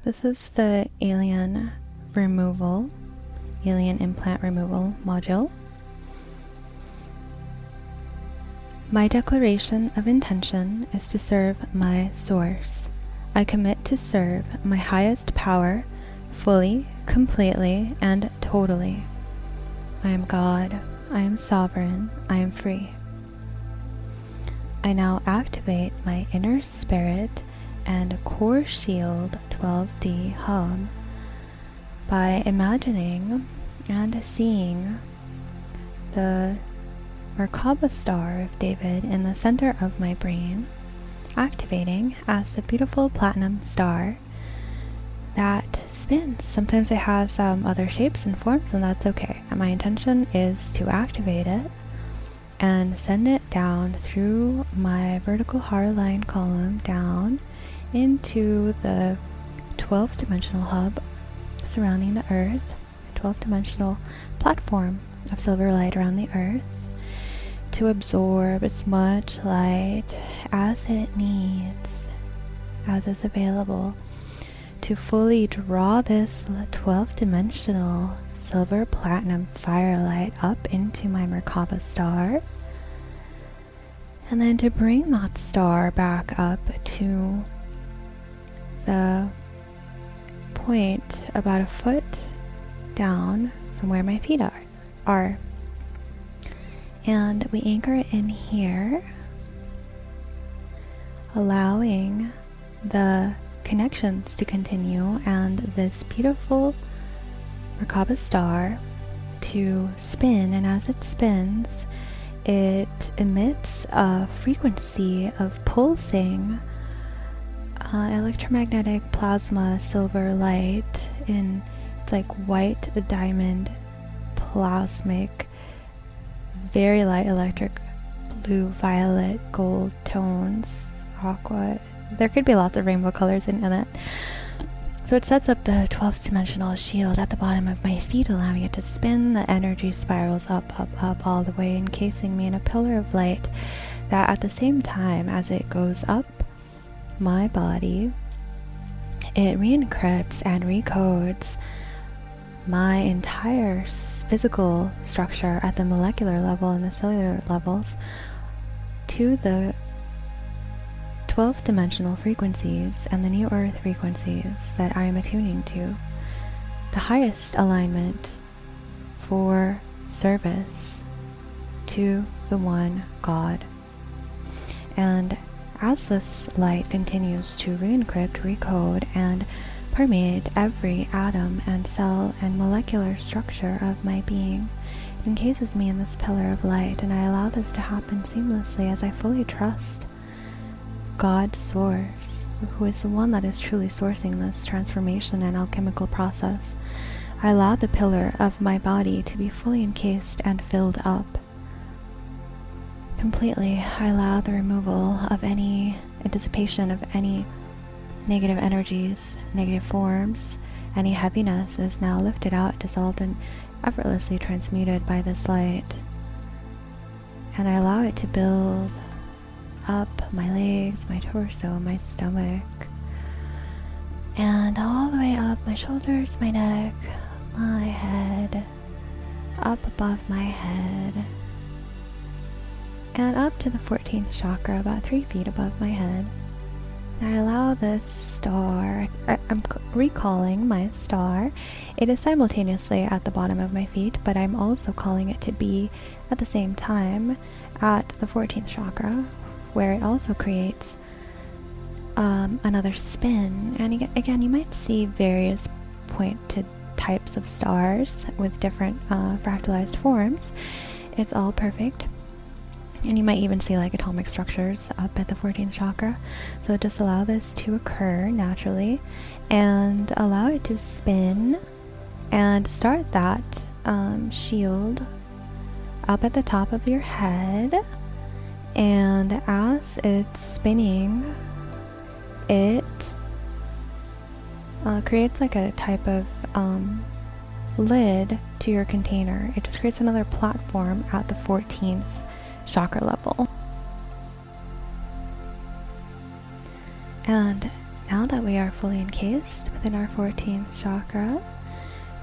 This is the Alien Removal, Alien Implant Removal module. My declaration of intention is to serve my source. I commit to serve my highest power fully, completely, and totally. I am God. I am sovereign. I am free. I now activate my inner spirit and core shield 12D hub by imagining and seeing the Merkaba star of David in the center of my brain, activating as the beautiful platinum star that spins. Sometimes it has other shapes and forms, and that's okay. And my intention is to activate it and send it down through my vertical line column down into the 12th dimensional hub surrounding the earth, a 12th dimensional platform of silver light around the earth, to absorb as much light as it needs, as is available, to fully draw this 12th dimensional silver platinum firelight up into my Merkaba star, and then to bring that star back up to the point about a foot down from where my feet are. And we anchor it in here, allowing the connections to continue and this beautiful Merkaba star to spin. And as it spins, it emits a frequency of pulsing electromagnetic plasma silver light it's like white diamond plasmic, very light electric blue, violet, gold tones, aqua. There could be lots of rainbow colors in it. So it sets up the 12th dimensional shield at the bottom of my feet, allowing it to spin. The energy spirals up all the way, encasing me in a pillar of light that at the same time as it goes up my body, it re-encrypts and recodes my entire physical structure at the molecular level and the cellular levels to the 12th dimensional frequencies and the new earth frequencies that I am attuning to, the highest alignment for service to the one God. And as this light continues to re-encrypt, recode, and permeate every atom and cell and molecular structure of my being, it encases me in this pillar of light, and I allow this to happen seamlessly as I fully trust God's source, who is the one that is truly sourcing this transformation and alchemical process. I allow the pillar of my body to be fully encased and filled up completely. I allow the removal of any dissipation of any negative energies, negative forms. Any heaviness is now lifted out, dissolved, and effortlessly transmuted by this light. And I allow it to build up my legs, my torso, my stomach, and all the way up my shoulders, my neck, my head, up above my head, and up to the 14th chakra, about 3 feet above my head. And I allow this star, I'm recalling my star. It is simultaneously at the bottom of my feet, but I'm also calling it to be at the same time at the 14th chakra, where it also creates another spin. And again, you might see various pointed types of stars with different fractalized forms. It's all perfect. And you might even see like atomic structures up at the 14th chakra. So just allow this to occur naturally and allow it to spin and start that shield up at the top of your head. And as it's spinning, it creates like a type of lid to your container. It just creates another platform at the 14th chakra level. And now that we we are fully encased within our 14th chakra,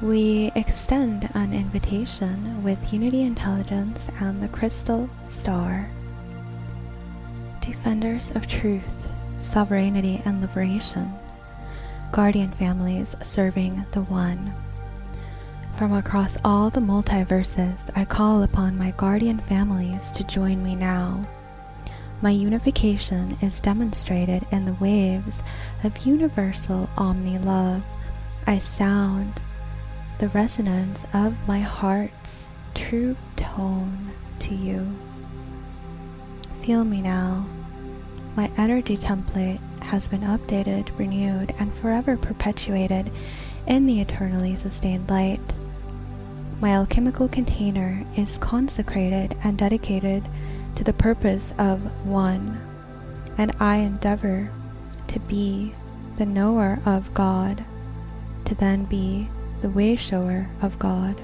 we extend an invitation with Unity Intelligence and the Crystal Star. Defenders of truth, sovereignty, and liberation. Guardian families serving the One. From across all the multiverses, I call upon my guardian families to join me now. My unification is demonstrated in the waves of universal omni-love. I sound the resonance of my heart's true tone to you. Feel me now. My energy template has been updated, renewed, and forever perpetuated in the eternally sustained light. My alchemical container is consecrated and dedicated to the purpose of One, and I endeavor to be the knower of God, to then be the way shower of God.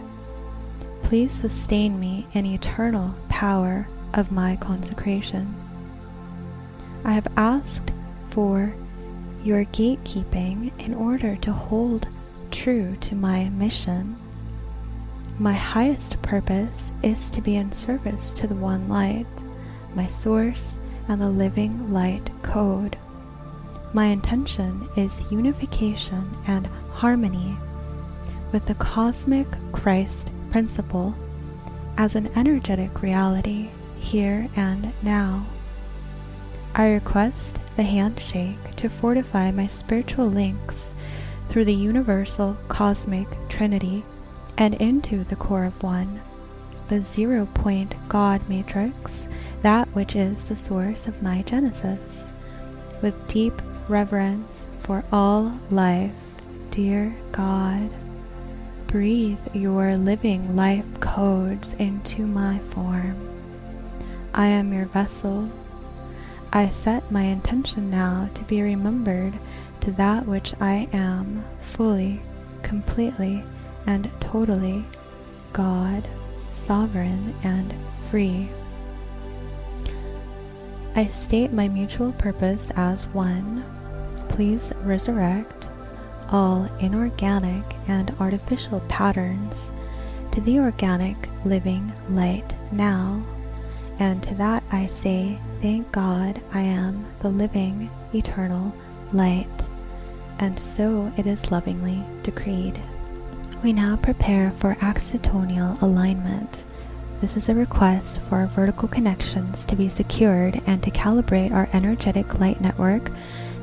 Please sustain me in eternal power of my consecration. I have asked for your gatekeeping in order to hold true to my mission. My highest purpose is to be in service to the One Light, my source, and the living light code. My intention is unification and harmony with the cosmic Christ principle as an energetic reality here and now. I request the handshake to fortify my spiritual links through the universal cosmic trinity and into the core of One, the 0-point God matrix, that which is the source of my genesis. With deep reverence for all life, dear God, breathe your living life codes into my form. I am your vessel. I set my intention now to be remembered to that which I am, fully, completely, and totally God, sovereign, and free. I state my mutual purpose as one. Please resurrect all inorganic and artificial patterns to the organic living light now, and to that I say, thank God I am the living eternal light, and so it is lovingly decreed. We now prepare for axitonial alignment. This is a request for our vertical connections to be secured and to calibrate our energetic light network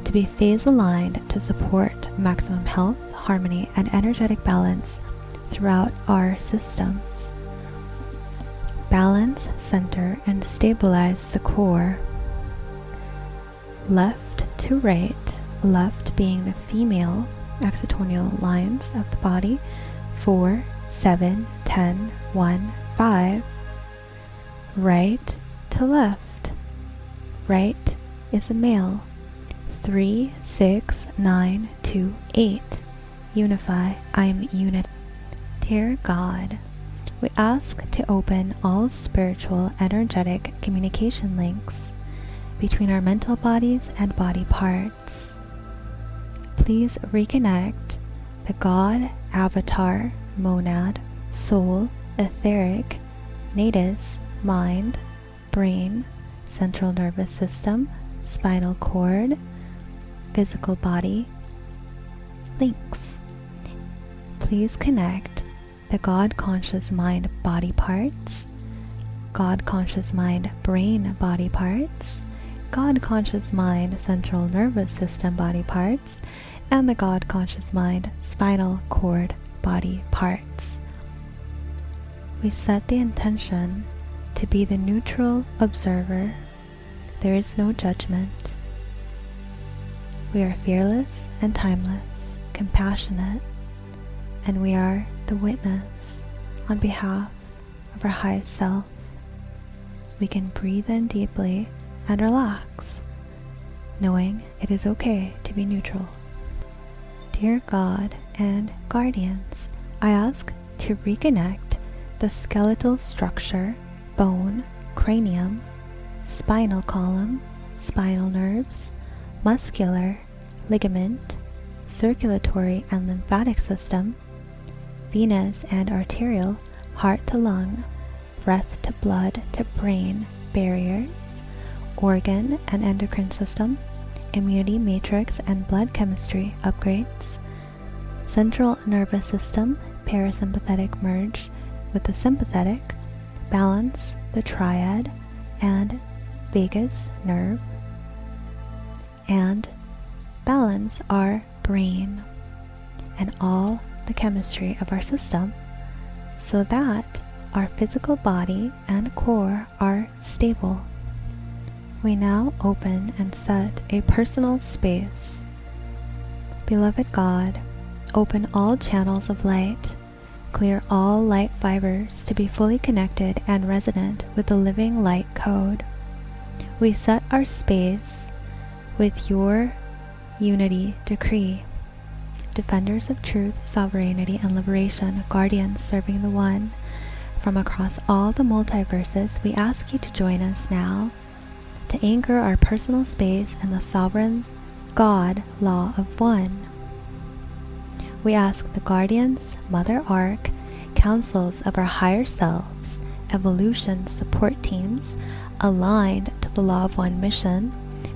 to be phase aligned to support maximum health, harmony, and energetic balance throughout our systems. Balance, center, and stabilize the core. Left to right, left being the female axitonial lines of the body, 4, 7, 10, 1, 5. Right to left. Right is the male. 3, 6, 9, 2, 8. Unify. I am unit. Dear God, we ask to open all spiritual energetic communication links between our mental bodies and body parts. Please reconnect the God, avatar, monad, soul, etheric, nadis, mind, brain, central nervous system, spinal cord, physical body links. Please connect the God conscious mind body parts, God conscious mind brain body parts, God conscious mind central nervous system body parts, and the God conscious mind spinal cord body parts. We set the intention to be the neutral observer. There is no judgment. We are fearless and timeless, compassionate, and we are the witness on behalf of our highest self. We can breathe in deeply and relax, knowing it is okay to be neutral. Dear God and guardians, I ask to reconnect the skeletal structure, bone, cranium, spinal column, spinal nerves, muscular, ligament, circulatory and lymphatic system, venous and arterial, heart to lung, breath to blood to brain barriers, organ and endocrine system, immunity matrix and blood chemistry upgrades, central nervous system, parasympathetic merge with the sympathetic, balance, the triad, and vagus nerve, and balance our brain and all the chemistry of our system so that our physical body and core are stable. We now open and set a personal space. Beloved God, open all channels of light, clear all light fibers to be fully connected and resonant with the living light code. We set our space with your unity decree. Defenders of truth, sovereignty, and liberation, guardians serving the one. From across all the multiverses, we ask you to join us now to anchor our personal space in the sovereign God law of one. We ask the guardians, Mother Ark, councils of our higher selves, evolution support teams aligned to the law of one mission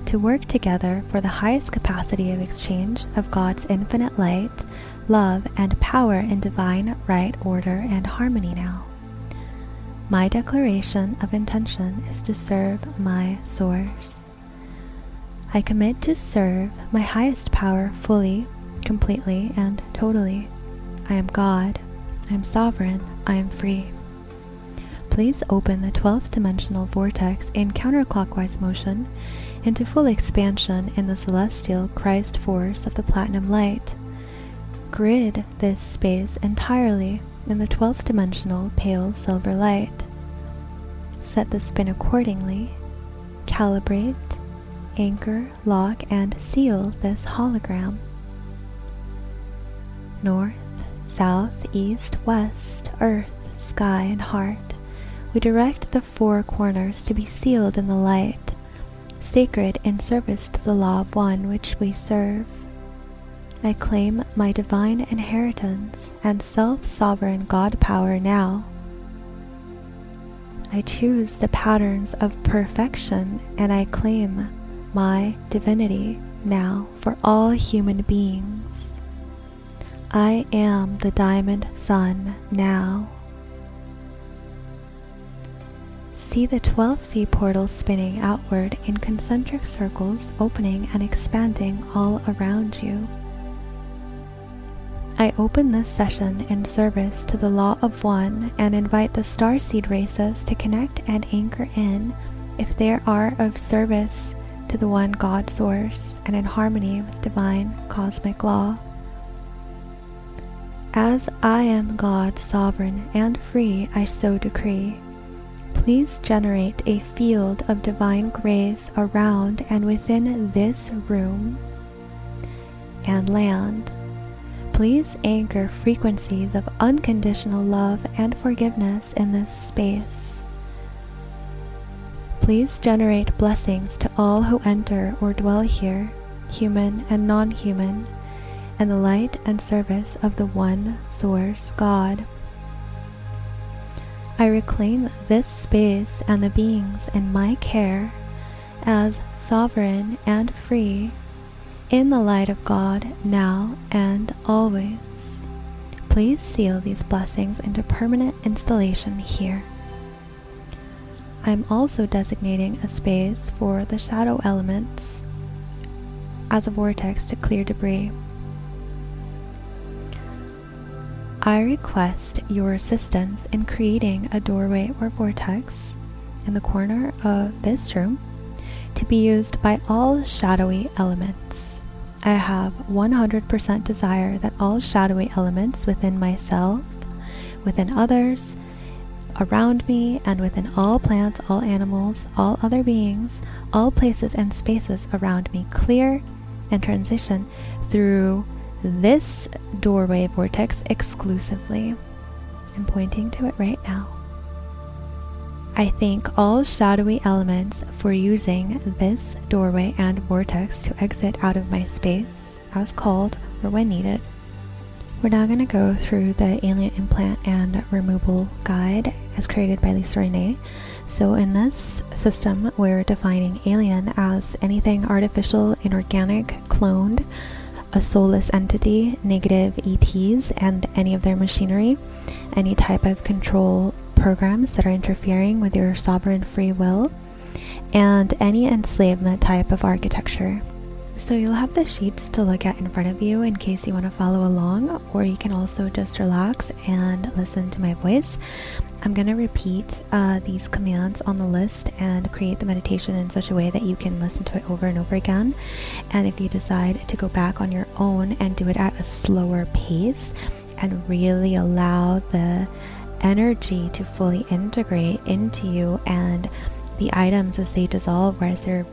to work together for the highest capacity of exchange of God's infinite light, love, and power in divine right order and harmony now. My declaration of intention is to serve my source. I commit to serve my highest power fully, completely, and totally. I am God. I am sovereign. I am free. Please open the 12th dimensional vortex in counterclockwise motion into full expansion in the celestial Christ force of the platinum light. Grid this space entirely in the 12th dimensional pale silver light. Set the spin accordingly. Calibrate, anchor, lock, and seal this hologram. North, south, east, west, earth, sky, and heart. We direct the four corners to be sealed in the light, sacred in service to the law of one which we serve. I claim my divine inheritance and self-sovereign God power now. I choose the patterns of perfection and I claim my divinity now for all human beings. I am the diamond sun now. See the 12D portal spinning outward in concentric circles, opening and expanding all around you. I open this session in service to the law of one and invite the starseed races to connect and anchor in if they are of service to the one God source and in harmony with divine cosmic law. As I am God, sovereign and free, I so decree. Please generate a field of divine grace around and within this room and land. Please anchor frequencies of unconditional love and forgiveness in this space. Please generate blessings to all who enter or dwell here, human and non-human, and the light and service of the one source, God. I reclaim this space and the beings in my care as sovereign and free in the light of God now and always. Please seal these blessings into permanent installation here. I'm also designating a space for the shadow elements as a vortex to clear debris. I request your assistance in creating a doorway or vortex in the corner of this room to be used by all shadowy elements. I have 100% desire that all shadowy elements within myself, within others, around me, and within all plants, all animals, all other beings, all places and spaces around me clear and transition through this doorway vortex exclusively. I'm pointing to it right now. I thank all shadowy elements for using this doorway and vortex to exit out of my space as called or when needed. We're now going to go through the Alien Implant and Removal Guide as created by Lisa Renee. So in this system, we're defining alien as anything artificial, inorganic, cloned, a soulless entity, negative ETs, and any of their machinery, any type of control programs that are interfering with your sovereign free will, and any enslavement type of architecture. So you'll have the sheets to look at in front of you in case you want to follow along, or you can also just relax and listen to my voice. I'm going to repeat these commands on the list and create the meditation in such a way that you can listen to it over and over again. And if you decide to go back on your own and do it at a slower pace and really allow the energy to fully integrate into you and the items as they dissolve or as they're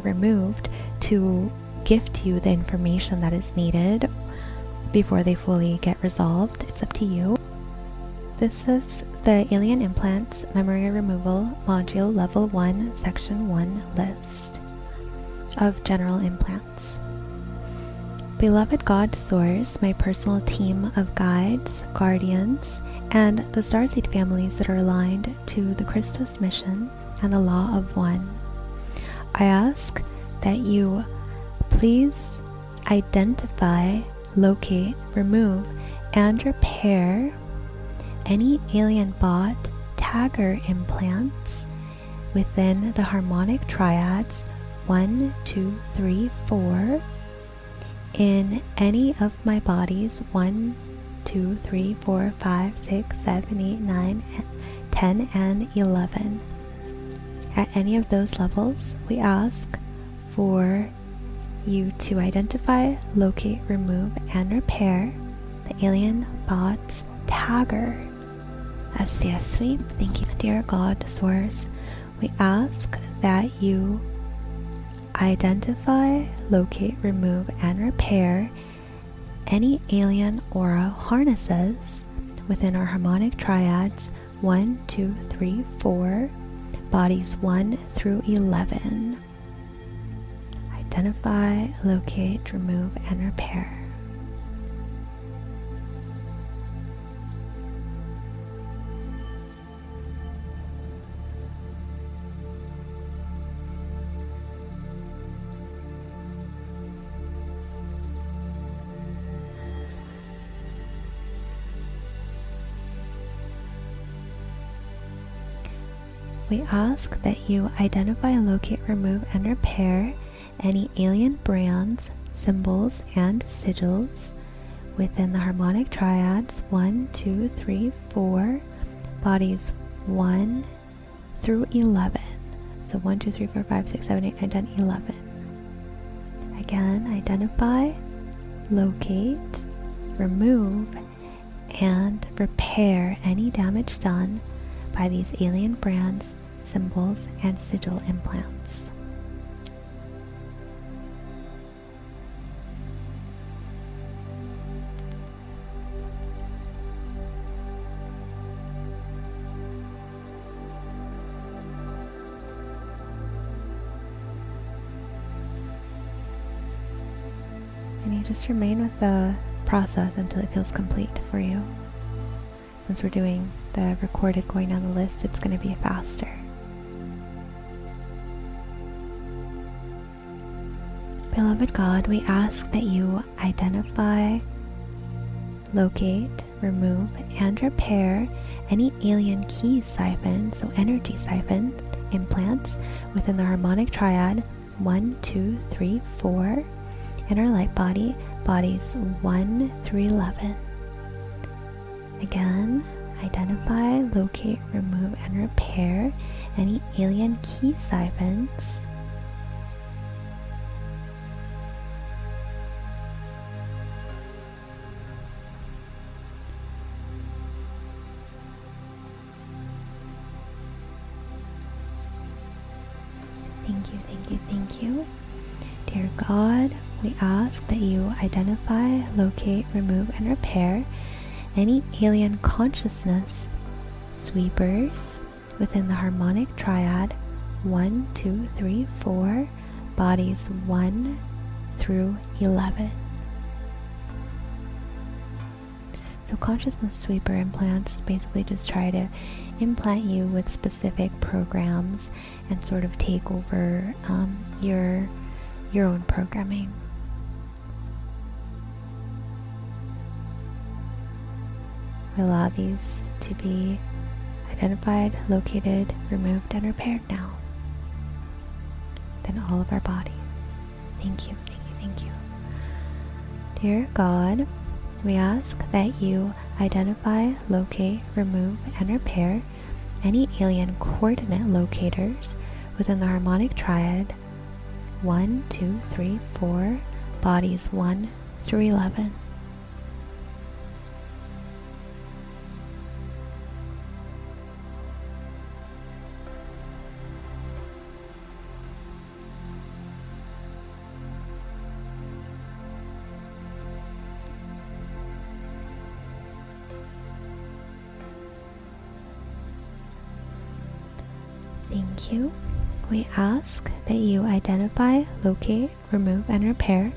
removed to gift you the information that is needed before they fully get resolved, it's up to you. This is the Alien Implants Memory Removal Module Level 1 Section 1 list of general implants. Beloved God Source, my personal team of guides, guardians, and the starseed families that are aligned to the Christos mission and the Law of One, I ask that you please identify, locate, remove, and repair any alien bot tagger implants within the harmonic triads 1, 2, 3, 4 in any of my bodies 1, 2, 3, 4, 5, 6, 7, 8, 9, 10, and 11. At any of those levels, we ask for you to identify, locate, remove, and repair the alien bot's tagger. STS sweep. Thank you, dear God Source. We ask that you identify, locate, remove, and repair any alien aura harnesses within our harmonic triads 1, 2, 3, 4, bodies 1 through 11. Identify, locate, remove, and repair. We ask that you identify, locate, remove, and repair any alien brands, symbols, and sigils within the harmonic triads 1, 2, 3, 4, bodies 1 through 11. So 1, 2, 3, 4, 5, 6, 7, 8, 9, 10, 11. Again, identify, locate, remove, and repair any damage done by these alien brands, symbols, and sigil implants. And you just remain with the process until it feels complete for you. Since we're doing the recorded going down the list, it's going to be faster. Beloved God, we ask that you identify, locate, remove, and repair any alien key siphon, so energy siphon implants within the harmonic triad 1, 2, 3, 4 in our light body, bodies 1 through 11. Again, identify, locate, remove, and repair any alien key siphons Thank you, thank you, thank you. Dear God, we ask that you identify, locate, remove, and repair any alien consciousness sweepers, within the harmonic triad 1, 2, 3, 4, bodies 1 through 11. So consciousness sweeper implants basically just try to implant you with specific programs and sort of take over your own programming. We allow these to be identified, located, removed, and repaired now. Then all of our bodies. Thank you, thank you, thank you. Dear God, we ask that you identify, locate, remove, and repair any alien coordinate locators within the harmonic triad 1, 2, 3, 4, bodies 1 through 11. Thank you. We ask that you identify, locate, remove, and repair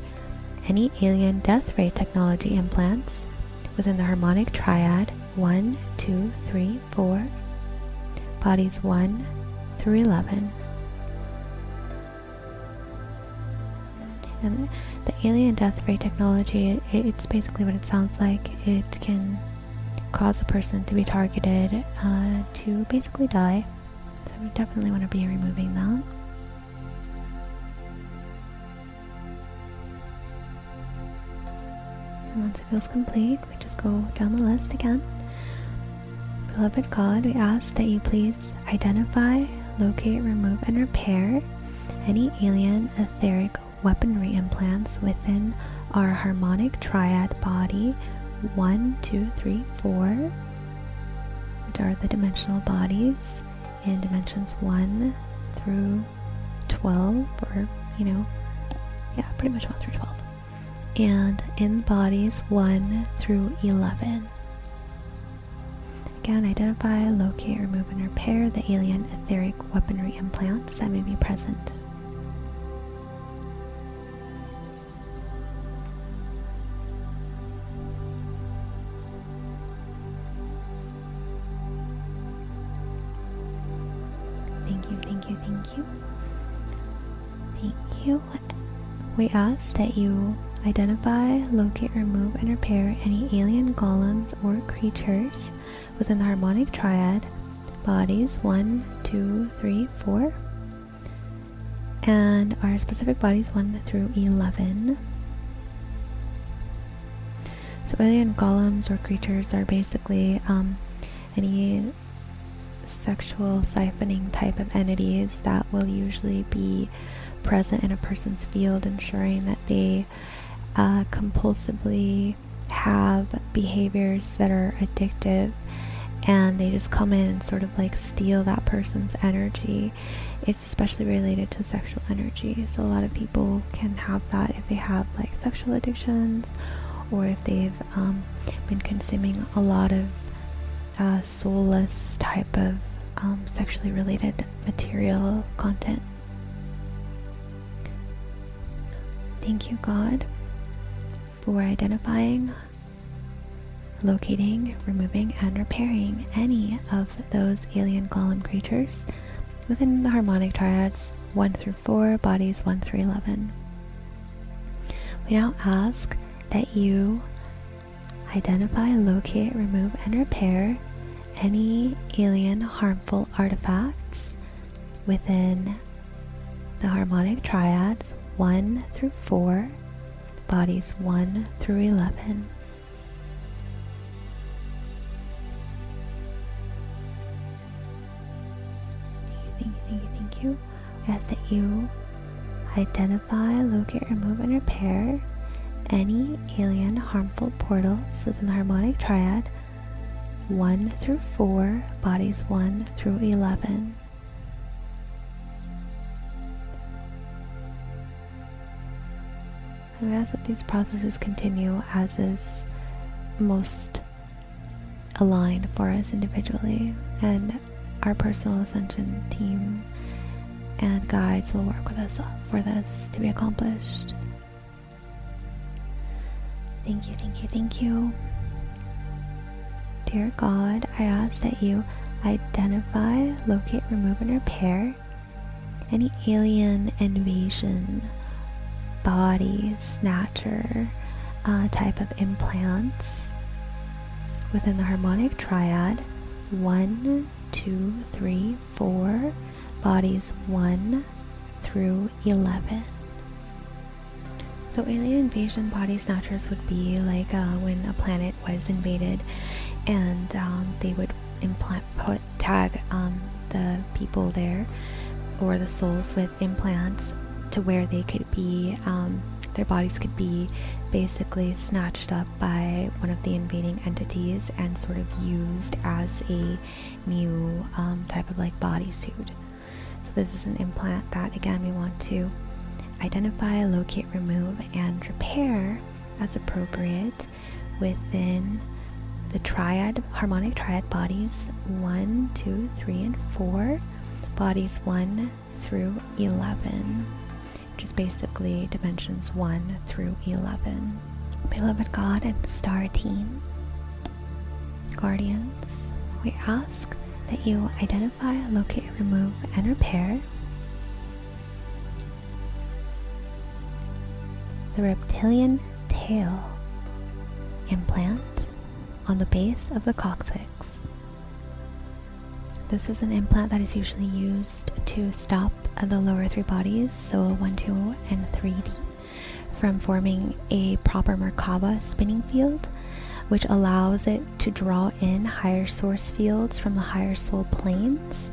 any alien death ray technology implants within the harmonic triad 1, 2, 3, 4, bodies 1 through 11. And the alien death ray technology, it's basically what it sounds like. It can cause a person to be targeted to basically die. So we definitely want to be removing that. And once it feels complete, we just go down the list again. Beloved God, we ask that you please identify, locate, remove, and repair any alien etheric weaponry implants within our harmonic triad body 1, 2, 3, 4, which are the dimensional bodies in dimensions 1 through 12, or, pretty much 1 through 12. And in bodies 1 through 11. Again, identify, locate, remove, and repair the alien etheric weaponry implants that may be present. Thank you. Thank you. We ask that you identify, locate, remove, and repair any alien golems or creatures within the harmonic triad, bodies 1, 2, 3, 4, and our specific bodies 1 through 11. So alien golems or creatures are basically any sexual siphoning type of entities that will usually be present in a person's field, ensuring that they compulsively have behaviors that are addictive, and they just come in and sort of like steal that person's energy. It's especially related to sexual energy, so a lot of people can have that if they have like sexual addictions, or if they've been consuming a lot of soulless type of sexually related material content. Thank you, God, for identifying, locating, removing, and repairing any of those alien golem creatures within the harmonic triads 1 through 4, bodies 1 through 11. We now ask that you identify, locate, remove, and repair any alien harmful artifacts within the harmonic triads 1 through 4, bodies 1 through 11. Thank you. We ask that you identify, locate, remove, and repair any alien harmful portals within the harmonic triad 1 through 4, bodies 1 through 11. And we ask that these processes continue as is most aligned for us individually, and our personal ascension team and guides will work with us for this to be accomplished. Thank you, thank you, thank you. Dear God, I ask that you identify, locate, remove, and repair any alien invasion, body snatcher type of implants within the harmonic triad 1, 2, 3, 4, bodies 1 through 11. So alien invasion body snatchers would be like when a planet was invaded and they would tag the people there or the souls with implants to where they could be, their bodies could be basically snatched up by one of the invading entities and sort of used as a new type of like bodysuit. So this is an implant that, again, we want to identify, locate, remove, and repair as appropriate within the triad, harmonic triad bodies 1, 2, 3, and 4, bodies 1 through 11, which is basically dimensions 1 through 11. Beloved God and star team, guardians, we ask that you identify, locate, remove, and repair the reptilian tail implant on the base of the coccyx. This is an implant that is usually used to stop the lower three bodies, so 1, 2, and 3D, from forming a proper Merkaba spinning field, which allows it to draw in higher source fields from the higher soul planes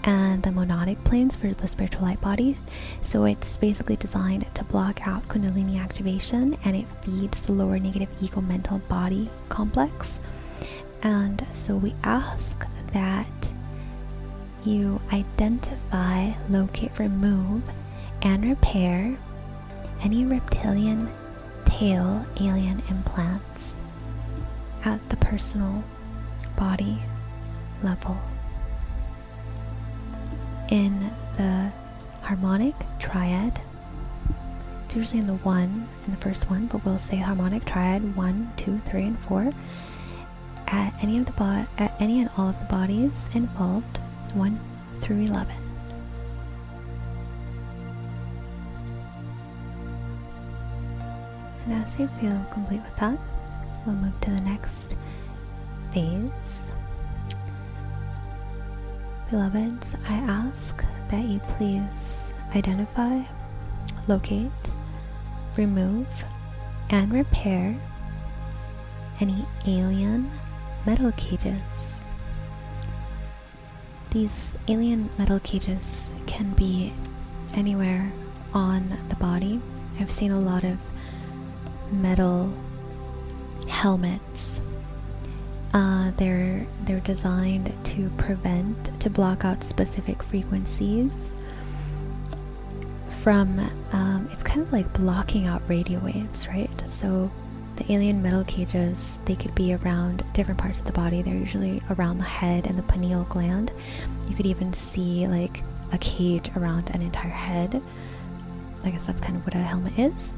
and the monadic planes for the spiritual light bodies. So it's basically designed to block out Kundalini activation, and it feeds the lower negative ego mental body complex. And so we ask that you identify, locate, remove, and repair any reptilian tail alien implants at the personal body level. In the harmonic triad, it's usually in the first one, but we'll say harmonic triad 1, 2, 3, and 4. At any and all of the bodies involved, 1 through 11. And as you feel complete with that, we'll move to the next phase. Beloveds, I ask that you please identify, locate, remove, and repair any alien metal cages. These alien metal cages can be anywhere on the body. I've seen a lot of metal helmets. They're designed to block out specific frequencies from, it's kind of like blocking out radio waves, right? So the alien metal cages, they could be around different parts of the body. They're usually around the head and the pineal gland. You could even see like a cage around an entire head. I guess that's kind of what a helmet is.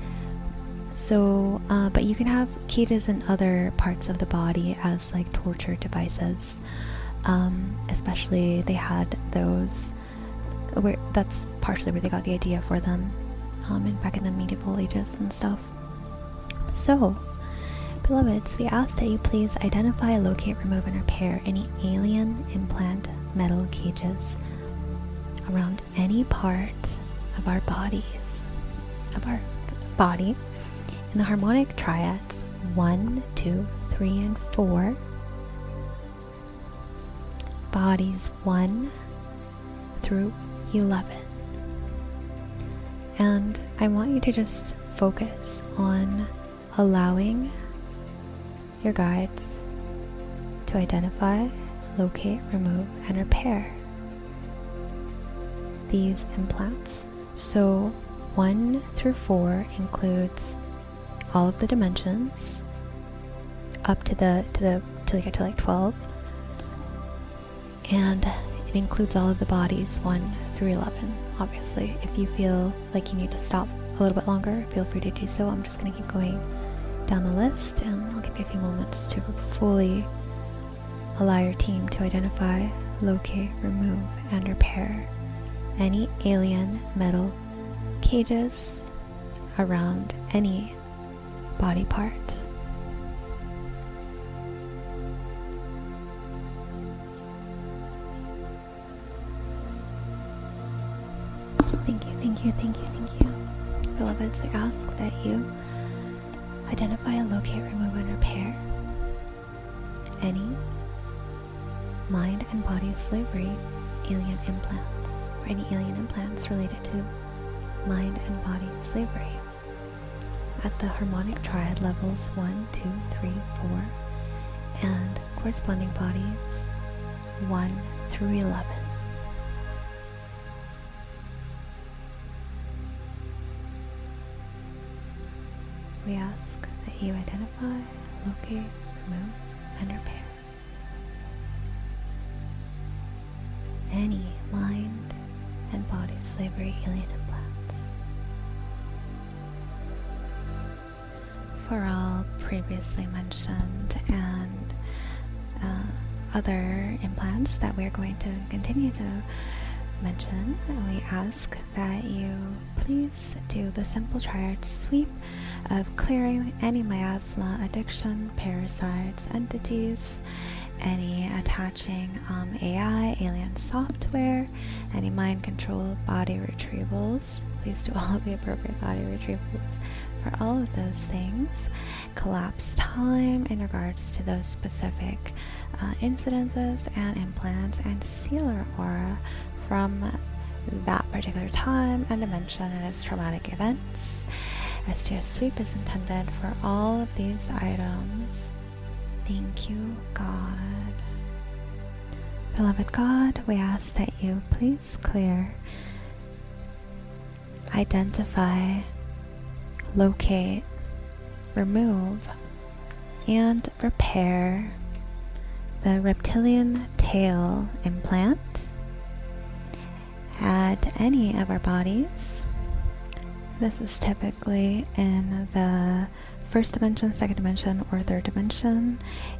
So, but you can have cages in other parts of the body as like torture devices. Especially they had those where that's partially where they got the idea for them, and back in the medieval ages and stuff. So, beloveds, we ask that you please identify, locate, remove, and repair any alien implant metal cages around any part of our bodies, of our body, in the harmonic triads 1, 2, 3, and 4, bodies 1 through 11. And I want you to just focus on allowing your guides to identify, locate, remove, and repair these implants. So 1 through 4 includes all of the dimensions up to till you get to like 12, and It includes all of the bodies 1 through 11. Obviously, if you feel like you need to stop a little bit longer, feel free to do so. I'm just going to keep going down the list, and I'll give you a few moments to fully allow your team to identify, locate, remove, and repair any alien metal cages around any body part. Thank you, thank you, thank you, thank you. Beloveds, we ask that you identify, locate, remove, and repair any mind and body slavery alien implants, or any alien implants related to mind and body slavery at the harmonic triad levels 1, 2, 3, 4, and corresponding bodies 1 through 11. We ask that you identify, locate, remove, and repair any mind and body slavery alien implants. For all previously mentioned and other implants that we're going to continue to mention, we ask that you please do the simple triad sweep of clearing any miasma, addiction, parasites, entities, any attaching AI, alien software, any mind control, body retrievals. Please do all of the appropriate body retrievals for all of those things. Collapse time in regards to those specific incidences and implants, and seal our aura from that particular time and dimension and its traumatic events. STS sweep is intended for all of these items. Thank you, God. Beloved God, we ask that you please clear, identify, locate, remove, and repair the reptilian tail implant at any of our bodies. This is typically in the first dimension, second dimension, or third dimension.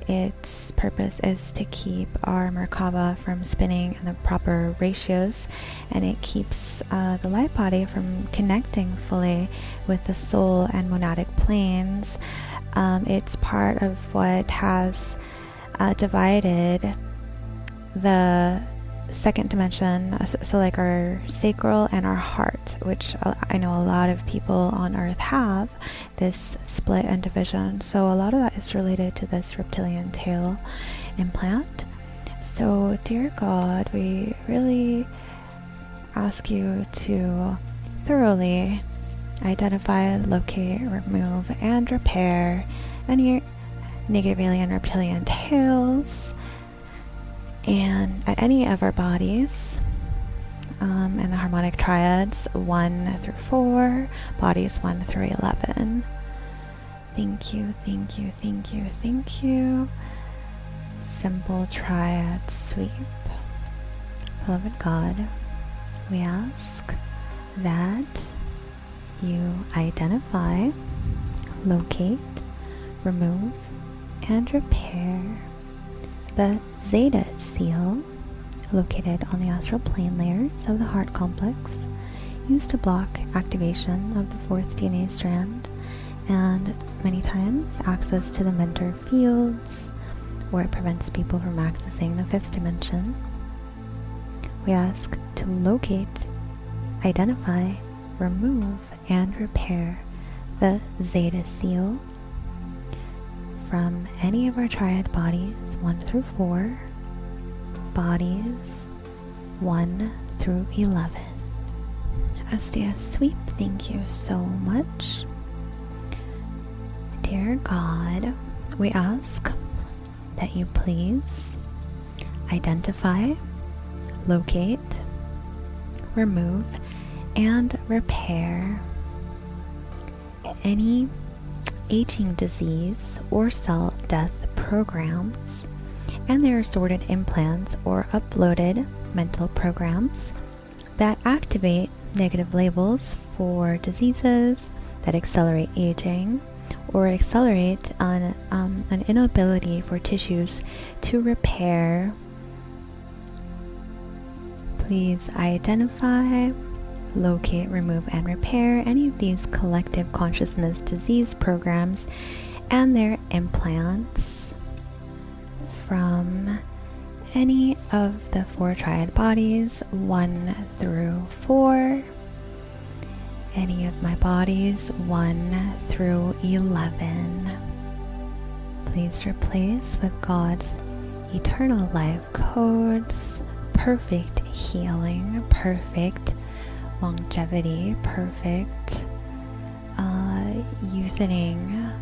Its purpose is to keep our Merkaba from spinning in the proper ratios, and it keeps the light body from connecting fully with the soul and monadic planes. It's part of what has divided the second dimension, so like our sacral and our heart, which I know a lot of people on earth have this split and division. So a lot of that is related to this reptilian tail implant. So dear God, we really ask you to thoroughly identify, locate, remove, and repair any negative alien reptilian tails and at any of our bodies in the harmonic triads 1 through 4, bodies 1 through 11. Thank you, thank you, thank you, thank you. Simple triad sweep. Beloved God, we ask that you identify, locate, remove, and repair the Zeta seal located on the astral plane layers of the heart complex, used to block activation of the fourth DNA strand, and many times access to the mentor fields, where it prevents people from accessing the fifth dimension. We ask to locate, identify, remove, and repair the Zeta seal from any of our triad bodies 1 through 4, bodies 1 through 11. SDS sweep, thank you so much. Dear God, we ask that you please identify, locate, remove, and repair any aging disease or cell death programs and their assorted implants or uploaded mental programs that activate negative labels for diseases, that accelerate aging, or accelerate an inability for tissues to repair. Please identify, locate, remove, and repair any of these collective consciousness disease programs and their implants from any of the 4 triad bodies, 1 through 4, any of my bodies, 1 through 11. Please replace with God's eternal life codes, perfect healing, perfect longevity, perfect youthening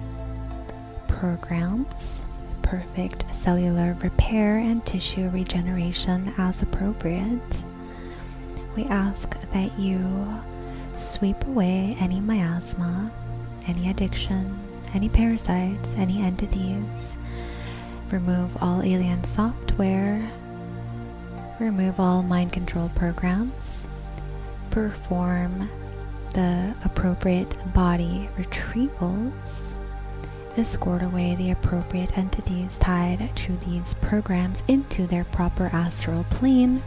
programs, perfect cellular repair and tissue regeneration as appropriate. We ask that you sweep away any miasma, any addiction, any parasites, any entities. Remove all alien software. Remove all mind control programs. Perform the appropriate body retrievals. Escort away the appropriate entities tied to these programs into their proper astral plane.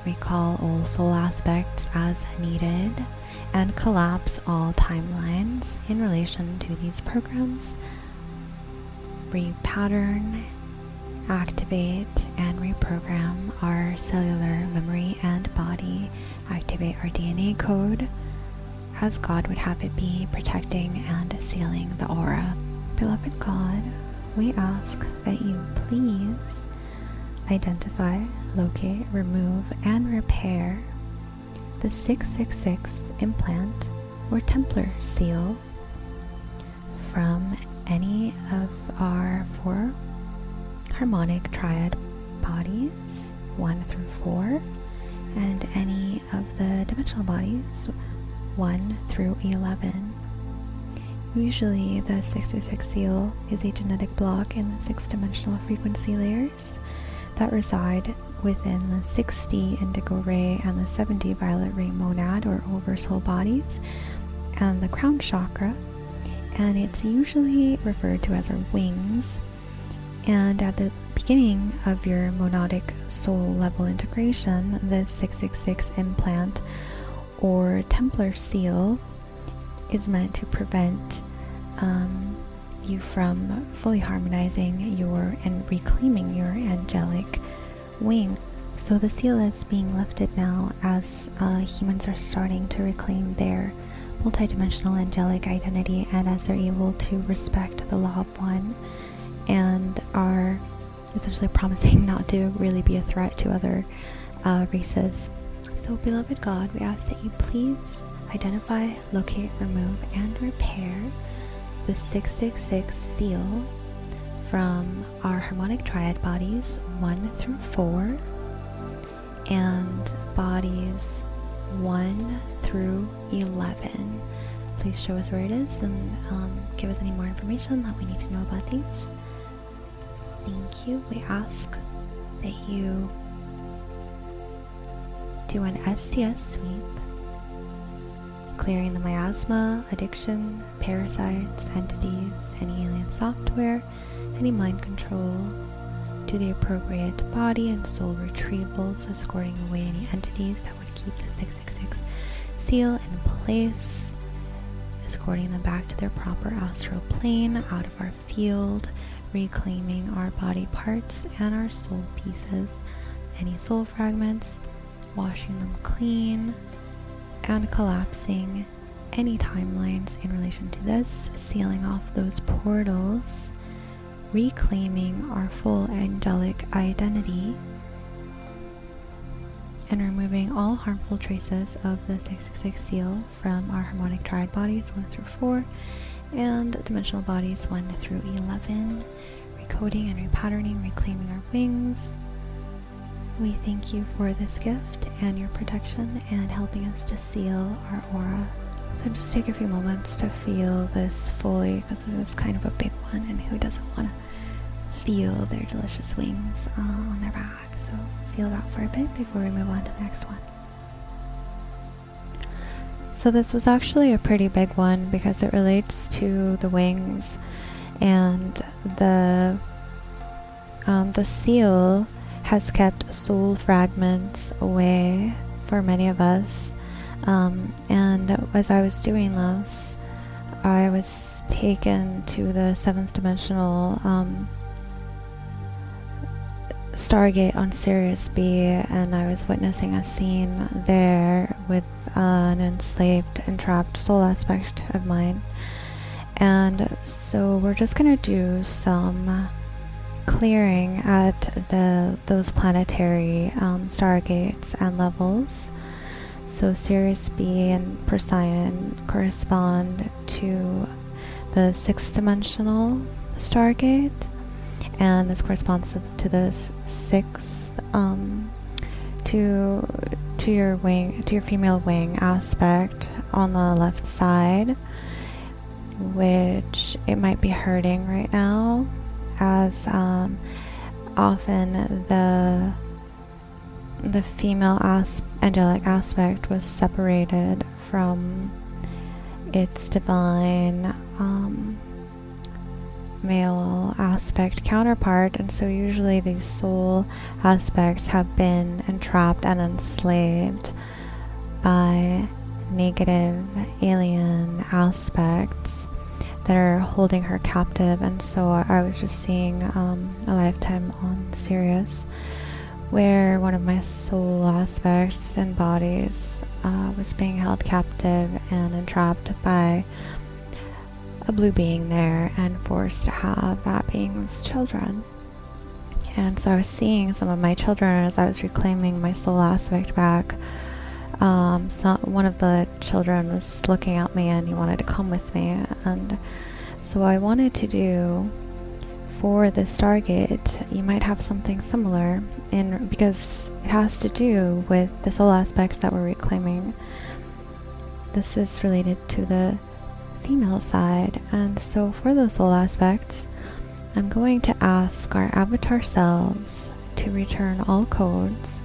Recall all soul aspects as needed and collapse all timelines in relation to these programs. Repattern, activate, and reprogram our cellular memory and body. Activate our DNA code as God would have it be, protecting and sealing the aura. Beloved God, we ask that you please identify, locate, remove, and repair the 666 implant or Templar seal from any of our 4 harmonic triad bodies, 1 through 4, and any of the dimensional bodies, 1 through 11. Usually the 666 seal is a genetic block in the 6-dimensional frequency layers that reside within the 60 indigo ray and the 70 violet ray monad or oversoul bodies and the crown chakra, and it's usually referred to as our wings. And at the beginning of your monadic soul level integration, the 666 implant or Templar seal is meant to prevent you from fully harmonizing and reclaiming your angelic wing. So the seal is being lifted now as humans are starting to reclaim their multidimensional angelic identity, and as they're able to respect the law of one and are essentially promising not to really be a threat to other races. So beloved God, we ask that you please identify, locate, remove, and repair the 666 seal from our harmonic triad bodies 1 through 4 and bodies 1 through 11. Please show us where it is and give us any more information that we need to know about these. Thank you. We ask that you do an STS sweep, clearing the miasma, addiction, parasites, entities, any alien software, any mind control, to the appropriate body and soul retrievals, escorting away any entities that would keep the 666 seal in place, escorting them back to their proper astral plane, out of our field, reclaiming our body parts and our soul pieces, any soul fragments, washing them clean, and collapsing any timelines in relation to this, sealing off those portals, reclaiming our full angelic identity, and removing all harmful traces of the 666 seal from our harmonic triad bodies 1 through 4 and dimensional bodies 1 through 11, recoding and repatterning, reclaiming our wings. We thank you for this gift and your protection and helping us to seal our aura. So just take a few moments to feel this fully, because this is kind of a big one, and who doesn't want to feel their delicious wings on their back. So feel that for a bit before we move on to the next one. So this was actually a pretty big one because it relates to the wings, and the seal has kept soul fragments away for many of us. And as I was doing this, I was taken to the 7th dimensional Stargate on Sirius B, and I was witnessing a scene there with an enslaved and trapped soul aspect of mine. And so we're just going to do some clearing at those planetary stargates and levels. So Sirius B and Procyon correspond to the 6th dimensional Stargate, and this corresponds to the 6th to your wing, to your female wing aspect on the left side, which it might be hurting right now, as often the female angelic aspect was separated from its divine male aspect counterpart, and so usually these soul aspects have been entrapped and enslaved by negative alien aspects that are holding her captive. And so I was just seeing a lifetime on Sirius where one of my soul aspects and bodies was being held captive and entrapped by a blue being there and forced to have that being's children. And so I was seeing some of my children as I was reclaiming my soul aspect back. So one of the children was looking at me and he wanted to come with me, and so I wanted to do for the Stargate, you might have something similar, because it has to do with the soul aspects that we're reclaiming. This is related to the female side, and so for those soul aspects, I'm going to ask our avatar selves to return all codes,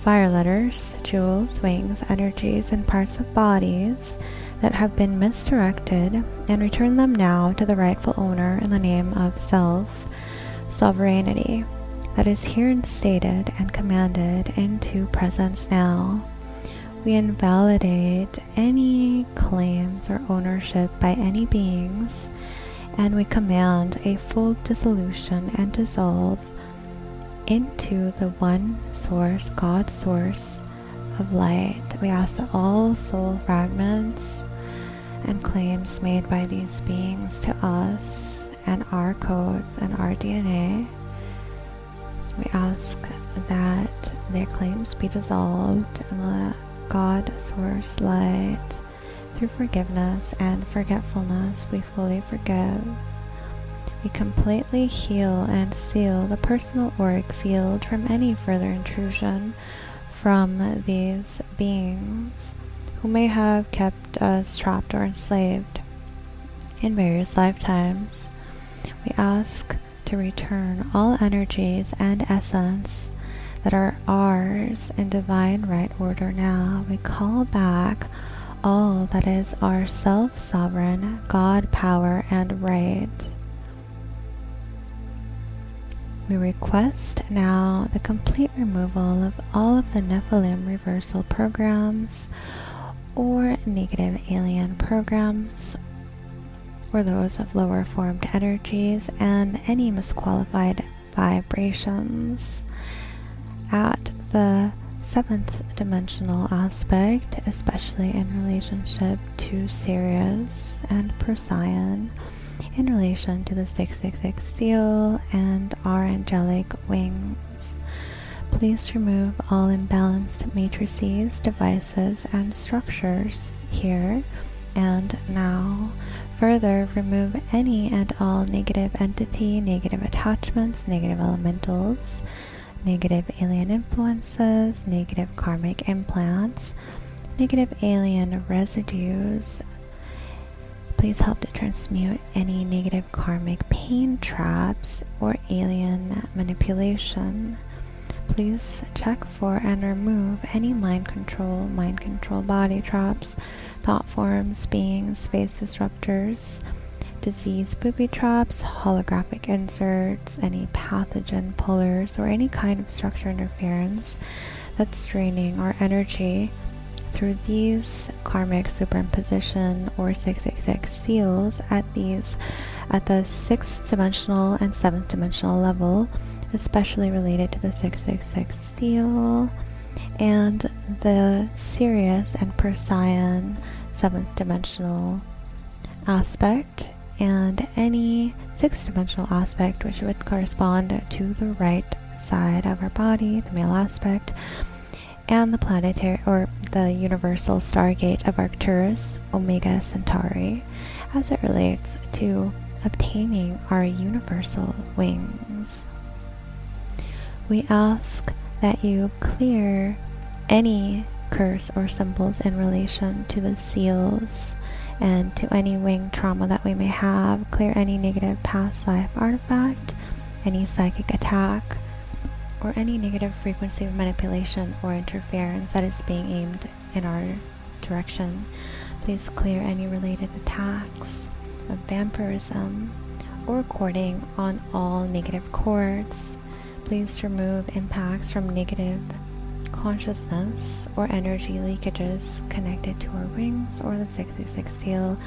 fire letters, jewels, wings, energies, and parts of bodies that have been misdirected, and return them now to the rightful owner in the name of self sovereignty that is here instated and commanded into presence now. We invalidate any claims or ownership by any beings, and we command a full dissolution and dissolve into the one source, God source of light. We ask that all soul fragments and claims made by these beings to us and our codes and our DNA, we ask that their claims be dissolved in the God source light. Through forgiveness and forgetfulness, we fully forgive. We completely heal and seal the personal auric field from any further intrusion from these beings who may have kept us trapped or enslaved in various lifetimes. We ask to return all energies and essence that are ours in divine right order now. We call back all that is our self-sovereign God power and right. We request now the complete removal of all of the Nephilim reversal programs or negative alien programs, or those of lower formed energies, and any misqualified vibrations at the 7th dimensional aspect, especially in relationship to Sirius and Procyon, in relation to the 666 seal and our angelic wings. Please remove all imbalanced matrices, devices, and structures here and now. Further, remove any and all negative entity, negative attachments, negative elementals, negative alien influences, negative karmic implants, negative alien residues. Please help to transmute any negative karmic pain traps or alien manipulation. Please check for and remove any mind control body traps, thought forms, beings, space disruptors, disease booby traps, holographic inserts, any pathogen pullers, or any kind of structure interference that's draining our energy. Through these karmic superimposition or 666 seals at the 6th dimensional and 7th dimensional level, especially related to the 666 seal and the Sirius and Persean 7th dimensional aspect, and any 6th dimensional aspect which would correspond to the right side of our body, the male aspect, and the planetary or the universal stargate of Arcturus, Omega Centauri, as it relates to obtaining our universal wings. We ask that you clear any curse or symbols in relation to the seals and to any wing trauma that we may have. Clear any negative past life artifact, any psychic attack, or any negative frequency of manipulation or interference that is being aimed in our direction. Please clear any related attacks of vampirism or cording on all negative cords. Please remove impacts from negative consciousness or energy leakages connected to our wings or the 666 seal,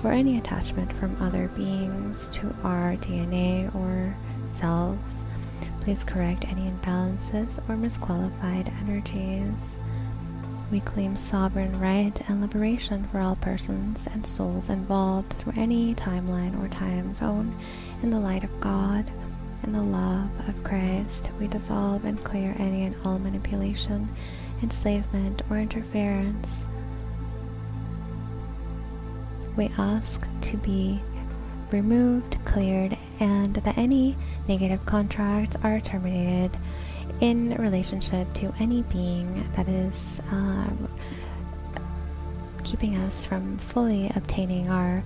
or any attachment from other beings to our DNA or self. Please correct any imbalances or misqualified energies. We claim sovereign right and liberation for all persons and souls involved through any timeline or time zone in the light of God and the love of Christ. We dissolve and clear any and all manipulation, enslavement, or interference. We ask to be removed, cleared, and that any negative contracts are terminated in relationship to any being that is keeping us from fully obtaining our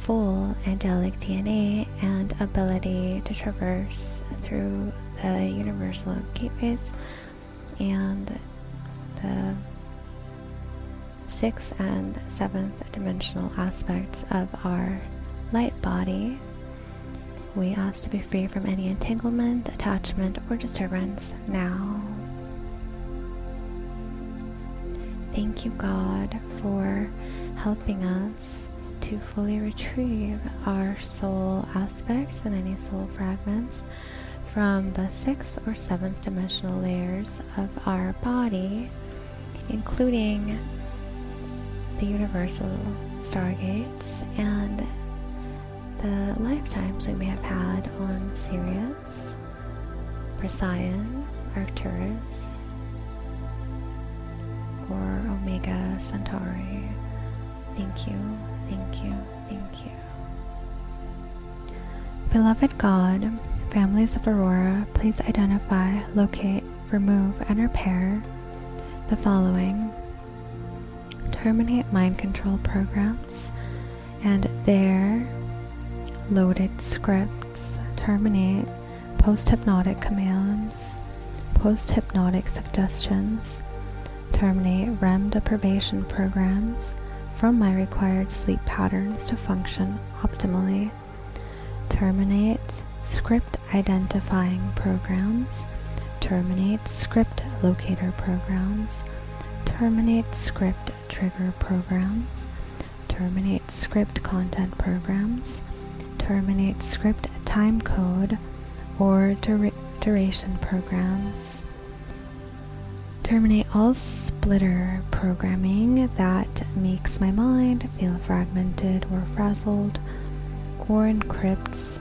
full angelic DNA and ability to traverse through the universal gateways and the 6th and 7th dimensional aspects of our light body. We ask to be free from any entanglement, attachment, or disturbance now. Thank you, God, for helping us to fully retrieve our soul aspects and any soul fragments from the 6th or 7th dimensional layers of our body, including the universal stargates and the lifetimes we may have had on Sirius, Persean, Arcturus, or Omega Centauri. Thank you, thank you, thank you. Beloved God, families of Aurora, please identify, locate, remove, and repair the following. Terminate mind control programs and their loaded scripts. Terminate post-hypnotic commands, post-hypnotic suggestions. Terminate REM deprivation programs from my required sleep patterns to function optimally. Terminate script identifying programs. Terminate script locator programs. Terminate script trigger programs. Terminate script content programs. Terminate script time code or duration programs. Terminate all splitter programming that makes my mind feel fragmented or frazzled or encrypts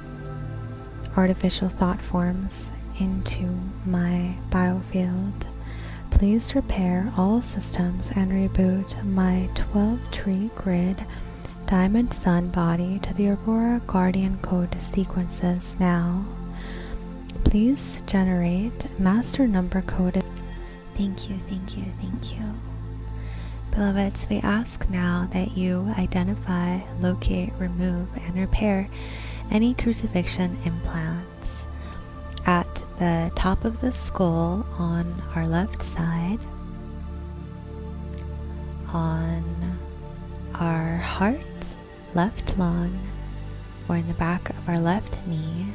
artificial thought forms into my biofield. Please repair all systems and reboot my 12-tree grid Diamond Sun body to the Aurora Guardian Code sequences now. Please generate master number code. Thank you, thank you, thank you. Beloveds, we ask now that you identify, locate, remove, and repair any crucifixion implants at the top of the skull on our left side, on our heart, left lung, or in the back of our left knee,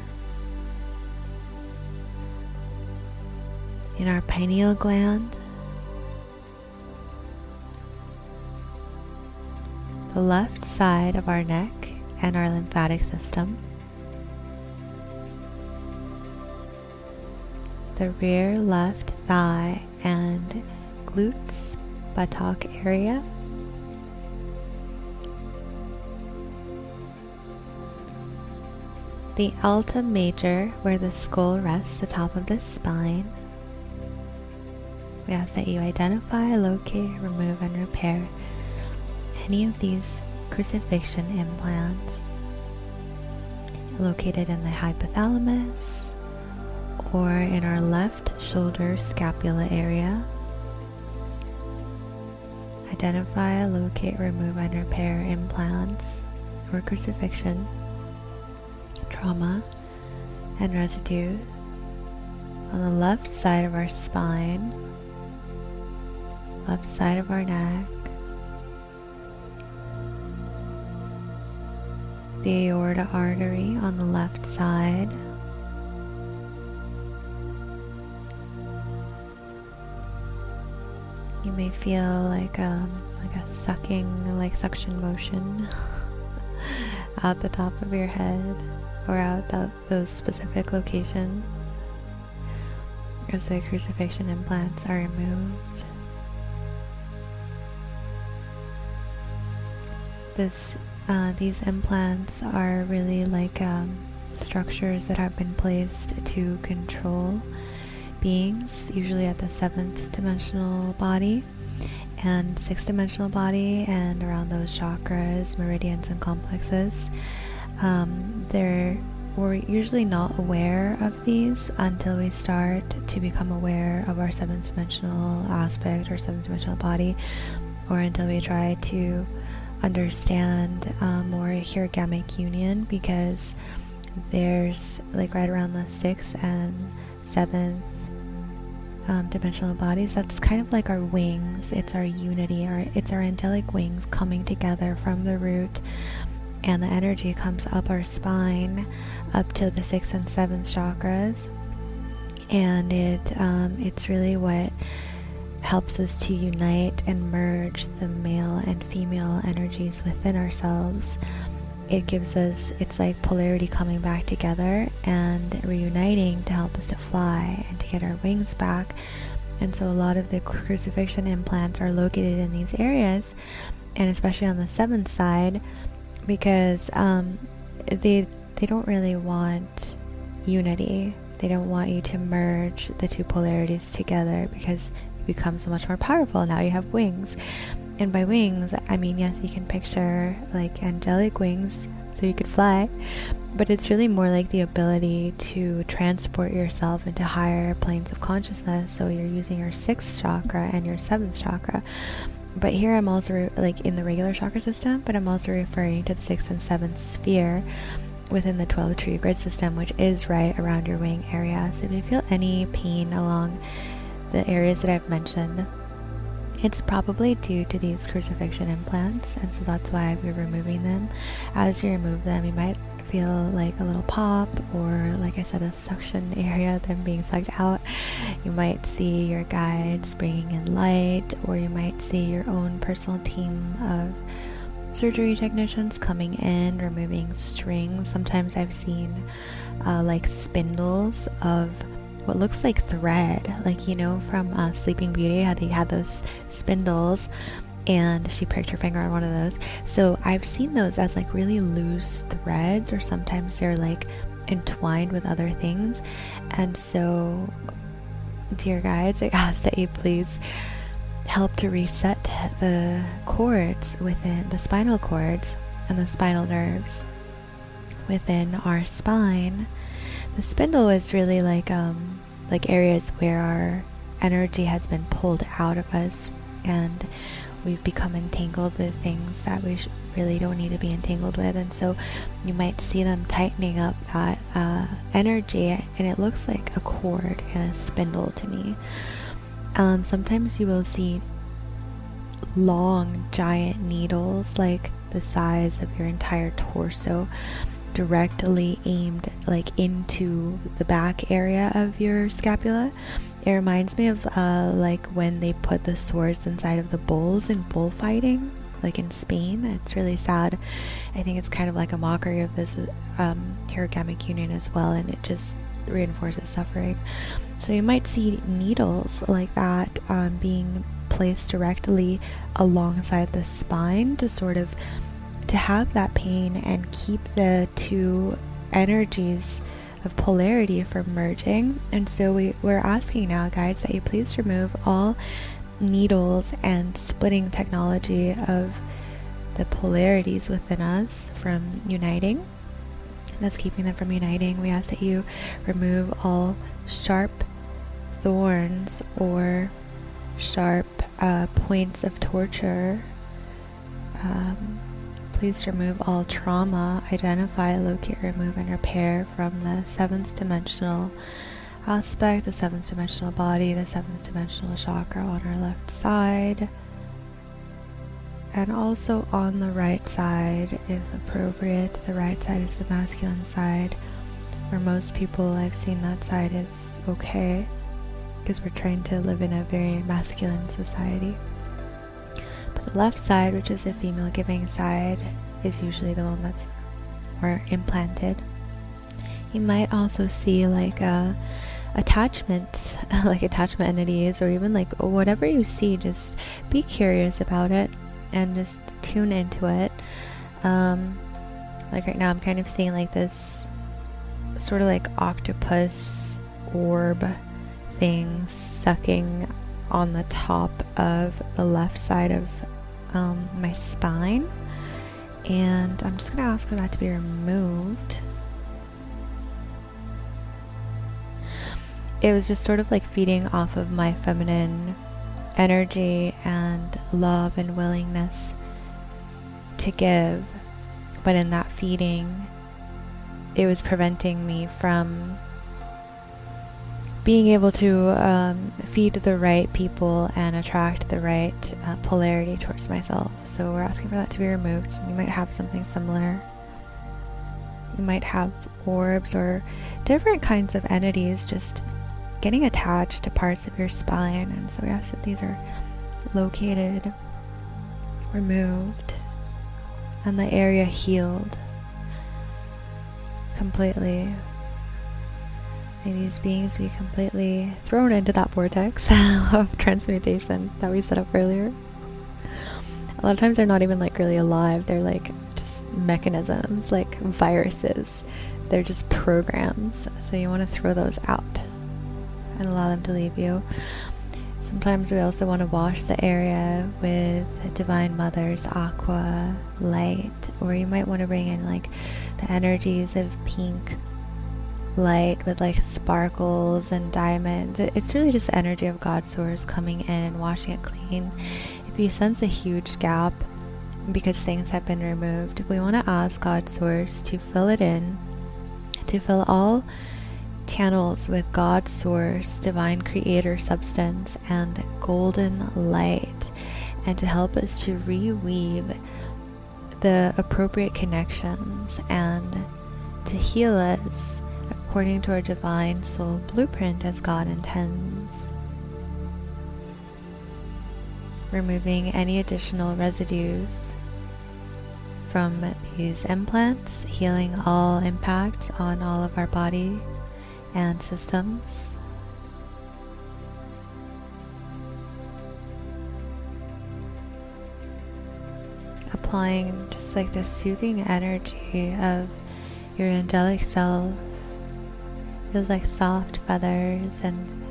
in our pineal gland, the left side of our neck and our lymphatic system, the rear left thigh and glutes, buttock area, the alta major where the skull rests, the top of the spine. We ask that you identify, locate, remove, and repair any of these crucifixion implants located in the hypothalamus or in our left shoulder scapula area. Identify, locate, remove, and repair implants or crucifixion, trauma, and residue on the left side of our spine, left side of our neck, the aorta artery on the left side, you may feel like a sucking, like suction motion out the top of your head or out those specific locations as the crucifixion implants are removed. These implants are really like structures that have been placed to control beings, usually at the 7th dimensional body and 6th dimensional body, and around those chakras, meridians, and complexes. We're usually not aware of these until we start to become aware of our 7th dimensional aspect or 7th dimensional body, or until we try to understand more hiragamic union, because there's like right around the 6th and 7th dimensional bodies, that's kind of like our wings. It's our unity, it's our angelic wings coming together from the root, and the energy comes up our spine up to the 6th and 7th chakras, and it's really what helps us to unite and merge the male and female energies within ourselves. It gives us, it's like polarity coming back together and reuniting to help us to fly and to get our wings back. And so a lot of the crucifixion implants are located in these areas, and especially on the 7th side, because they don't really want unity. They don't want you to merge the two polarities together, because you become so much more powerful. Now you have wings. And by wings, I mean, yes, you can picture like angelic wings so you could fly, but it's really more like the ability to transport yourself into higher planes of consciousness. So you're using your 6th chakra and your 7th chakra. But here I'm also like in the regular chakra system, but I'm also referring to the 6th and 7th sphere within the 12 tree grid system, which is right around your wing area. So if you feel any pain along the areas that I've mentioned, it's probably due to these crucifixion implants, and so that's why we're removing them. As you remove them, you might feel like a little pop, or like I said, a suction area, them being sucked out. You might see your guides bringing in light, or you might see your own personal team of surgery technicians coming in, removing strings. Sometimes I've seen like spindles of what looks like thread, like, you know, from Sleeping Beauty, how they had those spindles and she pricked her finger on one of those. So I've seen those as like really loose threads, or sometimes they're like entwined with other things. And so, dear guides, I ask that you please help to reset the cords within the spinal cords and the spinal nerves within our spine. The spindle is really like areas where our energy has been pulled out of us, and we've become entangled with things that we really don't need to be entangled with, and so you might see them tightening up that energy, and it looks like a cord and a spindle to me. Sometimes you will see long giant needles like the size of your entire torso directly aimed like into the back area of your scapula. It reminds me of like when they put the swords inside of the bulls in bullfighting, like in Spain. It's really sad. I think it's kind of like a mockery of this origamic union as well, and it just reinforces suffering. So you might see needles like that being placed directly alongside the spine to sort of to have that pain and keep the two energies of polarity from merging. And so we're asking now, guides, that you please remove all needles and splitting technology of the polarities within us from uniting. That's keeping them from uniting. We ask that you remove all sharp thorns or sharp points of torture. Please remove all trauma, identify, locate, remove, and repair from the 7th dimensional aspect, the 7th dimensional body, the 7th dimensional chakra on our left side, and also on the right side, if appropriate. The right side is the masculine side. For most people, I've seen that side is okay, because we're trying to live in a very masculine society. But the left side, which is the female giving side, is usually the one that's more implanted. You might also see like attachments, like attachment entities, or even like whatever you see, just be curious about it and just tune into it. Like right now I'm kind of seeing like this sort of like octopus orb thing sucking on the top of the left side of my spine, and I'm just going to ask for that to be removed. It was just sort of like feeding off of my feminine energy and love and willingness to give, but in that feeding it was preventing me from being able to feed the right people and attract the right polarity towards myself. So we're asking for that to be removed. You might have something similar. You might have orbs or different kinds of entities just getting attached to parts of your spine, and so we ask that these are located, removed, and the area healed completely. May these beings be completely thrown into that vortex of transmutation that we set up earlier. A lot of times they're not even like really alive. They're like just mechanisms, like viruses. They're just programs. So you want to throw those out and allow them to leave you. Sometimes we also want to wash the area with Divine Mother's aqua light, or you might want to bring in like the energies of pink light with like sparkles and diamonds. It's really just the energy of God's source coming in and washing it clean. If you sense a huge gap because things have been removed, we want to ask God's source to fill it in, to fill all channels with God's source, divine creator substance, and golden light, and to help us to reweave the appropriate connections and to heal us according to our divine soul blueprint as God intends. Removing any additional residues from these implants, healing all impacts on all of our body and systems. Applying just like the soothing energy of your angelic self. Feels like soft feathers and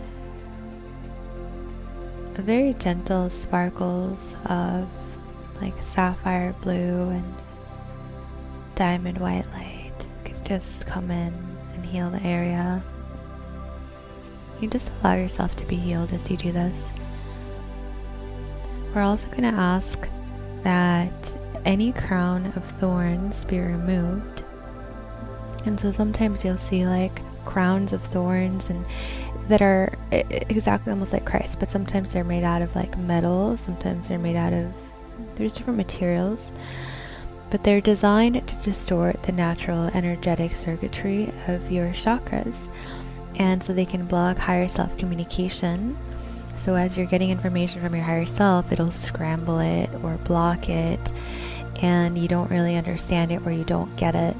very gentle sparkles of like sapphire blue and diamond white light could just come in and heal the area. You just allow yourself to be healed as you do this. we're also going to ask that any crown of thorns be removed. And so sometimes you'll see like crowns of thorns and that are exactly almost like Christ, but sometimes they're made out of like metal, sometimes they're made out of, there's different materials, but they're designed to distort the natural energetic circuitry of your chakras. And so they can block higher self communication. So as you're getting information from your higher self, it'll scramble it or block it, and you don't really understand it or you don't get it.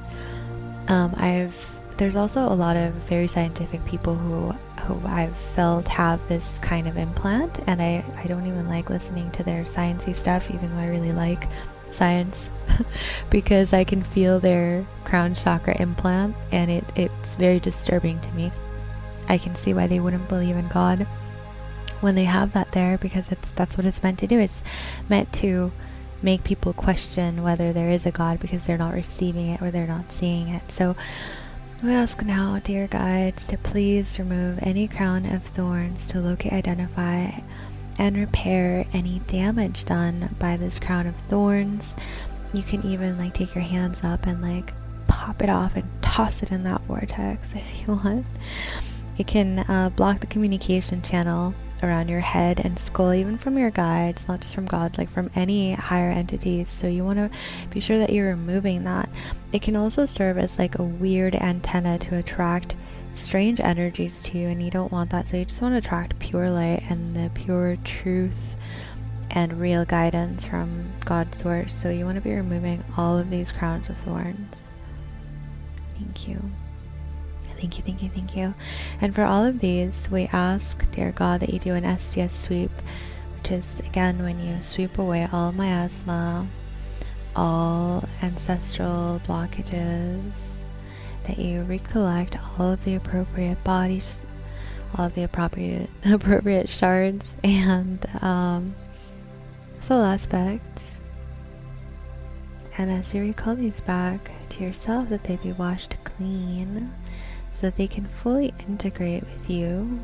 There's also a lot of very scientific people who I've felt have this kind of implant, and I don't even like listening to their sciencey stuff, even though I really like science, because I can feel their crown chakra implant, and it's very disturbing to me. I can see why they wouldn't believe in God when they have that there, because that's what it's meant to do. It's meant to make people question whether there is a God, because they're not receiving it or they're not seeing it. So we ask now, dear guides, to please remove any crown of thorns, to locate, identify, and repair any damage done by this crown of thorns. You can even like take your hands up and like pop it off and toss it in that vortex if you want. It can block the communication channel around your head and skull, even from your guides, not just from God, like from any higher entities. So you want to be sure that you're removing that. It can also serve as like a weird antenna to attract strange energies to you, and you don't want that. So you just want to attract pure light and the pure truth and real guidance from God's source. So you want to be removing all of these crowns of thorns. Thank you. Thank you, thank you, thank you. And for all of these, we ask, dear God, that you do an STS sweep, which is, again, when you sweep away all miasma, all ancestral blockages, that you recollect all of the appropriate bodies, all of the appropriate shards and soul aspects. And as you recall these back to yourself, that they be washed clean, so that they can fully integrate with you.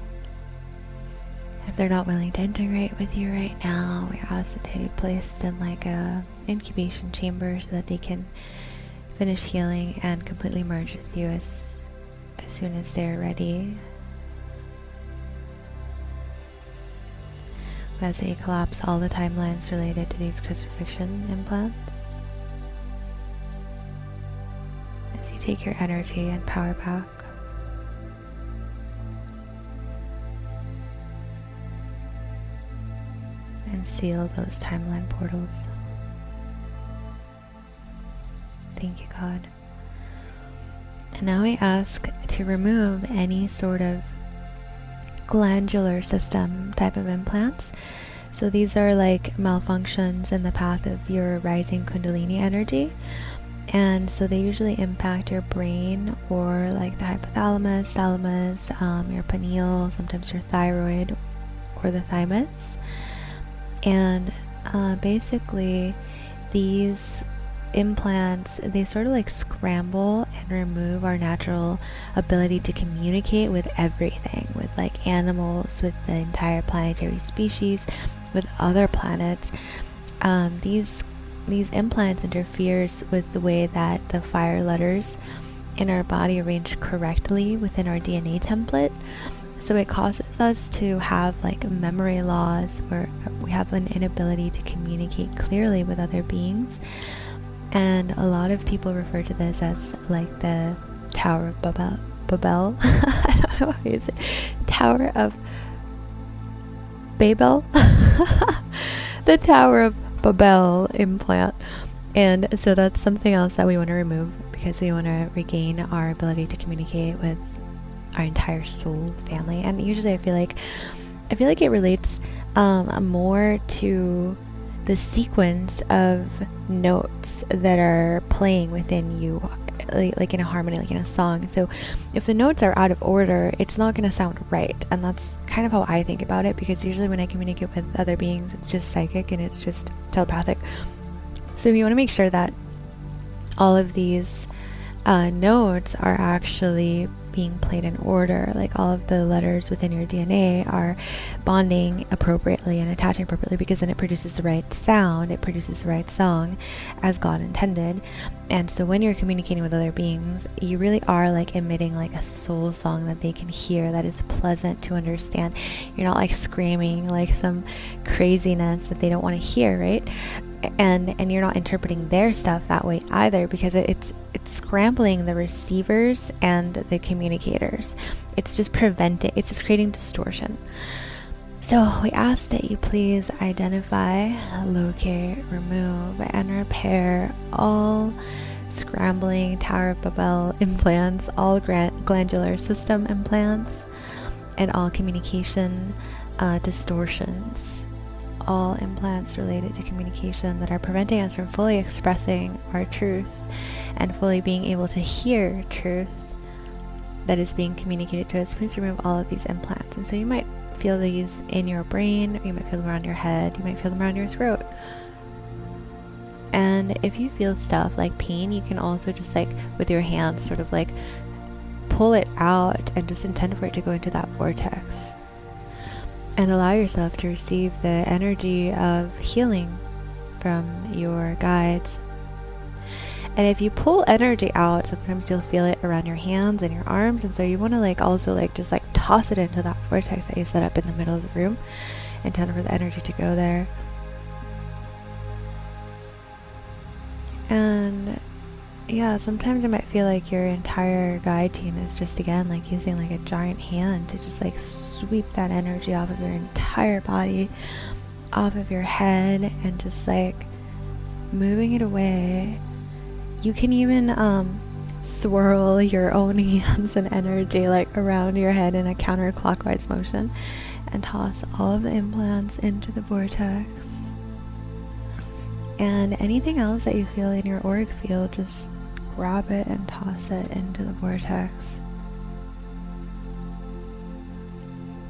If they're not willing to integrate with you right now, we ask that they be placed in like a incubation chamber so that they can finish healing and completely merge with you as soon as they're ready. As they collapse all the timelines related to these crucifixion implants, as you take your energy and power back, and seal those timeline portals. Thank you, God. And now we ask to remove any sort of glandular system type of implants. So these are like malfunctions in the path of your rising Kundalini energy. And so they usually impact your brain or like the hypothalamus, thalamus, your pineal, sometimes your thyroid or the thymus. And basically these implants, they sort of like scramble and remove our natural ability to communicate with everything, with like animals, with the entire planetary species, with other planets. These implants interferes with the way that the fire letters in our body arrange correctly within our DNA template. So it causes us to have like memory loss, where we have an inability to communicate clearly with other beings. And a lot of people refer to this as like the Tower of Babel. I don't know how to use it. Tower of Babel. The Tower of Babel implant. And so that's something else that we want to remove, because we want to regain our ability to communicate with our entire soul family. And usually I feel like it relates more to the sequence of notes that are playing within you, like in a harmony, like in a song. So if the notes are out of order, it's not going to sound right. And that's kind of how I think about it, because usually when I communicate with other beings, it's just psychic and it's just telepathic. So we want to make sure that all of these notes are actually being played in order. Like all of the letters within your DNA are bonding appropriately and attaching appropriately, because then it produces the right sound, it produces the right song as God intended. And so when you're communicating with other beings, you really are like emitting like a soul song that they can hear, that is pleasant to understand. You're not like screaming like some craziness that they don't want to hear, right? And you're not interpreting their stuff that way either, because it's scrambling the receivers and the communicators. It's just creating distortion. So we ask that you please identify, locate, remove, and repair all scrambling Tower of Babel implants, all glandular system implants, and all communication distortions, all implants related to communication that are preventing us from fully expressing our truth and fully being able to hear truth that is being communicated to us. Please remove all of these implants. And so you might feel these in your brain, you might feel them around your head, you might feel them around your throat. And if you feel stuff like pain, you can also just like with your hands sort of like pull it out and just intend for it to go into that vortex. And allow yourself to receive the energy of healing from your guides. And if you pull energy out, sometimes you'll feel it around your hands and your arms. And so you want to like also like just like toss it into that vortex that you set up in the middle of the room. Intend for the energy to go there. And yeah, sometimes it might feel like your entire guide team is just again like using like a giant hand to just like sweep that energy off of your entire body, off of your head, and just like moving it away. You can even swirl your own hands and energy like around your head in a counterclockwise motion and toss all of the implants into the vortex. And anything else that you feel in your auric field, just grab it and toss it into the vortex.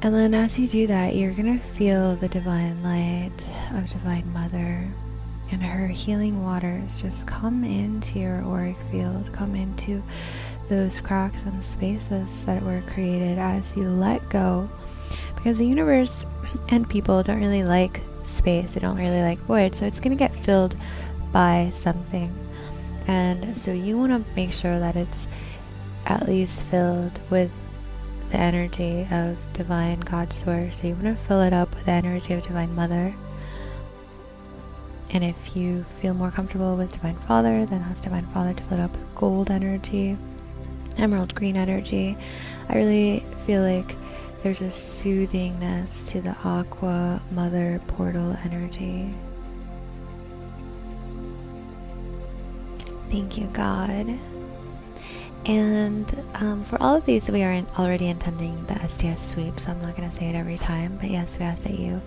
And then as you do that, you're going to feel the divine light of Divine Mother and her healing waters just come into your auric field, come into those cracks and spaces that were created as you let go. Because the universe and people don't really like space, they don't really like void, so it's going to get filled by something. And so you want to make sure that it's at least filled with the energy of Divine God Source. So you want to fill it up with the energy of Divine Mother. And if you feel more comfortable with Divine Father, then ask Divine Father to fill it up with gold energy, emerald green energy. I really feel like there's a soothingness to the Aqua Mother portal energy. Thank you, God. And for all of these, we are already intending the STS sweep, so I'm not going to say it every time. But yes, we ask that you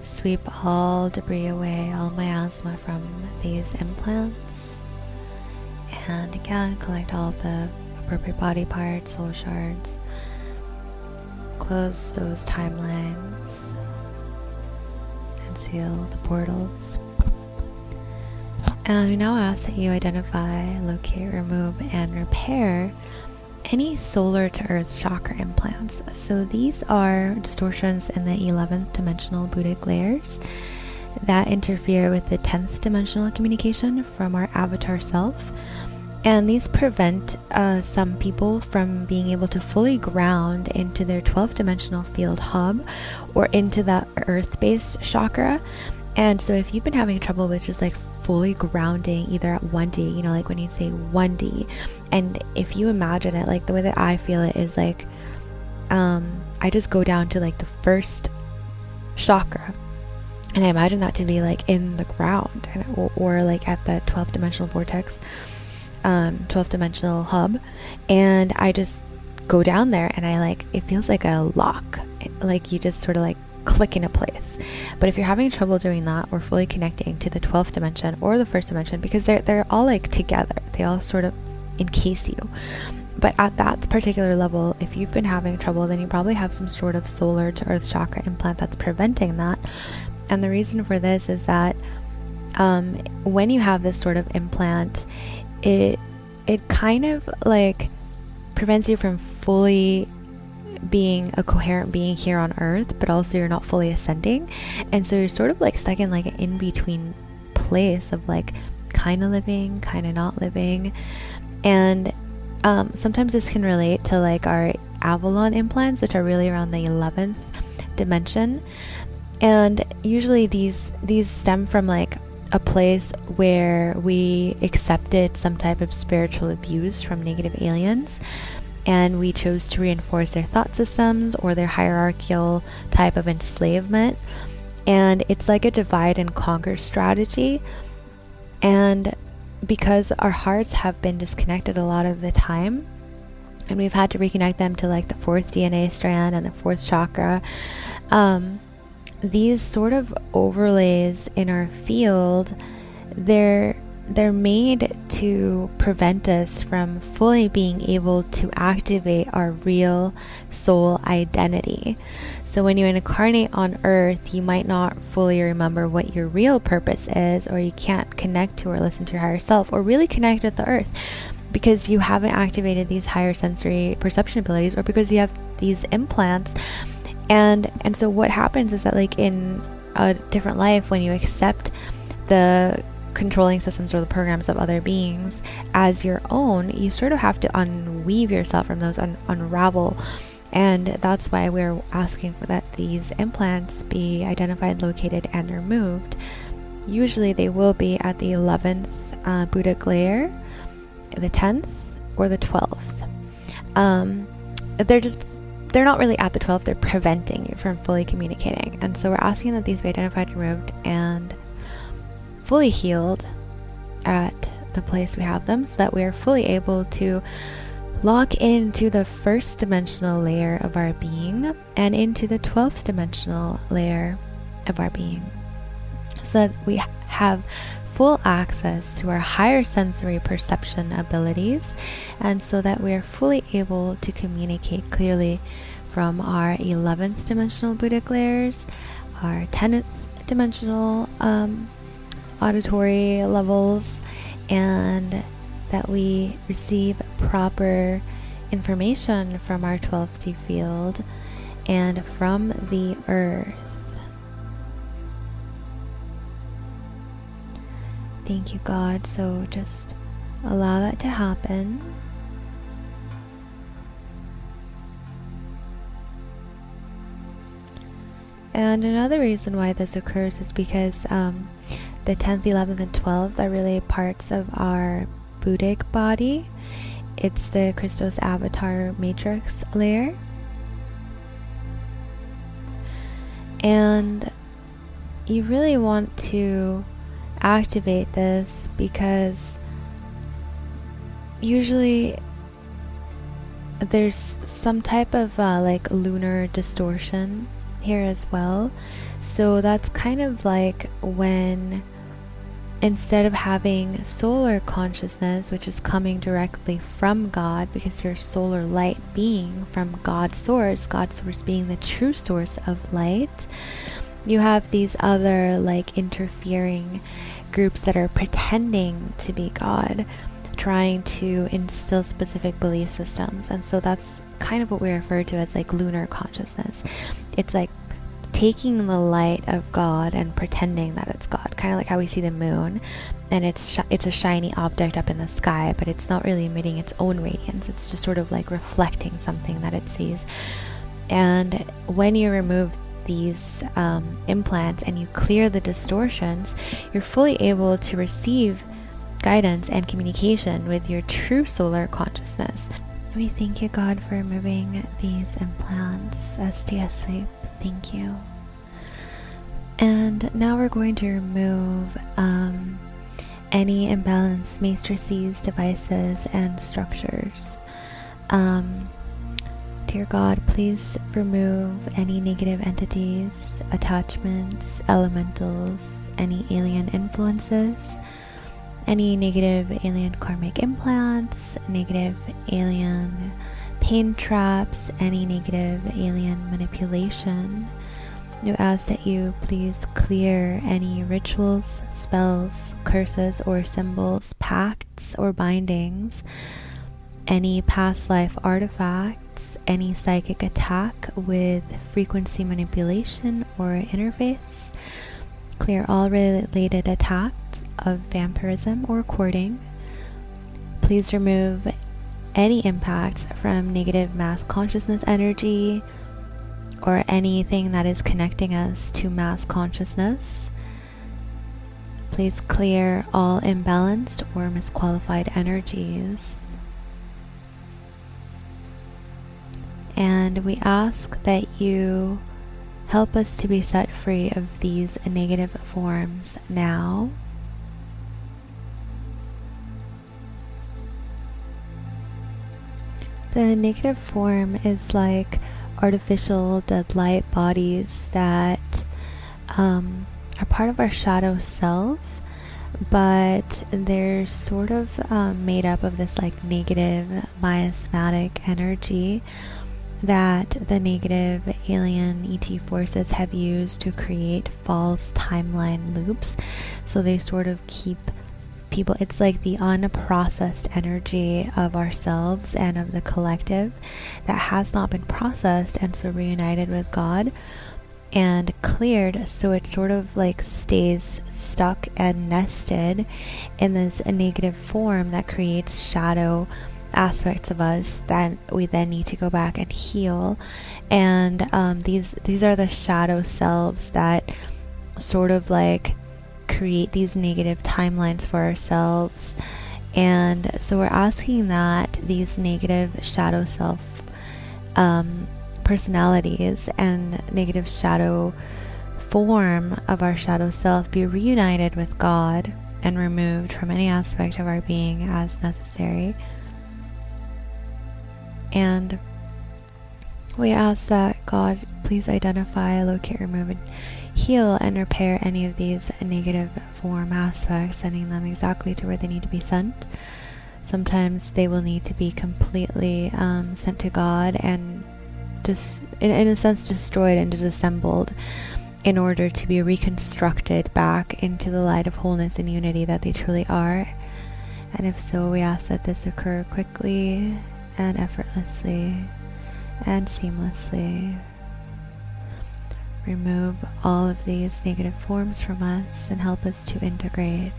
sweep all debris away, all miasma from these implants. And again, collect all of the appropriate body parts, soul shards. Close those timelines and seal the portals. And we now ask that you identify, locate, remove, and repair any solar to earth chakra implants. So these are distortions in the 11th dimensional Buddhic layers that interfere with the 10th dimensional communication from our avatar self. And these prevent some people from being able to fully ground into their 12th dimensional field hub or into the earth-based chakra. And so if you've been having trouble with just like fully grounding either at 1D, you know, like when you say 1D, and if you imagine it, like the way that I feel it is like, I just go down to like the first chakra, and I imagine that to be like in the ground, or like at the 12th dimensional vortex, 12th dimensional hub, and I just go down there, and I like, it feels like a lock, like you just sort of like click into place. But if you're having trouble doing that or fully connecting to the 12th dimension or the first dimension, because they're all like together, they all sort of encase you. But at that particular level, if you've been having trouble, then you probably have some sort of solar to earth chakra implant that's preventing that. And the reason for this is that when you have this sort of implant, it kind of like prevents you from fully being a coherent being here on earth, but also you're not fully ascending. And so you're sort of like stuck in like an in-between place of like kind of living, kind of not living. And sometimes this can relate to like our Avalon implants, which are really around the 11th dimension. And usually these stem from like a place where we accepted some type of spiritual abuse from negative aliens, and we chose to reinforce their thought systems or their hierarchical type of enslavement. And it's like a divide and conquer strategy. And because our hearts have been disconnected a lot of the time, and we've had to reconnect them to like the 4th DNA strand and the 4th chakra, these sort of overlays in our field, they're made to prevent us from fully being able to activate our real soul identity. So when you incarnate on earth, you might not fully remember what your real purpose is, or you can't connect to or listen to your higher self or really connect with the earth because you haven't activated these higher sensory perception abilities, or because you have these implants. And so what happens is that like in a different life, when you accept the controlling systems or the programs of other beings as your own, you sort of have to unweave yourself from those, unravel. And that's why we're asking that these implants be identified, located, and removed. Usually they will be at the 11th Buddhic layer, the 10th, or the 12th. They're not really at the 12th, they're preventing you from fully communicating. And so we're asking that these be identified, removed, and fully healed at the place we have them, so that we are fully able to lock into the 1st dimensional layer of our being and into the 12th dimensional layer of our being, so that we have full access to our higher sensory perception abilities, and so that we are fully able to communicate clearly from our 11th dimensional Buddhic layers, our 10th dimensional auditory levels, and that we receive proper information from our 12th D field and from the earth. Thank you, God. So just allow that to happen. And another reason why this occurs is because the 10th, 11th, and 12th are really parts of our Buddhic body. It's the Christos avatar matrix layer. And you really want to activate this because usually there's some type of like lunar distortion here as well. So that's kind of like when, instead of having solar consciousness, which is coming directly from God, because you're solar light being from God source being the true source of light, you have these other like interfering groups that are pretending to be God, trying to instill specific belief systems. And so that's kind of what we refer to as like lunar consciousness. It's like taking the light of God and pretending that it's God, kind of like how we see the moon, and it's a shiny object up in the sky, but it's not really emitting its own radiance. It's just sort of like reflecting something that it sees. And when you remove these implants and you clear the distortions, you're fully able to receive guidance and communication with your true solar consciousness. We thank you, God, for removing these implants. STS sweep, thank you. And now we're going to remove any imbalanced matrices, devices, and structures. Dear God, please remove any negative entities, attachments, elementals, any alien influences, any negative alien karmic implants, negative alien pain traps, any negative alien manipulation. We ask that you please clear any rituals, spells, curses, or symbols, pacts, or bindings, any past life artifacts, any psychic attack with frequency manipulation or interface. Clear all related attacks of vampirism or courting. Please remove any impacts from negative mass consciousness energy or anything that is connecting us to mass consciousness. Please clear all imbalanced or misqualified energies. And we ask that you help us to be set free of these negative forms now. The negative form is like artificial dead light bodies that are part of our shadow self, but they're sort of made up of this like negative miasmatic energy that the negative alien ET forces have used to create false timeline loops. So they sort of keep people, it's like the unprocessed energy of ourselves and of the collective that has not been processed and so reunited with God and cleared, so it sort of like stays stuck and nested in this negative form that creates shadow aspects of us that we then need to go back and heal. And these are the shadow selves that sort of like create these negative timelines for ourselves. And so we're asking that these negative shadow self personalities and negative shadow form of our shadow self be reunited with God and removed from any aspect of our being as necessary. And we ask that God please identify, locate, remove, and heal and repair any of these negative form aspects, sending them exactly to where they need to be sent. Sometimes they will need to be completely sent to God and just, in a sense, destroyed and disassembled in order to be reconstructed back into the light of wholeness and unity that they truly are. And if so, we ask that this occur quickly and effortlessly and seamlessly. Remove all of these negative forms from us and help us to integrate.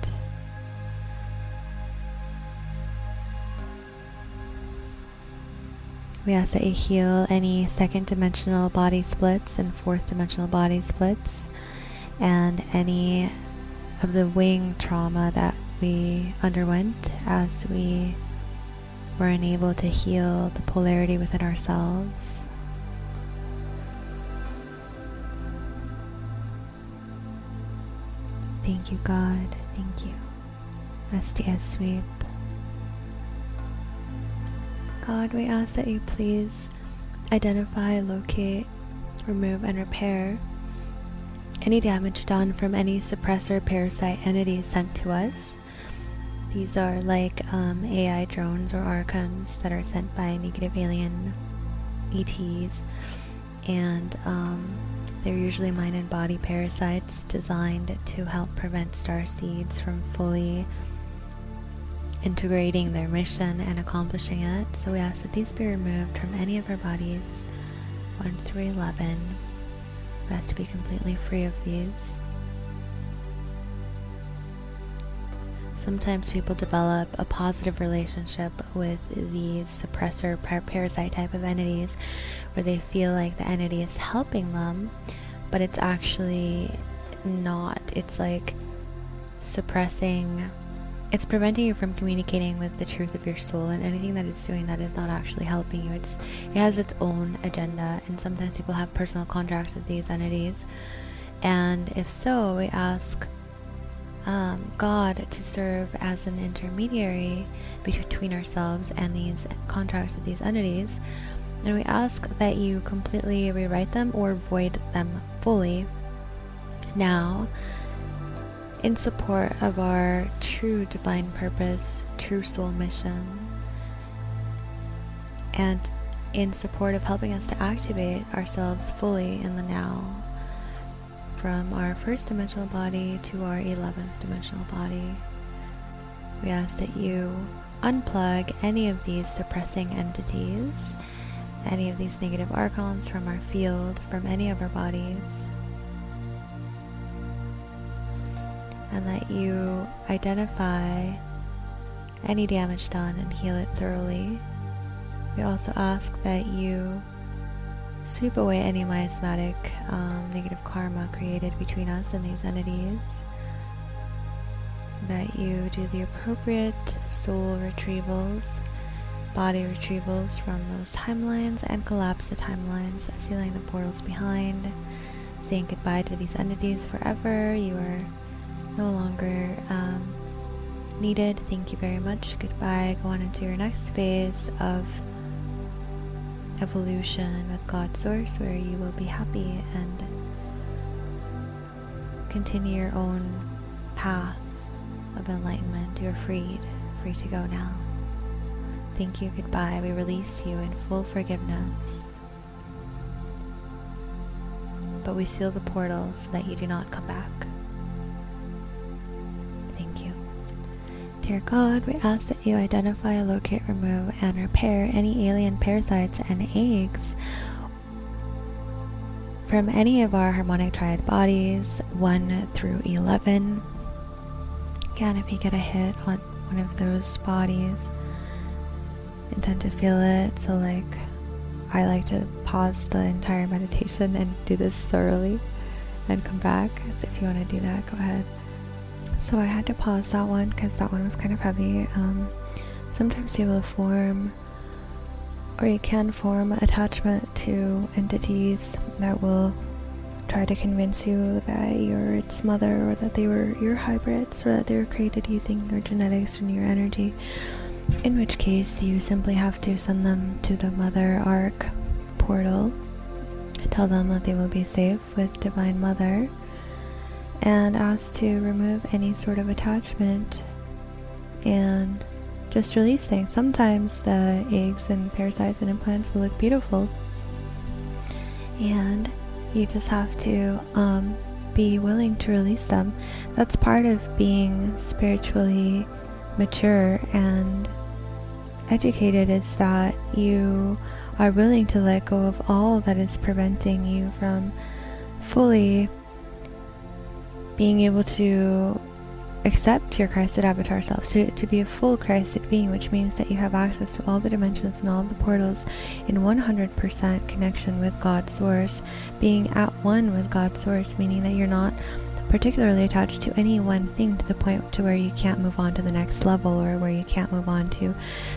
We ask that you heal any second dimensional body splits and fourth dimensional body splits and any of the wing trauma that we underwent as we were unable to heal the polarity within ourselves. Thank you, God. Thank you. STS sweep. God, we ask that you please identify, locate, remove, and repair any damage done from any suppressor parasite entities sent to us. These are like AI drones or archons that are sent by negative alien ETs, and they're usually mind and body parasites designed to help prevent starseeds from fully integrating their mission and accomplishing it. So we ask that these be removed from any of our bodies, 1 through 11. We ask to be completely free of these. Sometimes people develop a positive relationship with these suppressor parasite type of entities where they feel like the entity is helping them, but it's actually not. It's like suppressing, it's preventing you from communicating with the truth of your soul, and anything that it's doing that is not actually helping you. It has its own agenda, and sometimes people have personal contracts with these entities. And if so, we ask God to serve as an intermediary between ourselves and these contracts with these entities, and we ask that you completely rewrite them or void them fully now, in support of our true divine purpose, true soul mission, and in support of helping us to activate ourselves fully in the now, from our first dimensional body to our 11th dimensional body. We ask that you unplug any of these suppressing entities any of these negative archons from our field, from any of our bodies, and that you identify any damage done and heal it thoroughly. We also ask that you sweep away any miasmatic negative karma created between us and these entities, that you do the appropriate soul retrievals, body retrievals from those timelines, and collapse the timelines, sealing the portals behind, saying goodbye to these entities forever. You are no longer needed. Thank you very much. Goodbye. Go on into your next phase of evolution with God Source, where you will be happy and continue your own path of enlightenment. You're free to go now. Thank you. Goodbye. We release you in full forgiveness, but we seal the portal so that you do not come back. Thank you. Dear God, we ask that you identify, locate, remove, and repair any alien parasites and eggs from any of our harmonic triad bodies, 1 through 11. Again, if you get a hit on one of those bodies, intend to feel it. So I like to pause the entire meditation and do this thoroughly and come back. So if you want to do that, go ahead. So I had to pause that one because that one was kind of heavy. Sometimes you will form, or you can form, attachment to entities that will try to convince you that you're its mother, or that they were your hybrids, or that they were created using your genetics and your energy. In which case, you simply have to send them to the Mother Arc portal, tell them that they will be safe with Divine Mother, and ask to remove any sort of attachment and just release things. Sometimes the eggs and parasites and implants will look beautiful, and you just have to be willing to release them. That's part of being spiritually mature and educated, is that you are willing to let go of all that is preventing you from fully being able to accept your Christed avatar self, to be a full Christed being, which means that you have access to all the dimensions and all the portals in 100% connection with God Source, being at one with God Source, meaning that you're not particularly attached to any one thing to the point to where you can't move on to the next level, or where you can't move on to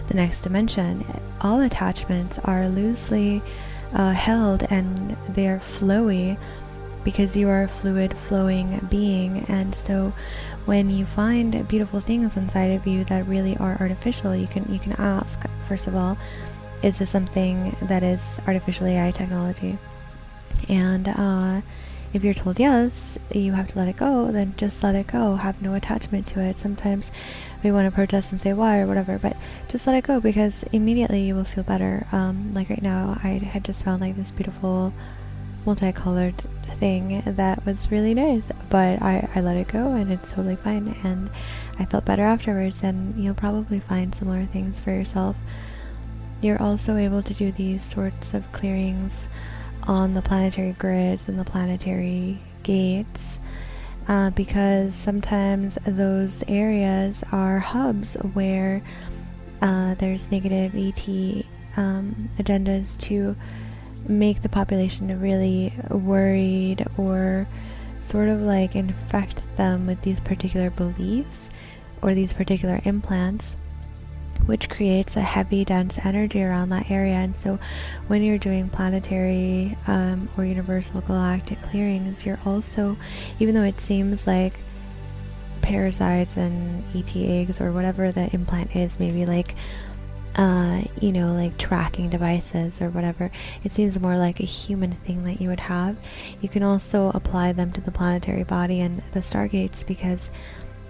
the next dimension. All attachments are loosely held, and they're flowy, because you are a fluid flowing being. And so when you find beautiful things inside of you that really are artificial, you can ask, first of all, is this something that is artificial AI technology? And if you're told yes, you have to let it go, then just let it go. Have no attachment to it. Sometimes we want to protest and say why or whatever, but just let it go, because immediately you will feel better. Like right now, I had just found this beautiful multicolored thing that was really nice, but I let it go and it's totally fine, and I felt better afterwards. And you'll probably find similar things for yourself. You're also able to do these sorts of clearings on the planetary grids and the planetary gates, because sometimes those areas are hubs where there's negative ET agendas to make the population really worried, or sort of infect them with these particular beliefs or these particular implants, which creates a heavy, dense energy around that area. And so when you're doing planetary or universal galactic clearings, you're also, even though it seems like parasites and ET eggs or whatever the implant is, maybe tracking devices or whatever, it seems more like a human thing that you would have. You can also apply them to the planetary body and the stargates, because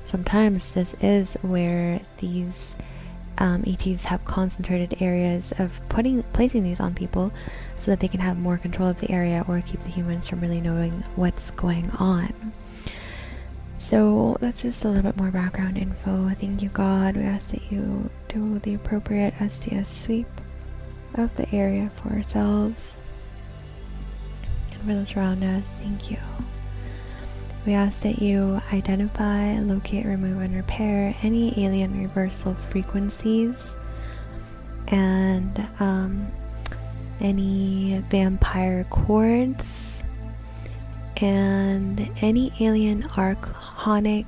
sometimes this is where these ETs have concentrated areas of placing these on people so that they can have more control of the area, or keep the humans from really knowing what's going on. So that's just a little bit more background info. Thank you, God. We ask that you do the appropriate STS sweep of the area for ourselves and for those around us. Thank you. We ask that you identify, locate, remove, and repair any alien reversal frequencies and any vampire cords and any alien archonic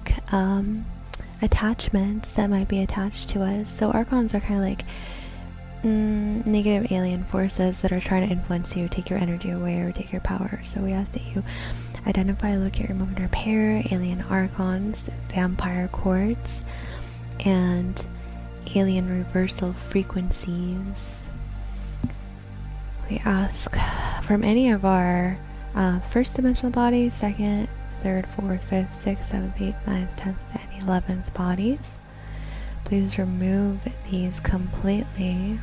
attachments that might be attached to us. So archons are kind of like negative alien forces that are trying to influence you, take your energy away, or take your power. So we ask that you identify, locate, remove, and repair alien archons, vampire cords, and alien reversal frequencies. We ask from any of our first dimensional bodies, second, third, fourth, fifth, sixth, seventh, eighth, ninth, 10th, and 11th bodies. Please remove these completely,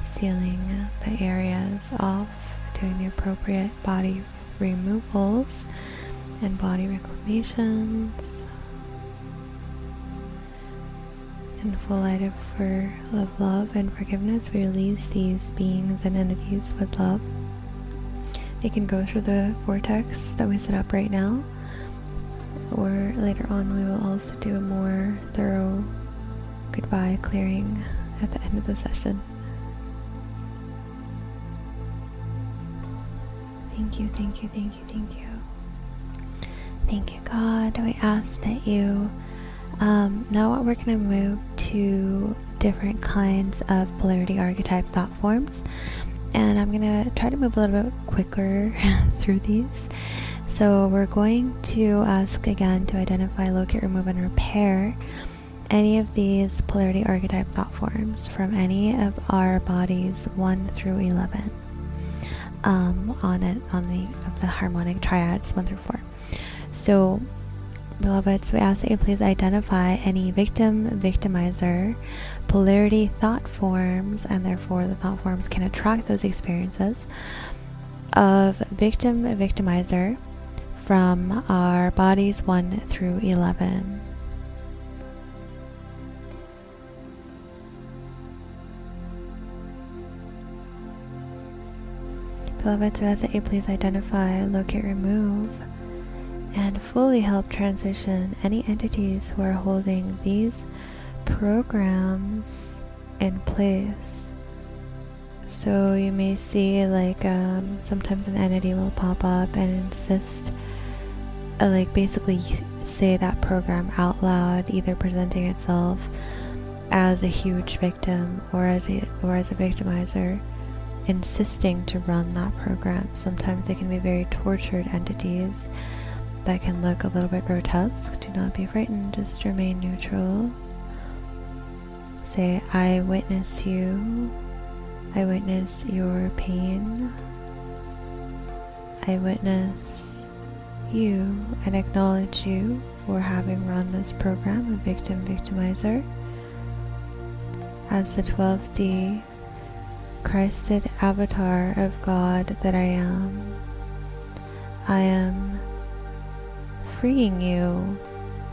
sealing the areas off, doing the appropriate body removals and body reclamations. In full light of love and forgiveness, we release these beings and entities with love. They can go through the vortex that we set up right now, or later on we will also do a more thorough goodbye clearing at the end of the session. Thank you, thank you, thank you, thank you. Thank you, God. We ask that you, now we're going to move to different kinds of polarity archetype thought forms. And I'm going to try to move a little bit quicker through these. So we're going to ask again to identify, locate, remove, and repair any of these polarity archetype thought forms from any of our bodies 1 through 11. On the harmonic triads 1 through 4. So, beloveds, we ask that you please identify any victim, victimizer, polarity thought forms, and therefore the thought forms can attract those experiences of victim, victimizer from our bodies 1 through 11. Beloved, we ask that you please identify, locate, remove, and fully help transition any entities who are holding these programs in place. So you may see like sometimes an entity will pop up and insist, basically say that program out loud, either presenting itself as a huge victim or as a victimizer, insisting to run that program. Sometimes they can be very tortured entities that can look a little bit grotesque. Do not be frightened, just remain neutral. Say, I witness you. I witness your pain. I witness you and acknowledge you for having run this program, a victim, victimizer. As the 12D Christed avatar of God that I am freeing you,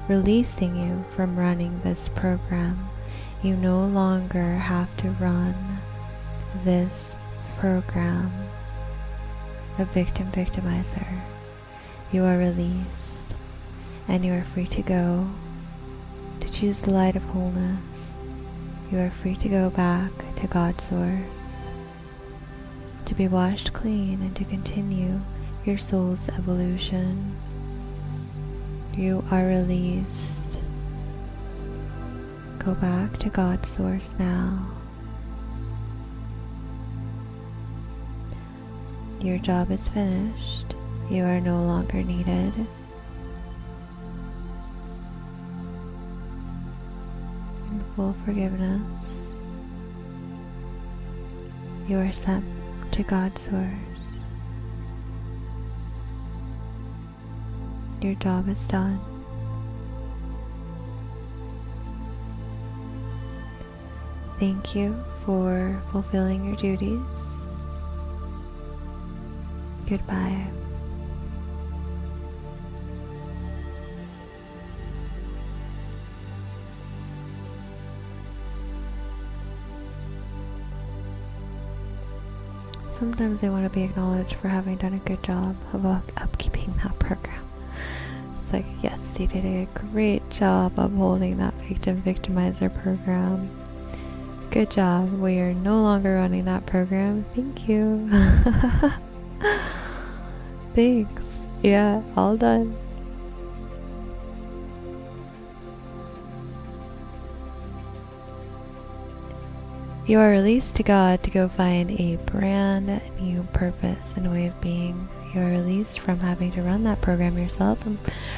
releasing you from running this program. You no longer have to run this program, a victim, victimizer. You are released, and you are free to go, to choose the light of wholeness. You are free to go back to God's source, to be washed clean and to continue your soul's evolution. You are released. Go back to God's source now. Your job is finished. You are no longer needed. In full forgiveness, you are sent to God's source. Your job is done. Thank you for fulfilling your duties. Goodbye. sometimes they want to be acknowledged for having done a good job of upkeeping that program. It's like, yes, you did a great job upholding that victimizer program. Good job. We are no longer running that program. Thank you. Thanks. Yeah, all done. You are released to God to go find a brand new purpose and way of being. You are released from having to run that program yourself and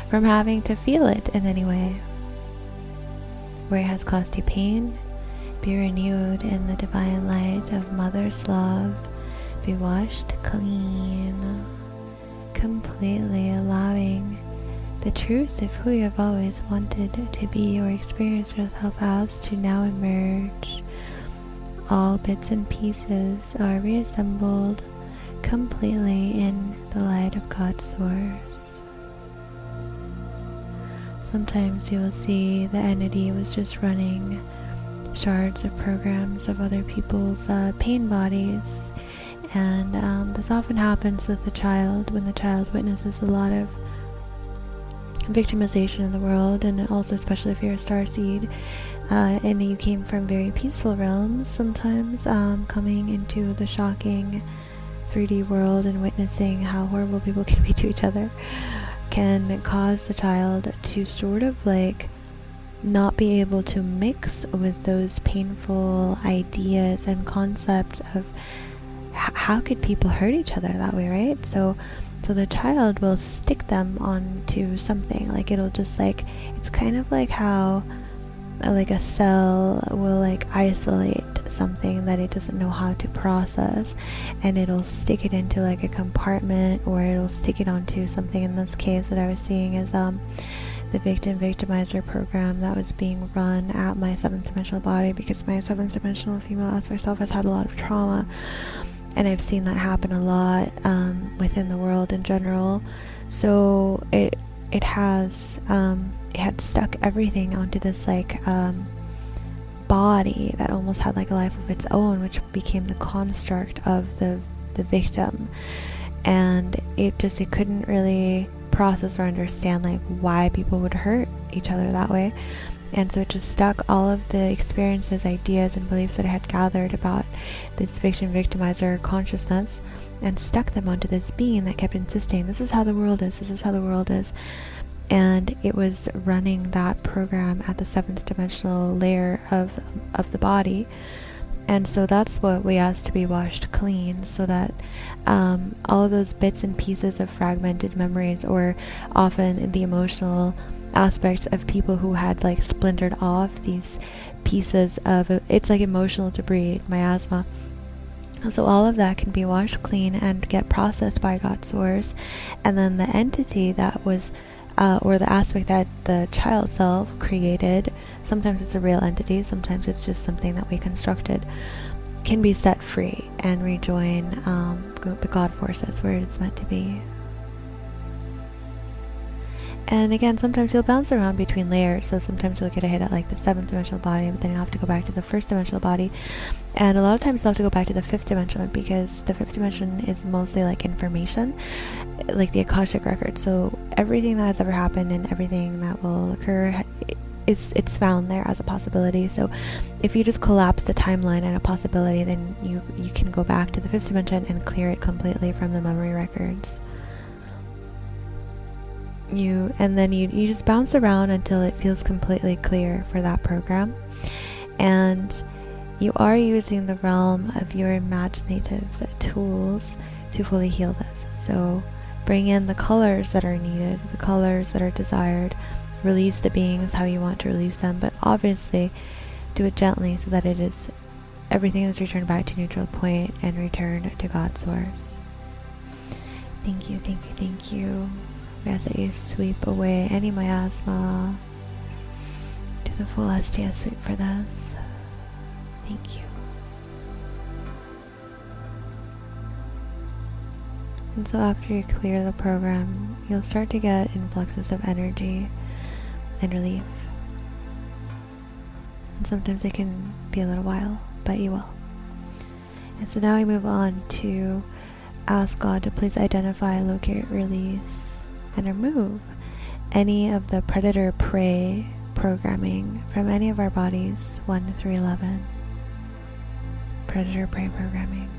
from having to feel it in any way. Where it has caused you pain, be renewed in the divine light of Mother's love. Be washed clean, completely allowing the truth of who you have always wanted to be or experience yourself as to now emerge. All bits and pieces are reassembled completely in the light of God's source. Sometimes you will see the entity was just running shards of programs of other people's pain bodies, and this often happens with the child when the child witnesses a lot of victimization in the world, and also especially if you're a starseed and you came from very peaceful realms. Sometimes coming into the shocking 3D world and witnessing how horrible people can be to each other can cause the child to sort of like not be able to mix with those painful ideas and concepts of how could people hurt each other that way, right? So the child will stick them onto something, like it'll just like, it's kind of like how like a cell will like isolate something that it doesn't know how to process, and it'll stick it into like a compartment, or it'll stick it onto something. In this case that I was seeing is the victimizer program that was being run at my 7th dimensional body, because my 7th dimensional female aspect self has had a lot of trauma, and I've seen that happen a lot within the world in general. So it had stuck everything onto this like body that almost had like a life of its own, which became the construct of the victim, and it couldn't really process or understand like why people would hurt each other that way. And so it just stuck all of the experiences, ideas, and beliefs that I had gathered about this victimizer consciousness, and stuck them onto this being that kept insisting, this is how the world is, this is how the world is. And it was running that program at the 7th dimensional layer of the body. And so that's what we asked to be washed clean, so that all of those bits and pieces of fragmented memories, or often the emotional aspects of people who had like splintered off these pieces of it's like emotional debris, miasma. So all of that can be washed clean and get processed by God's source, and then the entity that was or the aspect that the child self created, sometimes it's a real entity, sometimes it's just something that we constructed, can be set free and rejoin the God forces where it's meant to be. And again, sometimes you'll bounce around between layers, so sometimes you'll get a hit at like the 7th dimensional body, but then you'll have to go back to the 1st dimensional body, and a lot of times you'll have to go back to the 5th dimension, because the 5th dimension is mostly like information, like the Akashic record. So everything that has ever happened and everything that will occur, it's found there as a possibility. So if you just collapse the timeline and a possibility, then you can go back to the 5th dimension and clear it completely from the memory records. You just bounce around until it feels completely clear for that program, and you are using the realm of your imaginative tools to fully heal this. So bring in the colors that are needed, the colors that are desired, release the beings how you want to release them, but obviously do it gently so that everything is returned back to neutral point and returned to God's source. Thank you, thank you, thank you. We ask that you sweep away any miasma. Do the full STS sweep for this. Thank you. And so after you clear the program, you'll start to get influxes of energy and relief. And sometimes it can be a little while, but you will. And so now we move on to ask God to please identify, locate, release, and remove any of the predator-prey programming from any of our bodies, 1 through 11. Predator-prey programming.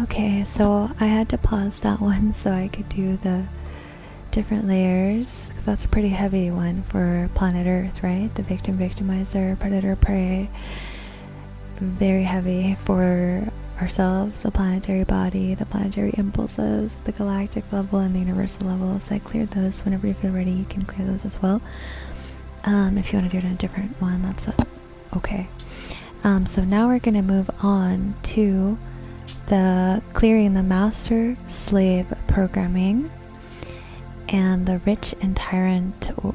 Okay, so I had to pause that one so I could do the different layers, because that's a pretty heavy one for planet Earth, right? The victim, victimizer, predator, prey. Very heavy for ourselves, the planetary body, the planetary impulses, the galactic level, and the universal level. So I cleared those. Whenever you feel ready, you can clear those as well. If you want to do it in a different one, that's okay. So now we're going to move on to the clearing the master slave programming and the rich and tyrant, or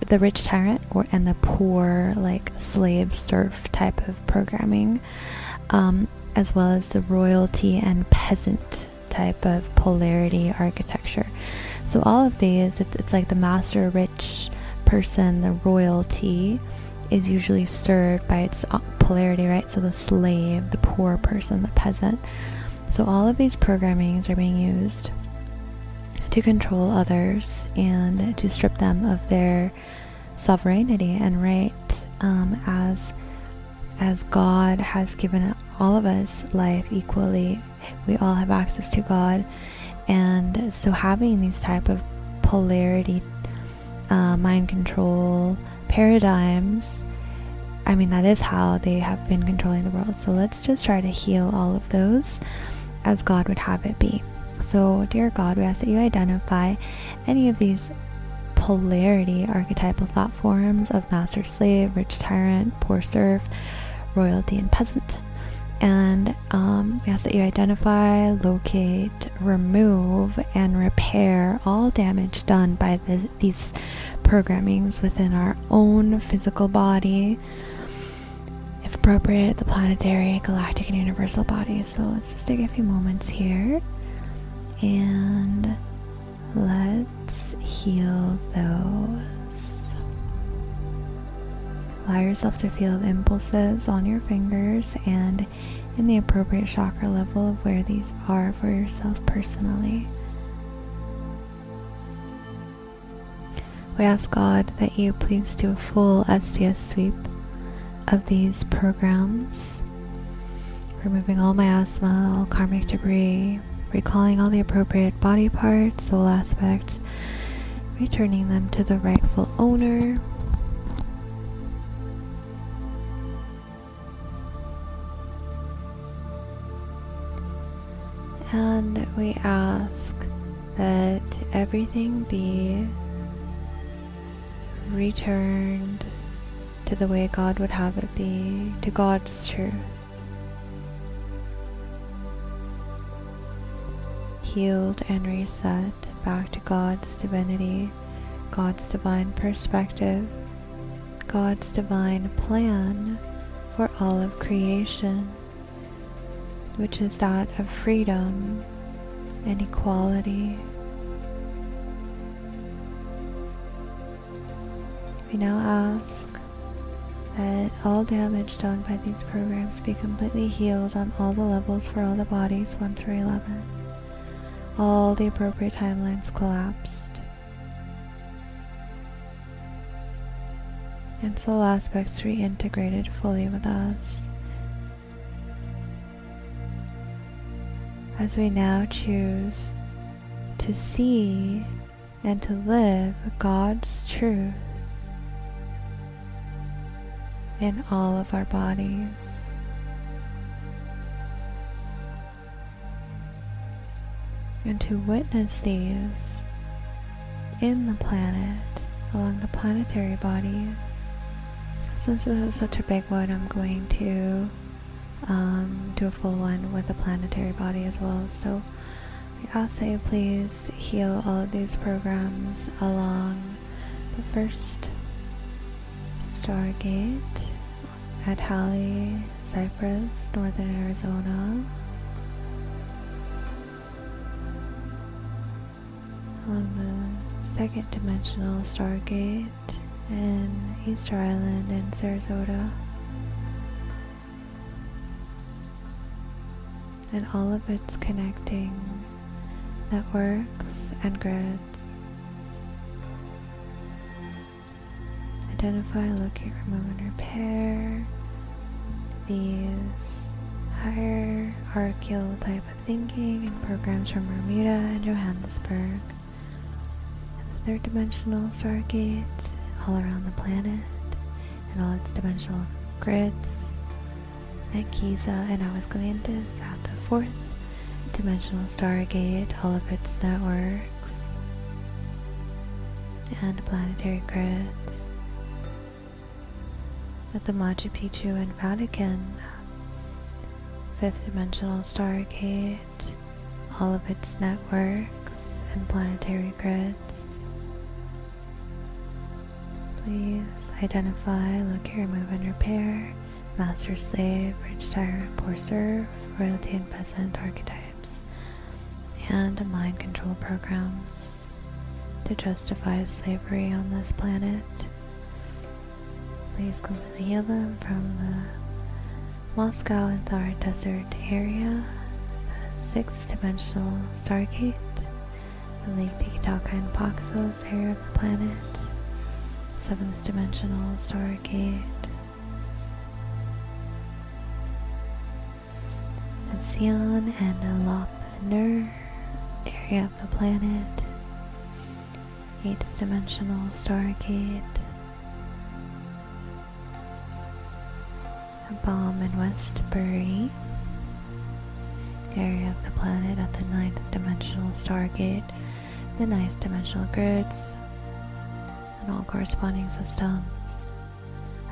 the rich tyrant, or and the poor like slave serf type of programming, as well as the royalty and peasant type of polarity architecture. So all of these, it's like the master rich person, the royalty is usually served by its polarity, right? So the slave, the poor person, the peasant. So all of these programmings are being used to control others and to strip them of their sovereignty and right, as God has given all of us life equally. We all have access to God, and so having these type of polarity, mind control paradigms, I mean, that is how they have been controlling the world. So let's just try to heal all of those as God would have it be. So, dear God, we ask that you identify any of these polarity archetypal thought forms of master slave, rich tyrant, poor serf, royalty, and peasant. And we ask that you identify, locate, remove, and repair all damage done by these programmings within our own physical body, if appropriate, the planetary, galactic, and universal bodies. So let's just take a few moments here and let's heal those. Allow yourself to feel the impulses on your fingers and in the appropriate chakra level of where these are for yourself personally. We ask God that you please do a full STS sweep of these programs, removing all miasma, all karmic debris, recalling all the appropriate body parts, soul aspects, returning them to the rightful owner. And we ask that everything be returned to the way God would have it be, to God's truth. Healed and reset back to God's divinity, God's divine perspective, God's divine plan for all of creation, which is that of freedom and equality. We now ask that all damage done by these programs be completely healed on all the levels for all the bodies 1 through 11. All the appropriate timelines collapsed, and soul aspects reintegrated fully with us. As we now choose to see and to live God's truth in all of our bodies. And to witness these in the planet, along the planetary bodies. Since this is such a big one, I'm going to do a full one with the planetary body as well. So we ask that you please heal all of these programs along the first Stargate at Halley, Cyprus, Northern Arizona. Along the second dimensional Stargate in Easter Island in Sarasota. And all of its connecting networks and grids. Identify, locate, remove, and repair these hierarchical type of thinking and programs from Bermuda and Johannesburg. And the third dimensional stargate all around the planet and all its dimensional grids at Giza and Aguascalientes at the fourth dimensional stargate, all of its networks and planetary grids at the Machu Picchu and Vatican, fifth dimensional stargate, all of its networks and planetary grids. Please identify, locate, remove, and repair master, slave, rich, tyrant, poor, serf, royalty, and peasant archetypes, and mind control programs to justify slavery on this planet. Please completely heal them from the Moscow and Thar Desert area, the sixth dimensional stargate, the Lake Titicaca and Paxos area of the planet, seventh dimensional stargate, the Sion and Lop Nur area of the planet, eighth dimensional stargate, Bomb in Westbury area of the planet at the ninth dimensional stargate, the ninth dimensional grids, and all corresponding systems